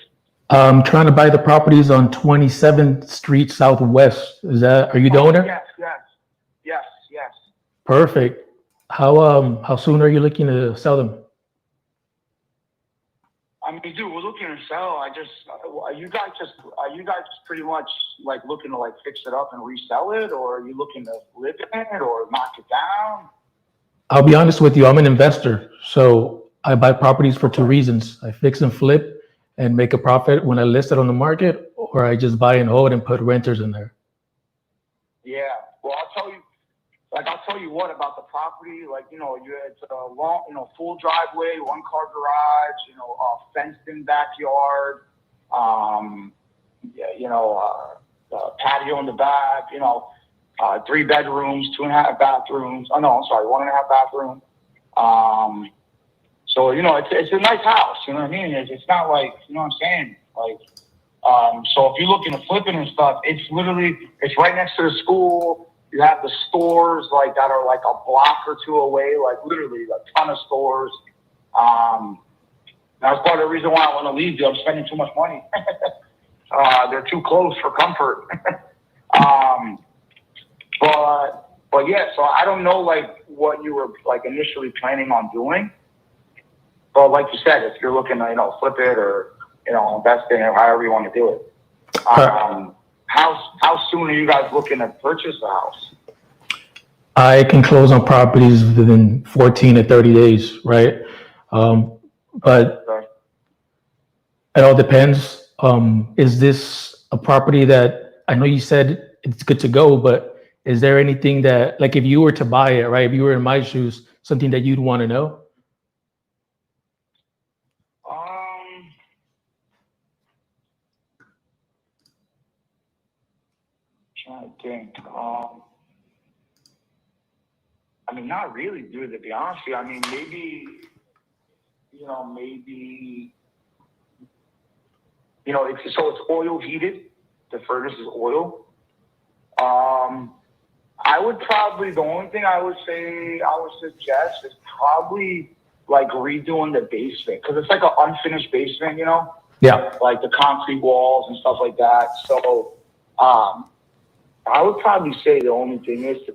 I'm trying to buy the properties on 27th Street Southwest. Are you the owner? Yes. Perfect. How soon are you looking to sell them? I mean, dude, we're looking to sell. Are you guys just pretty much like looking to like fix it up and resell it, or are you looking to live in it or knock it down? I'll be honest with you. I'm an investor, so I buy properties for 2 reasons. I fix and flip and make a profit when I list it on the market, or I just buy and hold and put renters in there. Yeah. Well, I'll tell you what about the property. Like, it's a long, full driveway, 1-car garage, a fenced-in backyard, patio in the back, 3 bedrooms, 2.5 bathrooms. Oh, no, I'm sorry, 1.5 bathroom. So, it's a nice house, you know what I mean? It's not like, you know what I'm saying? Like, so if you're looking to flip it and stuff, it's right next to the school. You have the stores like that are like a block or 2 away, like literally a ton of stores. That's part of the reason why I want to leave you. I'm spending too much money. They're too close for comfort. But yeah, so I don't know like what you were like initially planning on doing. But like you said, if you're looking to, flip it or, invest in it, however you want to do it. How soon are you guys looking to purchase a house? I can close on properties within 14 to 30 days, right? But it all depends. Is this a property that, I know you said it's good to go, but is there anything that, like if you were to buy it, right? If you were in my shoes, something that you'd want to know? I think. I mean, not really, dude, to be honest with you. I mean, maybe, it's oil heated. The furnace is oil. I would probably, the only thing I would suggest is probably like redoing the basement, because it's like an unfinished basement, Yeah. Like the concrete walls and stuff like that. So, I would probably say the only thing is to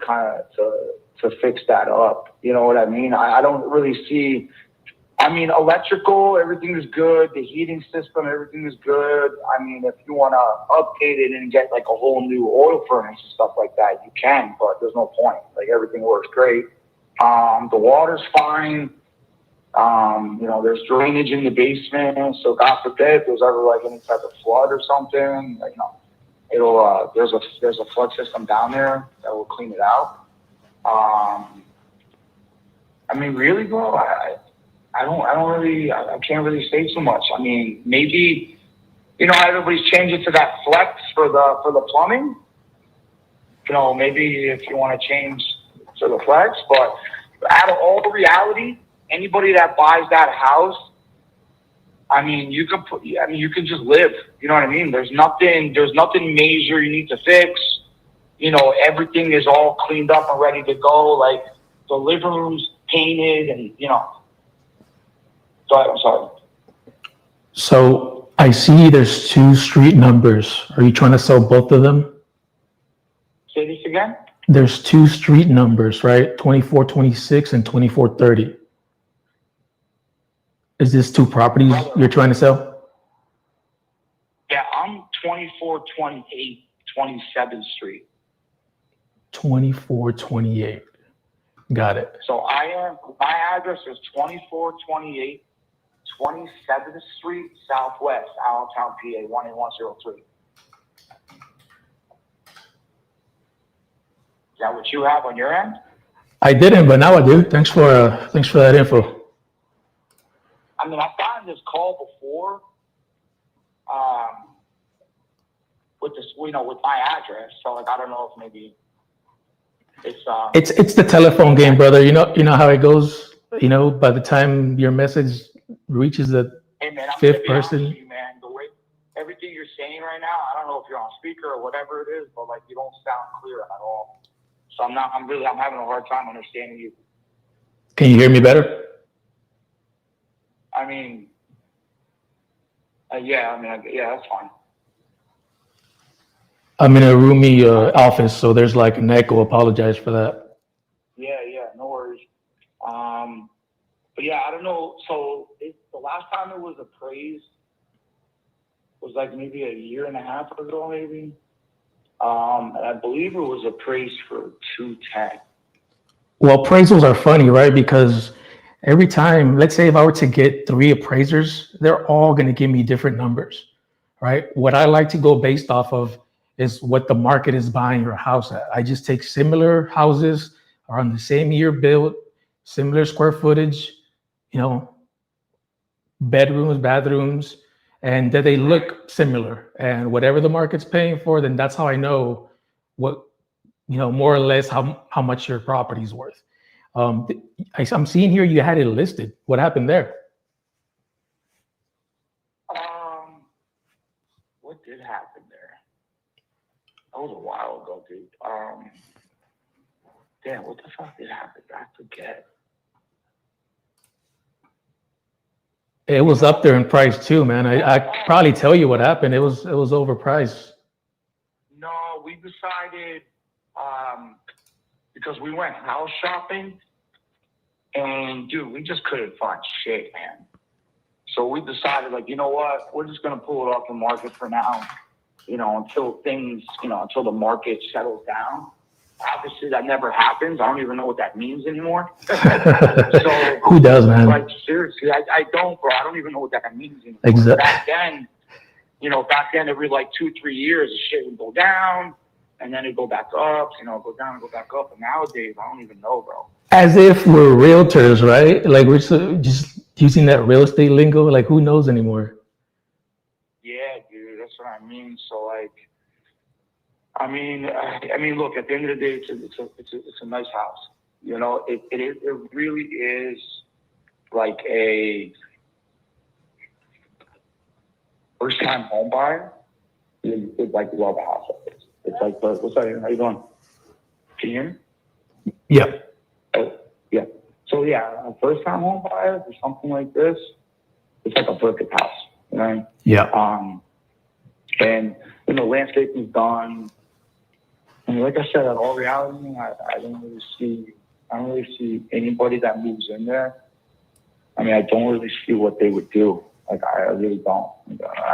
fix that up. You know what I mean? I don't really see I mean, electrical, everything is good. The heating system, everything is good. I mean, if you want to update it and get like a whole new oil furnace and stuff like that, you can, but there's no point. Like, everything works great. The water's fine. You know, there's drainage in the basement. So God forbid if there's ever like any type of flood or something, like, you know, it'll, there's a flood system down there that will clean it out. I mean, really, bro, I can't really say too much. I mean, maybe, you know, everybody's changing to that flex for the plumbing. You know, maybe if you want to change to the flex, but out of all the reality, anybody that buys that house, I mean, you can just live. You know what I mean? There's nothing major you need to fix. You know, everything is all cleaned up and ready to go. Like, the living room's painted, and, you know. Go ahead, I'm sorry. So I see there's 2 street numbers. Are you trying to sell both of them? Say this again? There's 2 street numbers, right? 2426 and 2430. Is this 2 properties you're trying to sell? Yeah, I'm 2428 27th Street. 2428. Got it. So my address is 2428 27th Street Southwest, Allentown, PA 18103. Is that what you have on your end? I didn't, but now I do. Thanks for that info. I mean, I've gotten this call before, with this, you know, with my address. So, like, I don't know if maybe It's the telephone game, brother. You know how it goes. You know, by the time your message reaches the fifth person. You, man, the way everything you're saying right now, I don't know if you're on speaker or whatever it is, but like, you don't sound clear at all. So I'm having a hard time understanding you. Can you hear me better? I mean, yeah, that's fine. I'm in a roomy office, so there's like an echo. Apologize for that. Yeah, no worries. But yeah, I don't know. So the last time it was appraised was like maybe a year and a half ago, maybe. And I believe it was appraised for 210. Well, appraisals are funny, right? Because every time, let's say if I were to get 3 appraisers, they're all going to give me different numbers, right? What I like to go based off of is what the market is buying your house at. I just take similar houses around the same year built, similar square footage, you know, bedrooms, bathrooms, and that they look similar. And whatever the market's paying for, then that's how I know what, you know, more or less how much your property's worth. I'm seeing here you had it listed. What happened there? What did happen there? That was a while ago, dude. Damn, what the fuck did happen? I forget. It was up there in price too, man. I probably tell you what happened. It was overpriced. No, we decided, because we went house shopping, and dude, we just couldn't find shit, man. So we decided, like, you know what? We're just gonna pull it off the market for now, you know, until things, you know, until the market settles down. Obviously, that never happens. I don't even know what that means anymore. So, who does, man? Like, seriously, I don't, bro. I don't even know what that means anymore. Exactly. Back then, every like 2-3 years, the shit would go down, and then it'd go back up, you know, go down and go back up. And nowadays, I don't even know, bro. As if we're realtors, right? Like, we're just using that real estate lingo. Like, who knows anymore? Yeah, dude, that's what I mean. So, like, I mean, look. At the end of the day, it's a nice house. You know, it really is like a first-time home buyer. You like love a house like this. It's like, what's up? How you doing? Can you hear me? Yeah. Oh, yeah. So yeah, a first-time home buyer or something like this, it's like a perfect house. You know? Yeah. And you know, landscaping's done. And like I said, in all reality, I don't really see anybody that moves in there I mean, I don't really see what they would do. Like, I really don't.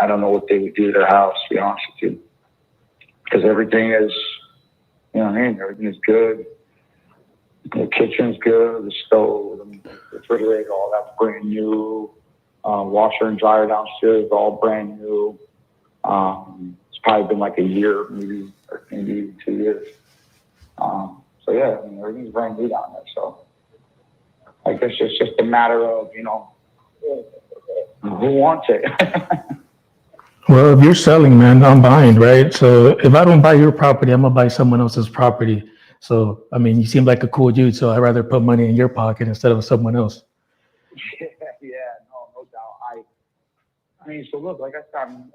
I don't know what they would do to their house, to be honest with you. Because everything is, you know what I mean? Everything is good. The kitchen's good, the stove, the refrigerator, all that's brand new. Washer and dryer downstairs, all brand new. It's probably been like a year, maybe 2 years. So yeah, I mean, everything's brand new down there. So I guess it's just a matter of, you know, who wants it. Well, if you're selling, man, I'm buying, right? So if I don't buy your property, I'm gonna buy someone else's property. So, I mean, you seem like a cool dude, so I'd rather put money in your pocket instead of someone else. No doubt. I mean, so look, like I said,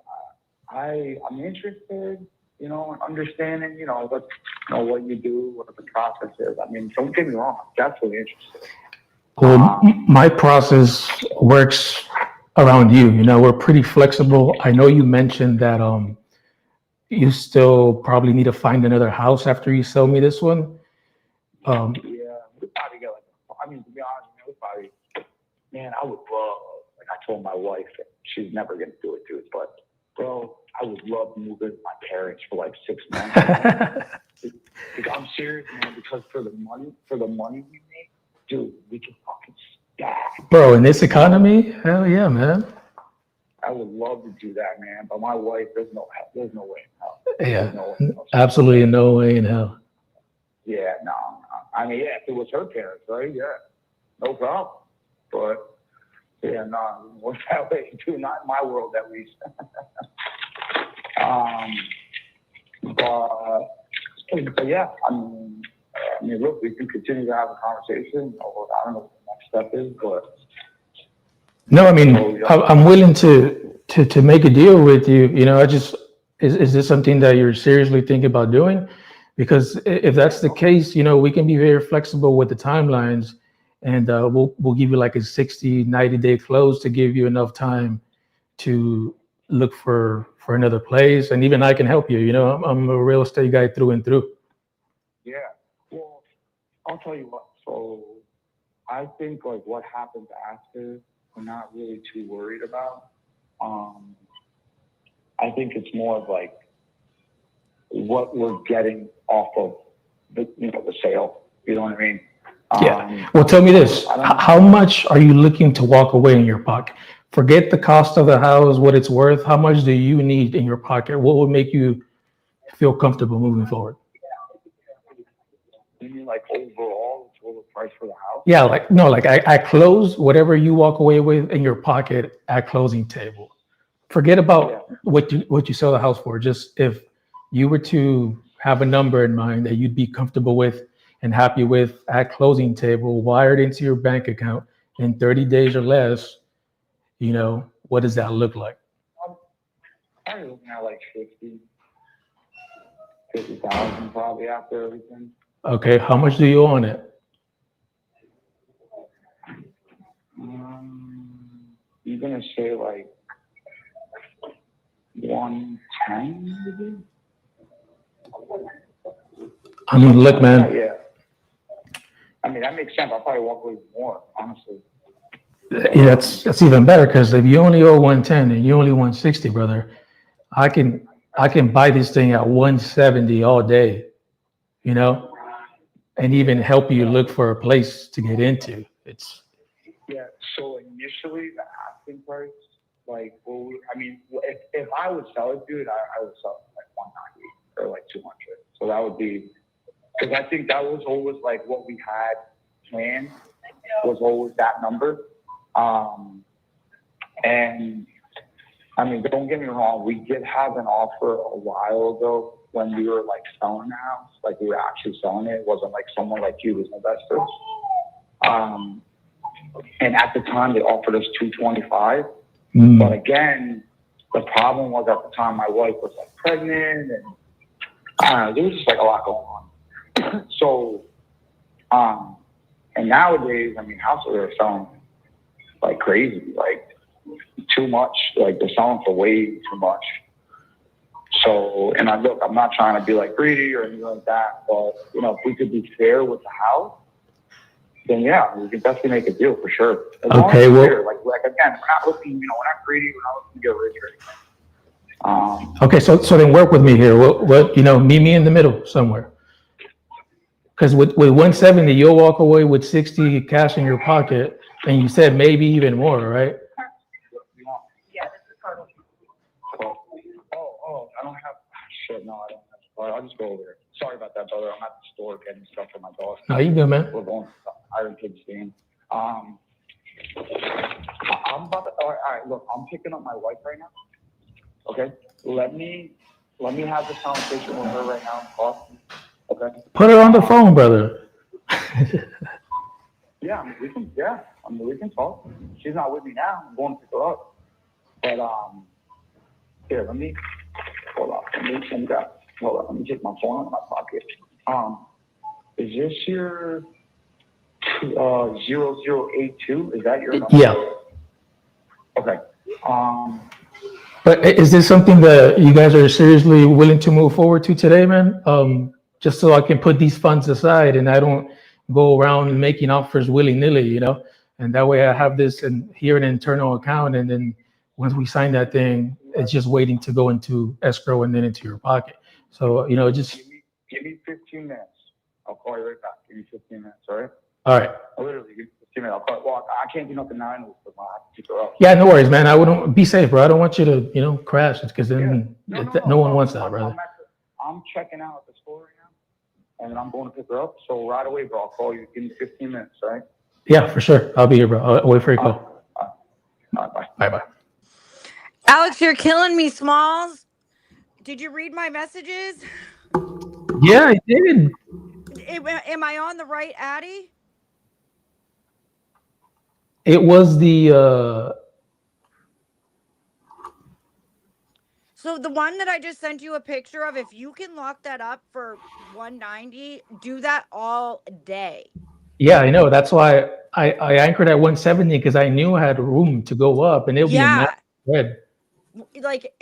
I'm interested, you know, in understanding, you know, what you do, what the process is. I mean, don't get me wrong, I'm definitely interested. Well, my process works around you. You know, we're pretty flexible. I know you mentioned that you still probably need to find another house after you sell me this one. Yeah, we probably get I mean, to be honest, we probably, man, I would love, like I told my wife, she's never going to do it, dude, but bro, I would love to move in with my parents for like 6 months. I'm serious, man, because for the money we make, dude, we can fucking stack. Bro, in this economy, hell yeah, man. I would love to do that, man, but my wife, there's no way in hell. Yeah, absolutely no way in hell. Yeah, no. I mean, yeah, if it was her parents, right? Yeah, no problem. But yeah, no, it works that way too. Not in my world, at least. But yeah, I mean, look, we can continue to have a conversation. I don't know what the next step is, but no, I mean, I'm willing to make a deal with you. You know, is this something that you're seriously thinking about doing? Because if that's the case, you know, we can be very flexible with the timelines, and we'll give you like a 60, 90-day close to give you enough time to look for another place. And even I can help you. You know, I'm a real estate guy through and through. Yeah. Well, I'll tell you what. So I think like what happens after, we're not really too worried about. I think it's more of like what we're getting off of the sale. You know what I mean? Yeah. Well, tell me this: how much are you looking to walk away in your pocket? Forget the cost of the house, what it's worth. How much do you need in your pocket? What would make you feel comfortable moving forward? You mean like overall total price for the house? Yeah, like no, like I close whatever you walk away with in your pocket at closing table. Forget about what you sell the house for. Just if you were to have a number in mind that you'd be comfortable with and happy with at closing table, wired into your bank account in 30 days or less, you know, what does that look like? I'm looking at like 50,000 probably after everything. Okay, how much do you own it? You're gonna say like 110 maybe? I mean, look, man. Yeah. I mean, that makes sense. I'll probably walk away with more, honestly. Yeah, that's even better, because if you only owe 110 and you only want 60, brother, I can buy this thing at 170 all day, you know, and even help you look for a place to get into. Yeah. So initially, the asking price, like, well, I mean, if I would sell it, dude, I would sell it like 190 or like 200. So that would be, because I think that was always like what we had planned, was always that number. And I mean, don't get me wrong, we did have an offer a while ago when we were like selling the house, like we were actually selling it. It wasn't like someone like you was an investor. And at the time they offered us 225. But again, the problem was at the time my wife was like pregnant, and I don't know, there was just like a lot going on. So, and nowadays, I mean, houses are selling like crazy, like too much, like they're selling for way too much. So, and I'm not trying to be like greedy or anything like that, but you know, if we could be fair with the house, then yeah, we can definitely make a deal for sure. As Okay, long as well, fair. Like again, we're not looking, we're not greedy, we're not looking to get rich or anything. Okay, so then work with me here. What meet me in the middle somewhere. Because with 170, you'll walk away with 60 cash in your pocket, and you said maybe even more, right? Yeah, this is Carlos. Oh, I don't have, shit, no, I don't have, all right, I'll just go over there. Sorry about that, brother. I'm at the store getting stuff for my dog. No, you good, man. We're going to the Iron Kids game. I'm about to, all right, look, I'm picking up my wife right now. Okay? Let me have this conversation with her right now. Talk. Okay? Put her on the phone, brother. Yeah, we can talk. She's not with me now. I'm going to pick her up. But, here, let me take my phone out of my pocket. Is this your 0082? Is that your number? Yeah. Okay. But is this something that you guys are seriously willing to move forward to today, man? Just so I can put these funds aside and I don't go around making offers willy-nilly, and that way I have this and here an internal account, and then once we sign that thing, it's just waiting to go into escrow and then into your pocket. So, just give me 15 minutes. I'll call you right back. Give me 15 minutes, all right? all right. Literally, give me 15 minutes. I'll call. Well, I can't do nothing now. I have to pick her up. Yeah, no worries, man. I wouldn't be safe, bro. I don't want you to, crash. It's because then no one wants that, brother. I'm checking out at the store right now, and then I'm going to pick her up. So right away, bro, I'll call you. Give me 15 minutes, all right? Yeah, for sure. I'll be here, bro. I'll wait for your call. All right, bye. Bye. Alex, you're killing me, Smalls. Did you read my messages? Yeah, I did. Am I on the right Addy? It was the So the one that I just sent you a picture of, if you can lock that up for 190, do that all day. yeah, I know. That's why I anchored at 170 because I knew I had room to go up, and it'll be a massive spread. Like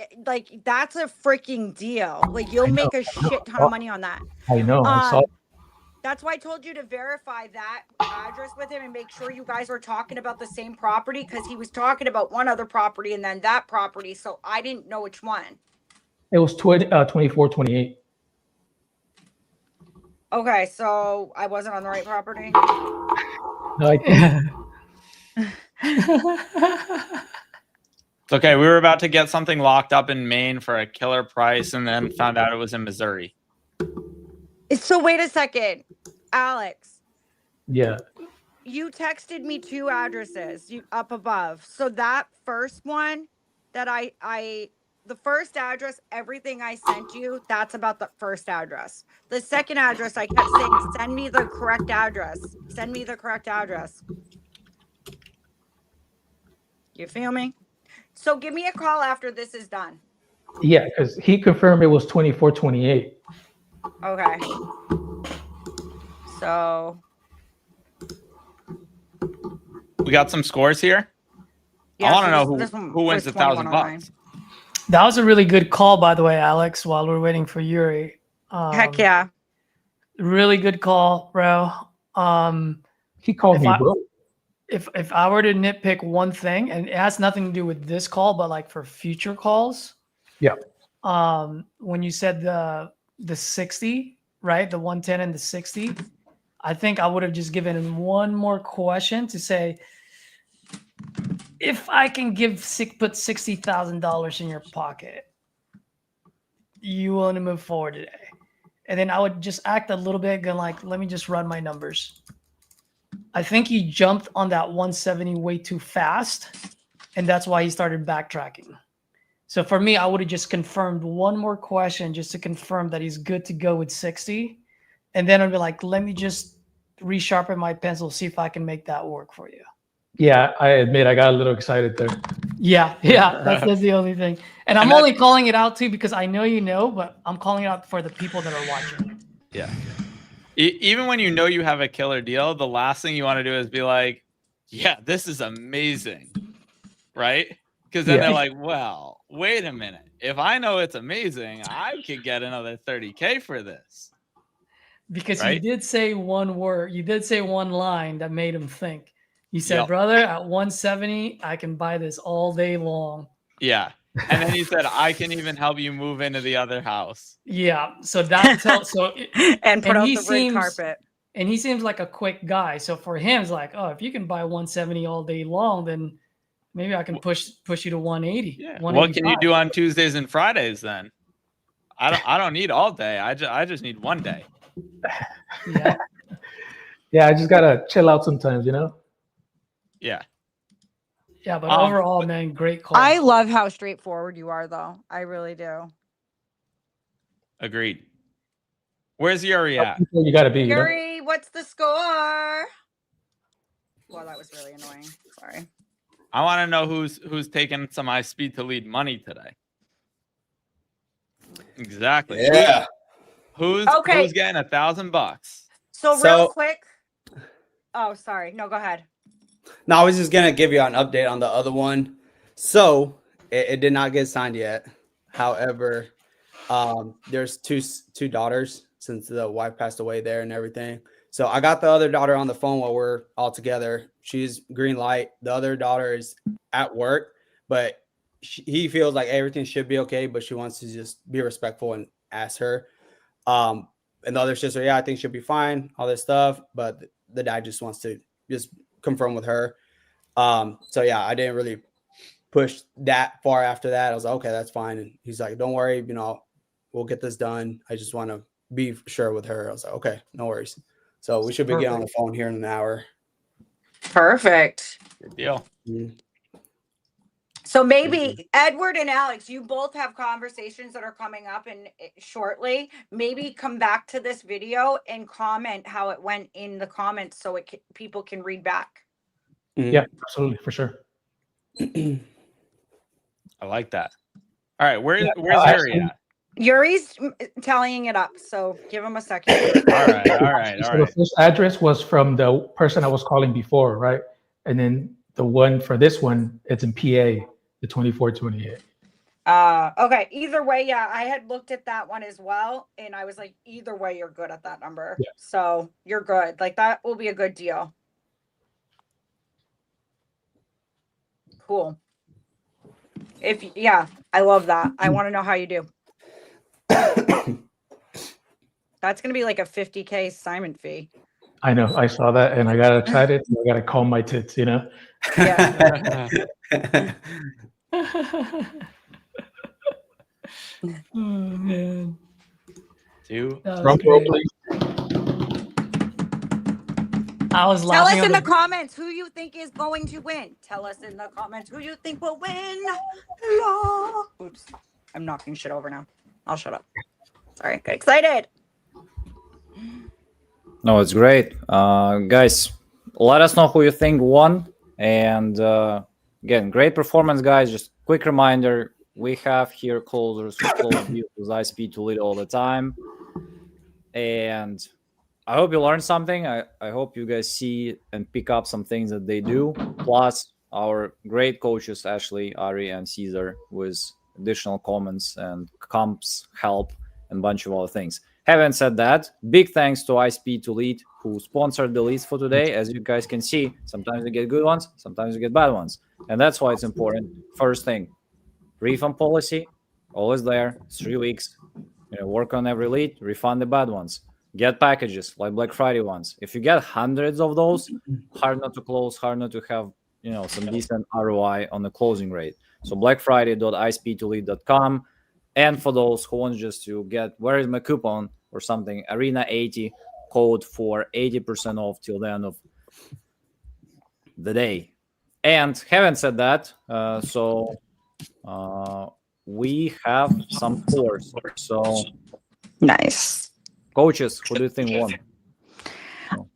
that's a freaking deal. Like you'll make a shit ton of money on that. I know. I saw. That's why I told you to verify that address with him and make sure you guys were talking about the same property, because he was talking about one other property and then that property. So I didn't know which one. It was 2428. Okay, so I wasn't on the right property. No, It's okay. We were about to get something locked up in Maine for a killer price and then found out it was in Missouri. So wait a second, Alex. Yeah. You texted me two addresses up above. So that first one that the first address, everything I sent you, that's about the first address. The second address, I kept saying, send me the correct address. Send me the correct address. You feel me? So give me a call after this is done. Yeah, because he confirmed it was 2428. Okay. So we got some scores here. Yeah, I want to so know who wins $1,000. That was a really good call, by the way, Alex, while we're waiting for Yuri. Heck yeah. Really good call, bro. He called me, bro. If I were to nitpick one thing, and it has nothing to do with this call, but like for future calls. Yeah. When you said the 60, right? The 110 and the 60, I think I would have just given him one more question to say, if I can put $60,000 in your pocket, you want to move forward today? And then I would just act a little bit going like, let me just run my numbers. I think he jumped on that 170 way too fast, and that's why he started backtracking. So for me, I would have just confirmed one more question just to confirm that he's good to go with 60. And then I'd be like, let me just resharpen my pencil, see if I can make that work for you. Yeah, I admit I got a little excited there. Yeah, that's the only thing. And I'm only calling it out too because I know you know, but I'm calling it out for the people that are watching. Yeah. Even when you know you have a killer deal, the last thing you want to do is be like, yeah, this is amazing. Right? Because then they're like, well, wait a minute. If I know it's amazing, I could get another $30K for this. Because Right? you did say one word. You did say one line that made him think. You said, Yep. brother, at 170, I can buy this all day long. Yeah. And then he said, I can even help you move into the other house. Yeah. So that tells and put and out he the red seems carpet. and he seems like a quick guy. So for him, it's like, oh, if you can buy 170 all day long, then maybe I can push you to 180. Yeah. What can you do on Tuesdays and Fridays then? I don't need all day. I just need one day. Yeah. Yeah, I just gotta chill out sometimes, you know. Yeah. Yeah, but overall, man, great call. I love how straightforward you are, though. I really do. Agreed. Where's Yuri at? You gotta be, you know. Yuri, what's the score? Well, that was really annoying. Sorry. I want to know who's taking some iSpeedToLead money today. Exactly. Yeah. Who's getting $1,000? So real quick. Oh, sorry. No, go ahead. No, I was just gonna give you an update on the other one. So it did not get signed yet. However, there's two daughters since the wife passed away there and everything. So I got the other daughter on the phone while we're all together. She's green light. The other daughter is at work, but he feels like everything should be okay, but she wants to just be respectful and ask her. And the other sister, yeah, I think she'll be fine, all this stuff. But the dad just wants to just confirm with her. So yeah, I didn't really push that far after that. I was like, okay, that's fine. And he's like, don't worry, you know, we'll get this done. I just want to be sure with her. I was like, okay, no worries. So we should be getting on the phone here in an hour. Perfect. Good deal. Mm-hmm. So maybe Edward and Alex, you both have conversations that are coming up in shortly. Maybe come back to this video and comment how it went in the comments so people can read back. Mm-hmm. Yeah, absolutely, for sure. I like that. All right, where's Yuri at? Yuri's tallying it up, so give him a second. All right. So the first address was from the person I was calling before, right? And then the one for this one, it's in PA, the 2428. Okay. Either way, yeah, I had looked at that one as well, and I was like, either way, you're good at that number. Yeah. So you're good. Like that will be a good deal. Cool. I love that. I want to know how you do. That's gonna be like a $50K assignment fee. I know. I saw that, and I got excited. I got to calm my tits, you know. Yeah. Oh man. Drum roll, please. I was Tell laughing. us in the comments who you think is going to win. Tell us in the comments who you think will win. Oops. I'm knocking shit over now. I'll shut up. Sorry. Get excited. No, it's great. Guys, let us know who you think won. And again, great performance, guys. Just quick reminder, we have here closers who close deals with iSpeedToLead all the time. And I hope you learned something. I hope you guys see and pick up some things that they do. Plus, our great coaches, Ashley, Ari, and Caesar, with additional comments and comps, help, and a bunch of other things. Having said that, big thanks to iSpeedToLead, who sponsored the leads for today. As you guys can see, sometimes you get good ones, sometimes you get bad ones. And that's why it's important. First thing, refund policy, always there, 3 weeks. Work on every lead, refund the bad ones. Get packages like Black Friday ones. If you get hundreds of those, hard not to close, hard not to have some decent ROI on the closing rate. So blackfriday.iSpeedToLead.com. And for those who want just to get, where is my coupon or something, Arena80 code for 80% off till the end of the day. And having said that, we have some scores. So nice. Coaches, who do you think won?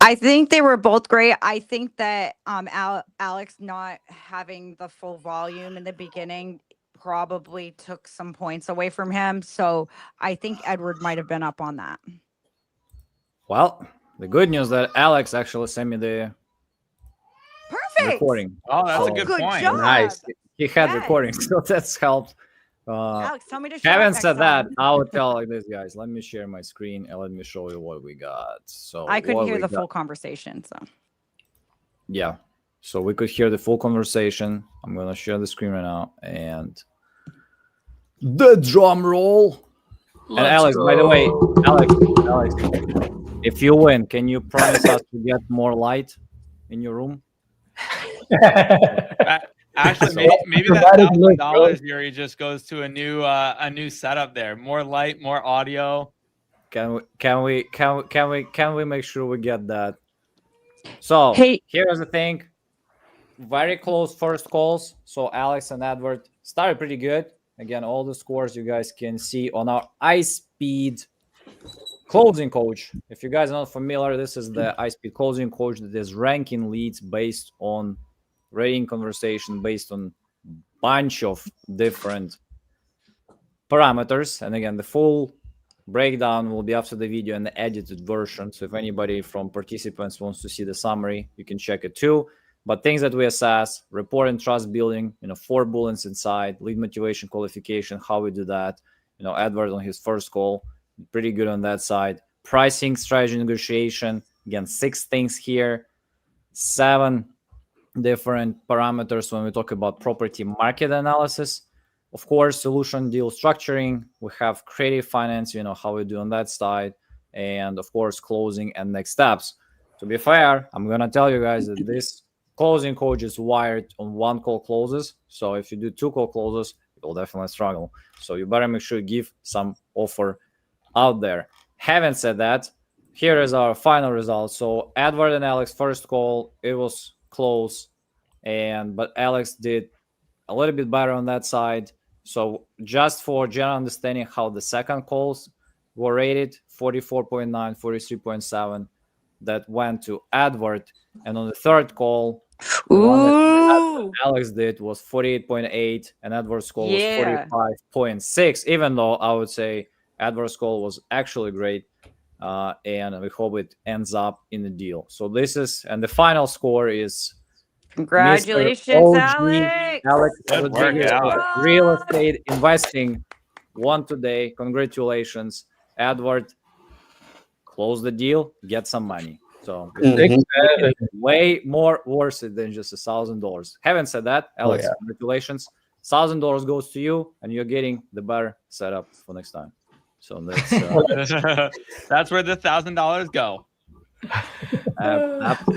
I think they were both great. I think that Alex not having the full volume in the beginning probably took some points away from him. So I think Edward might have been up on that. Well, the good news that Alex actually sent me the recording. Oh, that's a good point. Job. Nice. He had recording, so that's helped Alex, tell me to show Having up next said that, time. I would tell like this, guys. Let me share my screen and let me show you what we got. So I couldn't what hear we the got- full conversation. So Yeah. So we could hear the full conversation. I'm gonna share the screen right now and the drum roll. And Alex, by the way, Alex, if you win, can you promise us to get more light in your room? Actually, maybe that $1,000 Yuri just goes to a new setup there. More light, more audio. Can we make sure we get that? So Hey. here's the thing. Very close first calls. So Alex and Edward started pretty good. Again, all the scores you guys can see on our iSpeed closing coach. If you guys are not familiar, this is the iSpeed closing coach that is ranking leads based on rating conversation, based on bunch of different parameters. And again, the full breakdown will be after the video and the edited version. So if anybody from participants wants to see the summary, you can check it too. But things that we assess: rapport and trust building, 4 bullets inside, lead motivation, qualification, how we do that. Edward on his first call, pretty good on that side. Pricing, strategy, negotiation, again, 6 things here, 7 different parameters when we talk about property market analysis. Of course, solution deal structuring. We have creative finance, how we do on that side. And of course, closing and next steps. To be fair, I'm going to tell you guys that this closing coach is wired on 1 call closes. So if you do 2 call closes, you'll definitely struggle. So you better make sure you give some offer out there. Having said that, here is our final result. So Edward and Alex first call, it was close, but Alex did a little bit better on that side. So just for general understanding how the second calls were rated, 44.9, 43.7, that went to Edward. And on the third call, the one that Alex did was 48.8, and Edward's call was 45.6, even though I would say Edward's call was actually great. And we hope it ends up in the deal. So this is, and the final score is congratulations, Alex. Alex Good work, Alex. Real estate investing won today. Congratulations, Edward. Close the deal, get some money. So it's way more worth it than just $1,000. Having said that, Alex, congratulations. $1,000 goes to you, and you're getting the better setup for next time. So that's that's where the $1,000 go.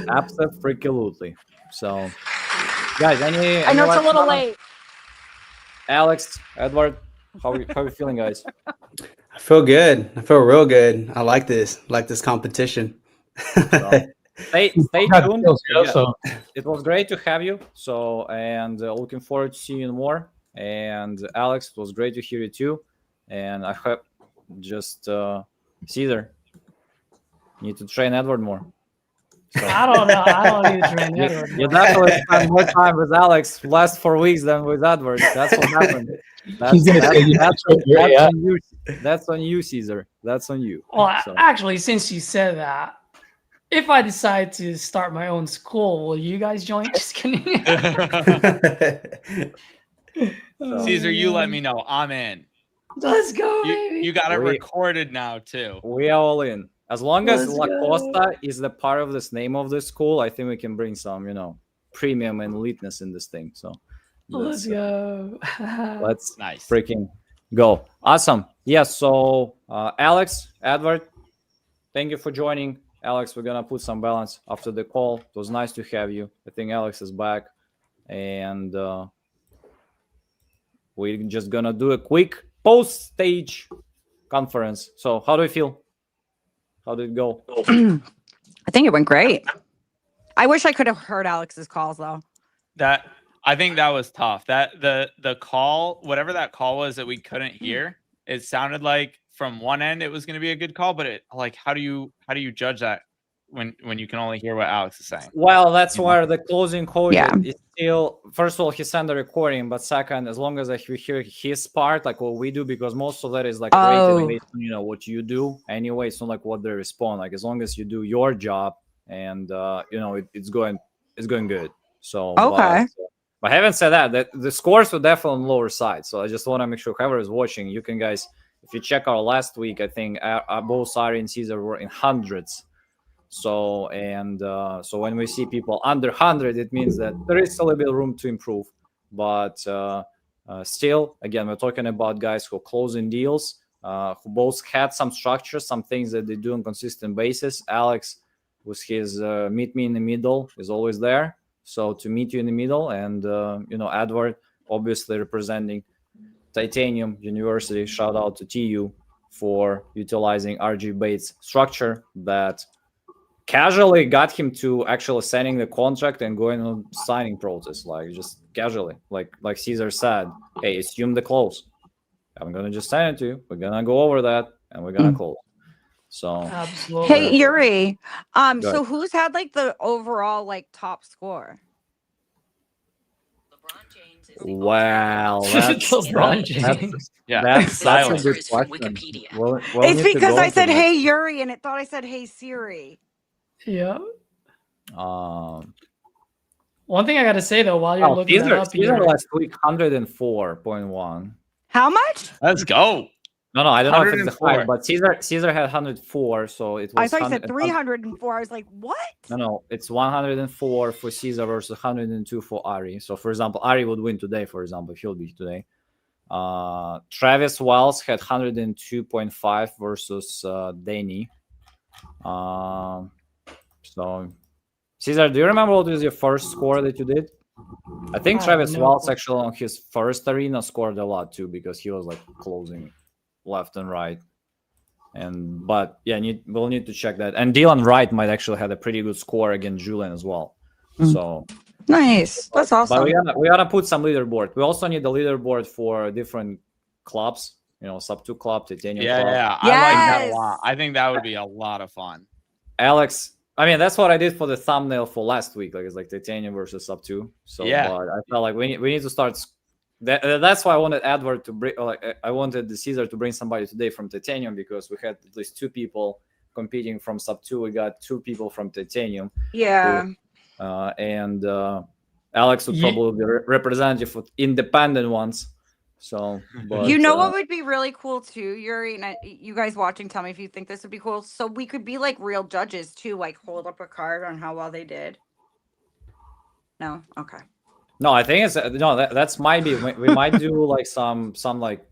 Absolutely. So, guys, I know it's a little late. Alex, Edward, how are you feeling, guys? I feel good. I feel real good. I like this. I like this competition. Stay tuned. It was great to have you. So, and looking forward to seeing you more. And Alex, it was great to hear you too. And I hope just Caesar, need to train Edward more. So. I don't know. I don't need to train Edward. You definitely spend more time with Alex last 4 weeks than with Edward. That's what happened. That's on you, Caesar. That's on you. Well, actually, since you said that, if I decide to start my own school, will you guys join? Just kidding. Caesar, you let me know. I'm in. Let's go, baby. You got it recorded now, too. We are all in. As long as La Costa is the part of this name of the school, I think we can bring some, premium and eliteness in this thing. So let's go. Let's freaking go. Awesome. Yes. So Alex, Edward, thank you for joining. Alex, we're going to put some balance after the call. It was nice to have you. I think Alex is back. And we're just going to do a quick post-stage conference. So how do you feel? How did it go? I think it went great. I wish I could have heard Alex's calls, though. I think that was tough. That the call, whatever that call was that we couldn't hear, it sounded like from one end it was going to be a good call, but how do you judge that when you can only hear what Alex is saying? Well, that's where the closing coach is still. First of all, he sent the recording, but second, as long as we hear his part, like what we do, because most of that is like rated based on what you do anyway. It's not like what they respond. Like as long as you do your job, and it's going good. So But having said that the scores were definitely on the lower side. So I just want to make sure whoever is watching, you can guys, if you check our last week, I think both Ari and Caesar were in hundreds. So so when we see people under 100, it means that there is a little bit of room to improve. But still, again, we're talking about guys who are closing deals, who both had some structure, some things that they do on a consistent basis. Alex, with his meet me in the middle, is always there. So to meet you in the middle, and Edward, obviously representing Titanium University. Shout out to TU for utilizing RG Bates' structure that casually got him to actually signing the contract and going on signing process, like just casually, like Caesar said, hey, assume the close. I'm gonna just sign it to you. We're gonna go over that and we're gonna close. So Absolutely. Hey Yuri, Go so ahead. who's had like the overall like top score? Well, that's LeBron James. that's a good question. We'll It's need to because go I into said that. hey Yuri and it thought I said hey Siri. Yeah. Um, One thing I got to say though, while you're looking that up, Caesar Yuri, last week 104.1. How much? Let's go. No, I don't know if it's the 104. high, but Caesar had 104, so it was. I thought you said 100 304. I was like, what? No, it's 104 for Caesar versus 102 for Ari. So, for example, Ari would win today, for example, if he'll be today. Travis Wells had 102.5 versus Danny. So, Caesar, do you remember what was your first score that you did? I think Travis Wells actually on his first arena scored a lot too, because he was like closing left and right. But yeah, we'll need to check that. And Dylan Wright might actually have a pretty good score against Julian as well. So nice. That's awesome. But we gotta put some leaderboard. We also need the leaderboard for different clubs. Sub 2 club, Titanium club. Yeah. I like that a lot. I think that would be a lot of fun. Alex, I mean, that's what I did for the thumbnail for last week. Like it's like Titanium versus Sub 2. So Yeah. but I felt like we need to start. That's why I wanted Edward to bring. I wanted the Caesar to bring somebody today from Titanium, because we had at least 2 people competing from Sub 2. We got 2 people from Titanium. Yeah. And Alex would probably be representative of independent ones. So, but, what would be really cool too, Yuri, and you guys watching, tell me if you think this would be cool. So we could be like real judges too, like hold up a card on how well they did. No, okay. No, I think it's that's might be. We might do like some like.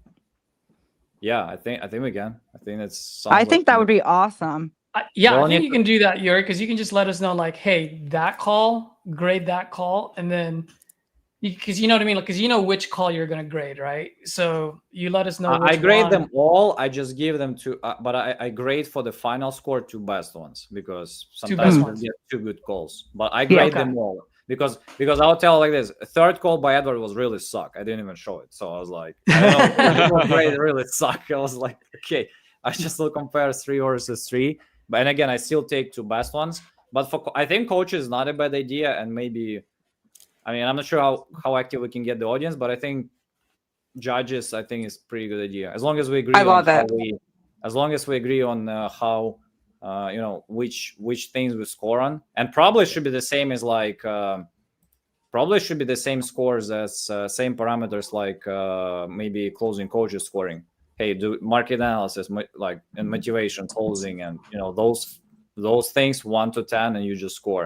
Yeah, I think we can. I think it's. I think that would be awesome. yeah, I think you can do that, Yuri, because you can just let us know, like, hey, that call, grade that call, and then because you know what I mean, because you know which call you're gonna grade, right? So you let us know. I grade them all. I just give them to, but I grade for the final score 2 best ones, because sometimes we get 2 good calls. But I grade them all. Because I'll tell like this: a third call by Edward was really suck. I didn't even show it, so I was like, I don't know, grade really suck. I was like, okay, I just will compare 3 versus 3. But and again, I still take 2 best ones. But I think coaches is not a bad idea, and maybe, I mean, I'm not sure how active we can get the audience, but I think judges, I think, is pretty good idea, as long as we agree. As long as we agree on how. Which things we score on, and probably should be the same as like probably should be the same scores as same parameters like maybe closing coaches scoring. Hey, do market analysis like and motivation, closing, and those things 1 to 10, and you just score.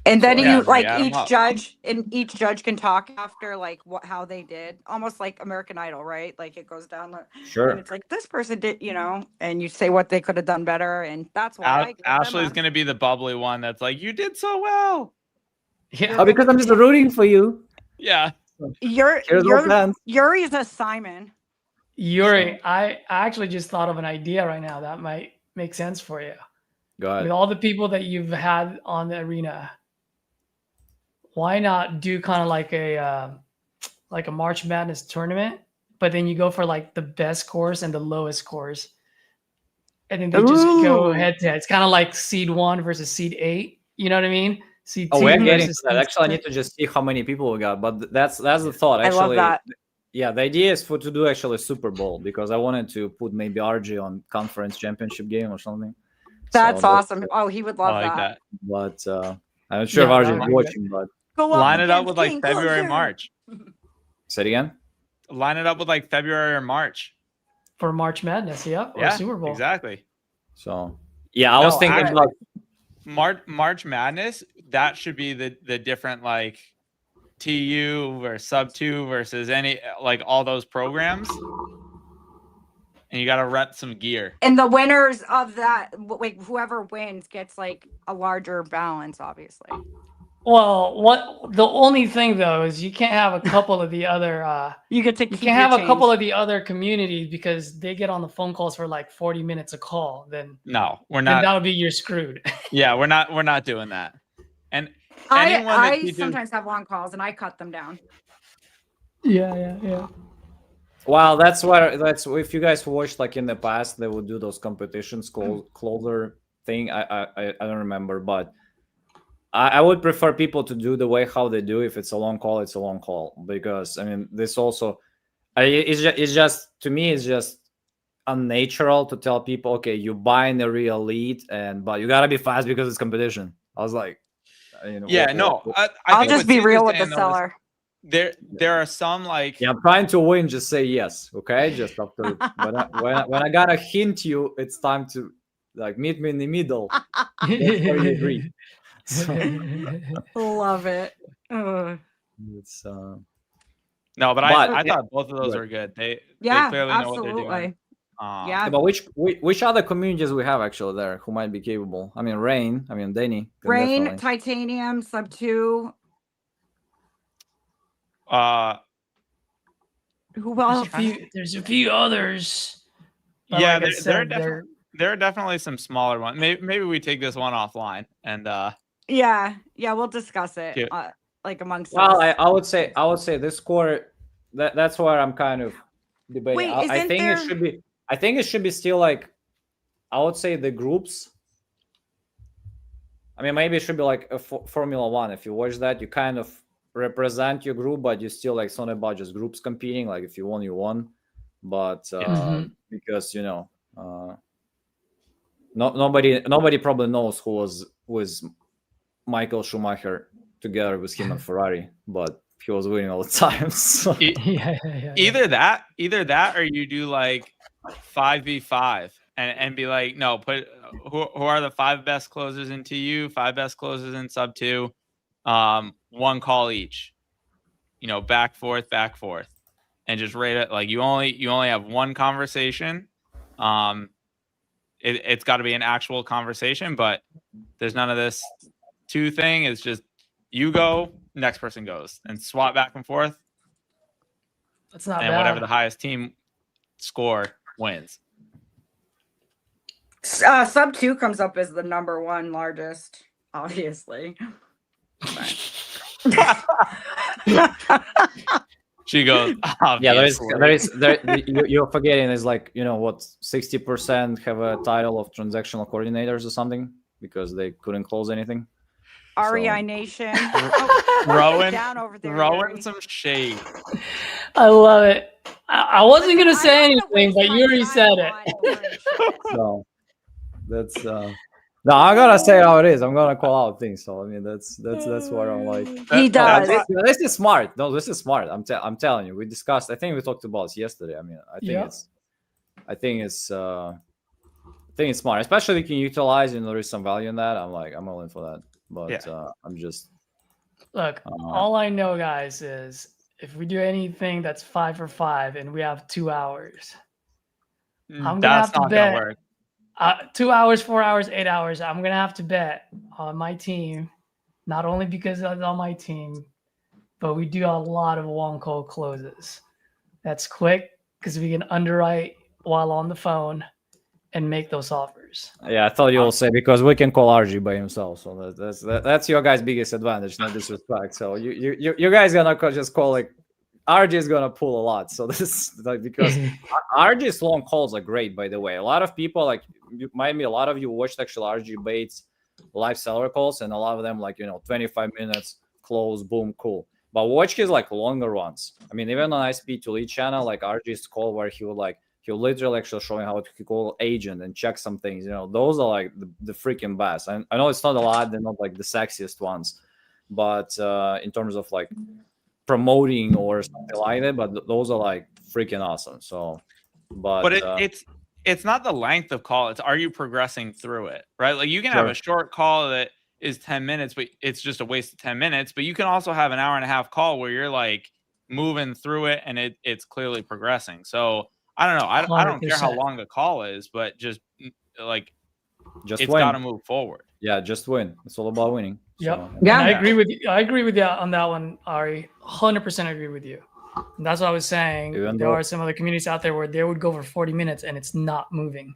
And then so, you like each judge can talk after like how they did, almost like American Idol, right? Like it goes down. Sure. And it's like this person did, and you say what they could have done better, and that's why Ashley's gonna be the bubbly one that's like, you did so well. Yeah. Because I'm just rooting for you. Yeah. Yuri's a Simon. Yuri, I actually just thought of an idea right now that might make sense for you. Go ahead. With all the people that you've had on the arena, why not do kind of like a March Madness tournament, but then you go for like the best scores and the lowest scores, and then they just go head to head. It's kind of like seed 1 versus seed 8. You know what I mean? Seed 2 we're getting versus to that. Actually, I need to just see how many people we got. But that's the thought. Actually, I love that. Yeah, the idea is to do actually Super Bowl, because I wanted to put maybe RG on conference championship game or something. That's awesome. Oh, he would love I like that. But I'm not sure if RG is watching, but Line it up with like February, March. Say it again. Line it up with like February or March. For March Madness, yeah, or Super Bowl. Exactly. So yeah, I was thinking about March Madness. That should be the different like TU or sub 2 versus any like all those programs. And you got to rent some gear. And the winners of that, like whoever wins, gets like a larger balance, obviously. Well, what the only thing though is you can't have a couple of the other. You can't have a couple of the other communities because they get on the phone calls for like 40 minutes a call. Then no, we're then not. that'll be you're screwed. Yeah, we're not doing that. And I sometimes have long calls and I cut them down. Yeah. Well, that's if you guys watched like in the past, they would do those competitions closer thing. I don't remember, but I would prefer people to do the way how they do. If it's a long call, it's a long call, because I mean this also it's just to me it's just unnatural to tell people, okay, you buying a real lead but you gotta be fast because it's competition. I was like, I'll just be real with the seller. There are some like I'm trying to win. Just say yes, okay? Just after when I gotta hint you, it's time to like meet me in the middle. That's where you agree. So, love it. It's no, but I thought both of those were good. They clearly know what they're doing. Yeah. But which other communities we have actually there who might be capable? I mean, Rain. I mean, Danny. Rain, definitely. Titanium, Sub 2. Who else? There's a few others. Yeah, like there are definitely some smaller ones. Maybe we take this one offline and yeah, we'll discuss it like amongst us. Well, I would say this quarter that's where I'm kind of debating. Wait, I think it should be still like, I would say the groups. I mean, maybe it should be like a Formula One. If you watch that, you kind of represent your group, but you still like it's not about just groups competing. Like if you won, you won. But because nobody probably knows who was with Michael Schumacher together with him and Ferrari, but he was winning all the time. So. Either that or you do like 5v5 and be like, no, put who are the 5 best closers in TU, 5 best closers in sub 2, one call each, back forth, and just rate it. Like you only have one conversation. It's got to be an actual conversation, but there's none of this 2 thing. It's just you go, next person goes, and swap back and forth. That's not and bad. Whatever the highest team score wins. Sub 2 comes up as the number 1 largest, obviously. She goes, you're forgetting is like, what, 60% have a title of transactional coordinators or something because they couldn't close anything. REI Nation. Throwing some shade. I love it. I wasn't going to say anything, but you already said it. So that's no, I'm gonna say how it is. I'm gonna call out things. So I mean, that's what I'm like. He does. This is smart. No, this is smart. I'm telling you. We discussed. I think we talked about this yesterday. I mean, I think it's smart. Especially if you can utilize. There is some value in that. I'm all in for that. But I'm just look. All I know, guys, is if we do anything that's 5 for 5 and we have 2 hours, I'm gonna have to bet. 2 hours, 4 hours, 8 hours. I'm gonna have to bet on my team, not only because it's on my team, but we do a lot of one call closes. That's quick because we can underwrite while on the phone and make those offers. Yeah, I thought you will say because we can call RG by himself. So that's your guys' biggest advantage. No disrespect. So you guys gonna just call like. RG is gonna pull a lot, so this is like because RG's long calls are great. By the way, a lot of people a lot of you watched actually RG Bates live seller calls, and a lot of them 25 minutes close, boom, cool. But watch his longer ones. I mean, even on iSpeedToLead channel, RG's call where he'll literally actually showing how to call agent and check some things. Those are the freaking best. I know it's not a lot; they're not the sexiest ones. but in terms of like promoting or something like that. But those are like freaking awesome. So, but it's not the length of call. It's, are you progressing through it, right? Like you can have a short call that is 10 minutes, but it's just a waste of 10 minutes. But you can also have an hour and a half call where you're like moving through it and it's clearly progressing. So I don't know. I don't care how long the call is, but just like it's got to move forward. Yeah, just win. It's all about winning. Yep. So, yeah. And I agree with you. I agree with you on that one, Ari. 100% agree with you. And that's what I was saying. There are some other communities out there where they would go for 40 minutes and it's not moving.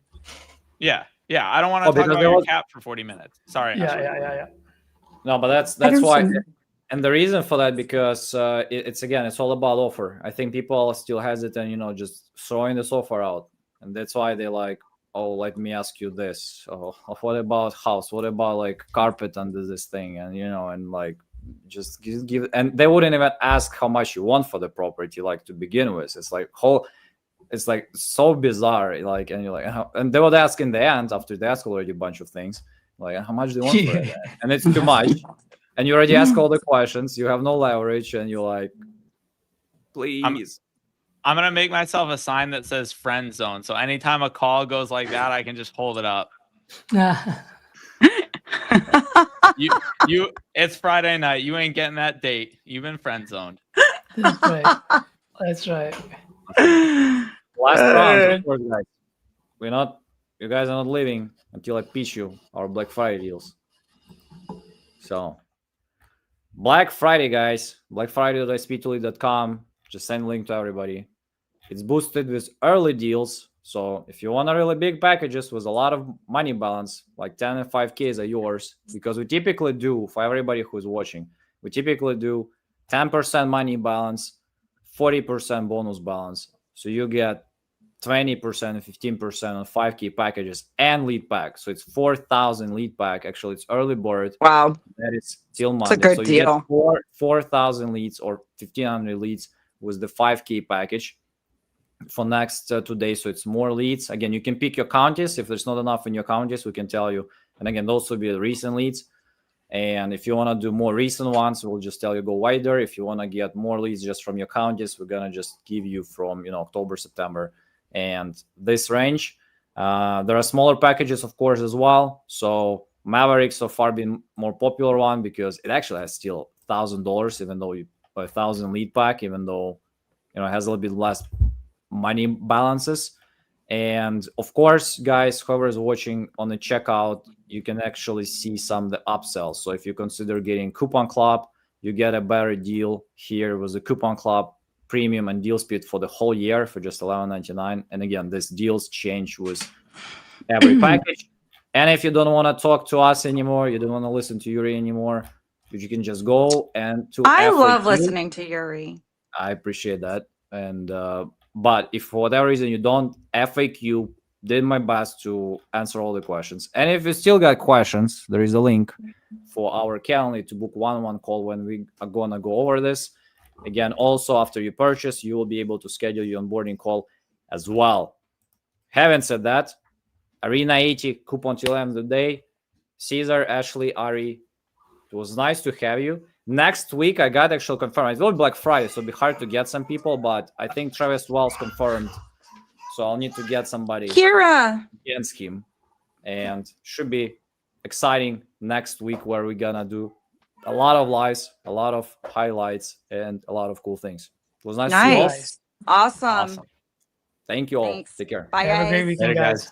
Yeah. Yeah. I don't want to talk about your cap for 40 minutes. Sorry. Yeah. No, but that's why. And the reason for that, because it's all about offer. I think people are still hesitant, just throwing this offer out. And that's why they like, oh, let me ask you this. Oh, what about house? What about like carpet under this thing? And, and like, just give, and they wouldn't even ask how much you want for the property, like to begin with. It's like it's like so bizarre. Like, and you're like, and they would ask in the end after they ask already a bunch of things, like how much do you want for it? And it's too much. And you already ask all the questions. You have no leverage, and you're like, please. I'm gonna make myself a sign that says friend zone. So anytime a call goes like that, I can just hold it up. You it's Friday night. You ain't getting that date. You've been friend zoned. That's right. That's right. Last round, of course, guys. You guys are not leaving until I pitch you our Black Friday deals. So Black Friday, guys. Black Friday.iSpeedToLead.com. Just send a link to everybody. It's boosted with early deals. So if you want a really big packages with a lot of money balance, like 10 and 5Ks are yours, because we typically do, for everybody who's watching, we typically do 10% money balance, 40% bonus balance. So you get 20% and 15% on 5K packages and lead pack. So it's 4,000 lead pack. Actually, it's early bird. Wow. That is till Monday. It's a good so deal. You get 4,000 leads or 1,500 leads with the 5K package for next 2 days. So it's more leads. Again, you can pick your counties. If there's not enough in your counties, we can tell you. And again, those will be the recent leads. And if you want to do more recent ones, we'll just tell you go wider. If you want to get more leads just from your counties, we're going to just give you from, October, September, and this range. There are smaller packages, of course, as well. So Maverick so far been more popular one because it actually has still $1,000, even though you 1,000 lead pack, even though, it has a little bit less money balances. And of course, guys, whoever is watching on the checkout, you can actually see some of the upsells. So if you consider getting Coupon Club, you get a better deal here with the Coupon Club premium and deal speed for the whole year for just $11.99. And again, these deals change with every package. And if you don't want to talk to us anymore, you don't want to listen to Yuri anymore, you can just go and to I FAQ. love listening to Yuri. I appreciate that. And but if for whatever reason you don't, FAQ did my best to answer all the questions. And if you still got questions, there is a link for our calendar to book one-on-one call when we are gonna go over this. Again, also after you purchase, you will be able to schedule your onboarding call as well. Having said that, Arena 80 coupon till end of the day. Caesar, Ashley, Ari, it was nice to have you. Next week, I got actual confirmed. It will be Black Friday, so it'll be hard to get some people, but I think Travis Wells confirmed. So I'll need to get somebody Kira against him. And should be exciting next week where we're going to do a lot of lives, a lot of highlights, and a lot of cool things. It was nice to see you all. Awesome. Thank you all. Thanks. Take care. Bye, have a great weekend, guys.